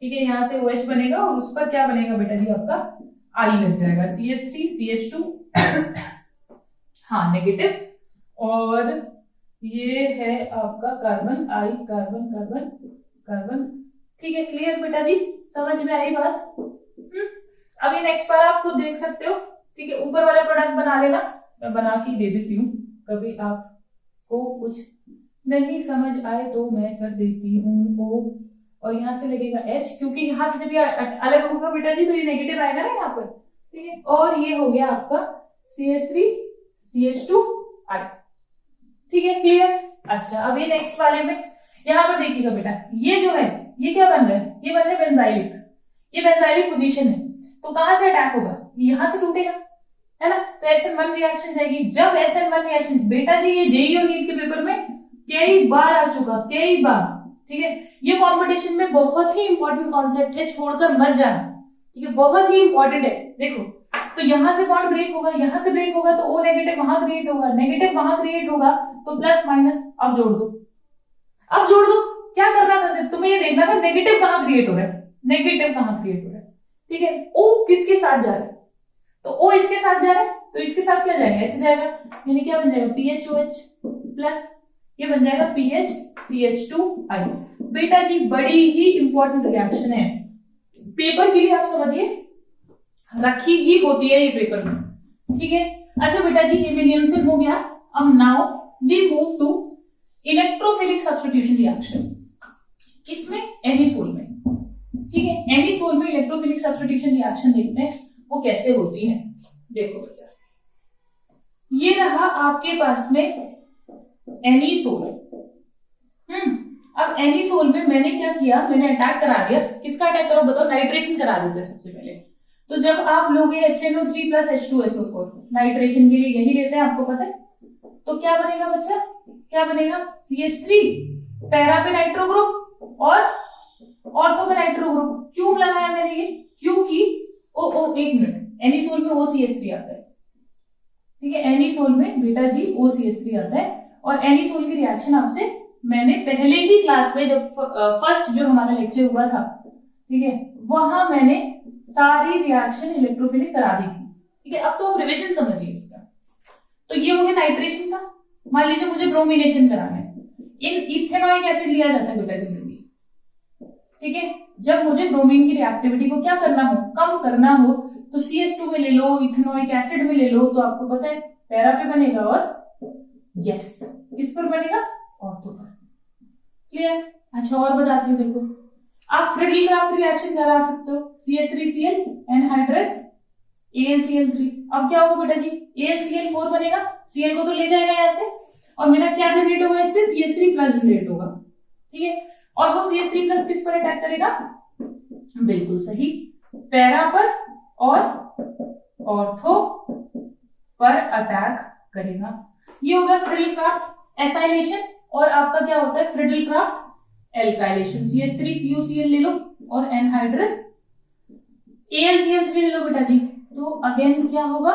ठीक है, यहां से OH बनेगा और उस पर क्या बनेगा बेटा जी, आपका I लग जाएगा, CH3 CH2 हाँ नेगेटिव, और ये है आपका कार्बन I, कार्बन, ठीक है। क्लियर बेटा जी, समझ में आई बात। अभी नेक्स्ट बार आप खुद देख सकते हो, ठीक है, ऊपर वाला प्रोडक्ट बना लेना मैं बना के दे देती हूँ, कभी आपको कुछ नहीं समझ आए तो मैं कर देती हूँ ओ, और यहाँ से लगेगा H, क्योंकि यहाँ से जब ये अलग होगा बेटा जी तो ये नेगेटिव आएगा ना यहाँ पर, ठीक है। और ये हो गया आपका CH3 CH2I, ठीक है, क्लियर। अच्छा, अब ये नेक्स्ट वाले में यहाँ पर देखिएगा बेटा, ये जो है ये क्या बन रहा है, ये बन रहा है बेंजाइलिक, ये बेंजाइलिक पोजीशन है, तो कहां से अटैक होगा, यहां से टूटेगा, है ना। तो SN1 रिएक्शन जाएगी। जब SN1 रिएक्शन, बेटा जी ये जेईई और नीट के पेपर में कई बार आ चुका, कई बार, ठीक है। ये कंपटीशन में बहुत ही इंपॉर्टेंट कॉन्सेप्ट है, छोड़कर मत जाना, ठीक है, बहुत ही इंपॉर्टेंट है। देखो, तो यहां से बॉन्ड ब्रेक होगा, यहां से ब्रेक होगा तो O नेगेटिव वहां क्रिएट होगा, नेगेटिव वहां क्रिएट होगा, तो प्लस माइनस अब जोड़ दो, अब जोड़ दो। क्या करना था, सिर्फ तुम्हें ये देखना था नेगेटिव कहां क्रिएट हो रहा है, नेगेटिव कहां क्रिएट हो रहा है, ठीक है। O किसके साथ जा रहा है, तो O इसके साथ जा रहा है, तो इसके साथ क्या जाएगा, H जाएगा, यानी क्या बन जाएगा PHOH प्लस ये बन जाएगा PHCH2I। बेटा जी बड़ी ही इंपॉर्टेंट रिएक्शन है, पेपर के लिए आप समझिए रखी ही होती है ये पेपर में, ठीक है। अच्छा बेटा जी ये विलियमसन हो गया। अब now we move to electrophilic substitution reaction, किसमें, एनिसोल में, ठीक है। एनिसोल में इलेक्ट्रोफिलिक सब्स्टिट्यूशन रिएक्शन देखते हैं वो कैसे होती है। देखो बच्चा, ये रहा आपके पास में एनिसोल। अब एनिसोल में मैंने क्या किया, मैंने अटैक करा दिया, किसका अटैक करो बताओ, नाइट्रेशन करा देते हैं सबसे पहले। तो जब आप लोगे HNO3 प्लस H2SO4, नाइट्रेशन के लिए यही लेते हैं, आपको पता है, तो क्या बनेगा बच्चा, क्या बनेगा, CH3 पैरा पे नाइट्रो ग्रुप और ऑर्थो पे नाइट्रो ग्रुप। क्यों लगाया मैंने ये, क्योंकि एक मिनट, एनिसोल में OCH3 आता है, ठीक है, एनिसोल में बेटा जी OCH3 आता है। और एनिसोल की रिएक्शन आपसे मैंने पहले ही क्लास में जब फर्स्ट जो हमारा लेक्चर हुआ था, ठीक है, वहां मैंने सारी रिएक्शन इलेक्ट्रोफिलिक करा दी थी, ठीक है। अब तो आप रिविजन समझिए इसका। तो ये हो गया नाइट्रेशन का। मान लीजिए मुझे ब्रोमिनेशन कराना है, इन इथेनॉइक एसिड लिया जाता है बेटा जनरली, ठीक है। जब मुझे ब्रोमीन की रिएक्टिविटी को क्या करना हो, कम करना हो, तो CH2 में ले लो, इथेनॉइक एसिड में ले लो, तो आपको पता है पैरा पे बनेगा और यस किस पर बनेगा, ऑर्थो पर, क्लियर। अच्छा और बताती हूँ, देखो आप फ्रिडल-क्राफ्ट रिएक्शन करा सकते हो, CH3Cl एनहाइड्रस AlCl3। अब क्या होगा बेटा जी, AlCl4 बनेगा, Cl को तो ले जाएगा यहाँ से, और मेरा क्या जनरेट होगा इससे, CH3 प्लस जनरेट होगा, ठीक है। और वो CH3 प्लस किस पर अटैक करेगा, बिल्कुल सही, पैरा पर और ऑर्थो पर अटैक करेगा। ये होगा फ्रिडल-क्राफ्ट एसाइलेशन। और आपका क्या होता है, फ्रिडल-क्राफ्ट एल्काइलेशन, CH3COCl ले लो और एनहाइड्रस AlCl3 ले लो बेटा जी। तो अगेन क्या होगा,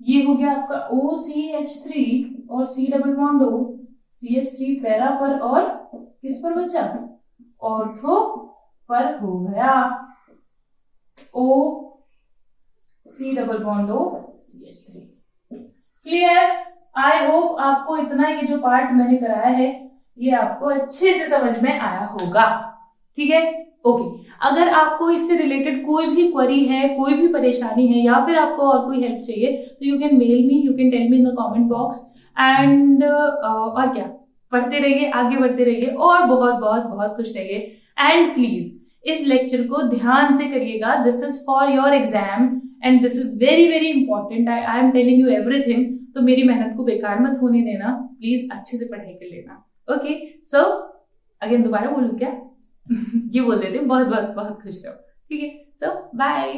ये हो गया आपका OCH3 और C double bond O, CH3 para पर और किस पर बच्चा, ऑर्थो पर हो गया, O C double bond O CH3, clear. I hope आपको इतना ये जो पार्ट मैंने कराया है ये आपको अच्छे से समझ में आया होगा, ठीक है, ओके। अगर आपको इससे रिलेटेड कोई भी क्वेरी है, कोई भी परेशानी है, या फिर आपको और कोई हेल्प चाहिए, तो you can mail me, you can tell me in the comment box. And और क्या, पढ़ते रहिए, आगे बढ़ते रहिए और बहुत बहुत बहुत खुश रहिए। एंड प्लीज इस लेक्चर को ध्यान से करिएगा, this is for your exam and this is very very important. I am telling you everything, तो मेरी मेहनत को बेकार मत होने देना, प्लीज अच्छे से पढ़ाई कर लेना, ओके। सो अगेन दोबारा बोलूं क्या ये बोल देते हैं, बहुत बहुत बहुत खुश रहो, ठीक है। सो बाय।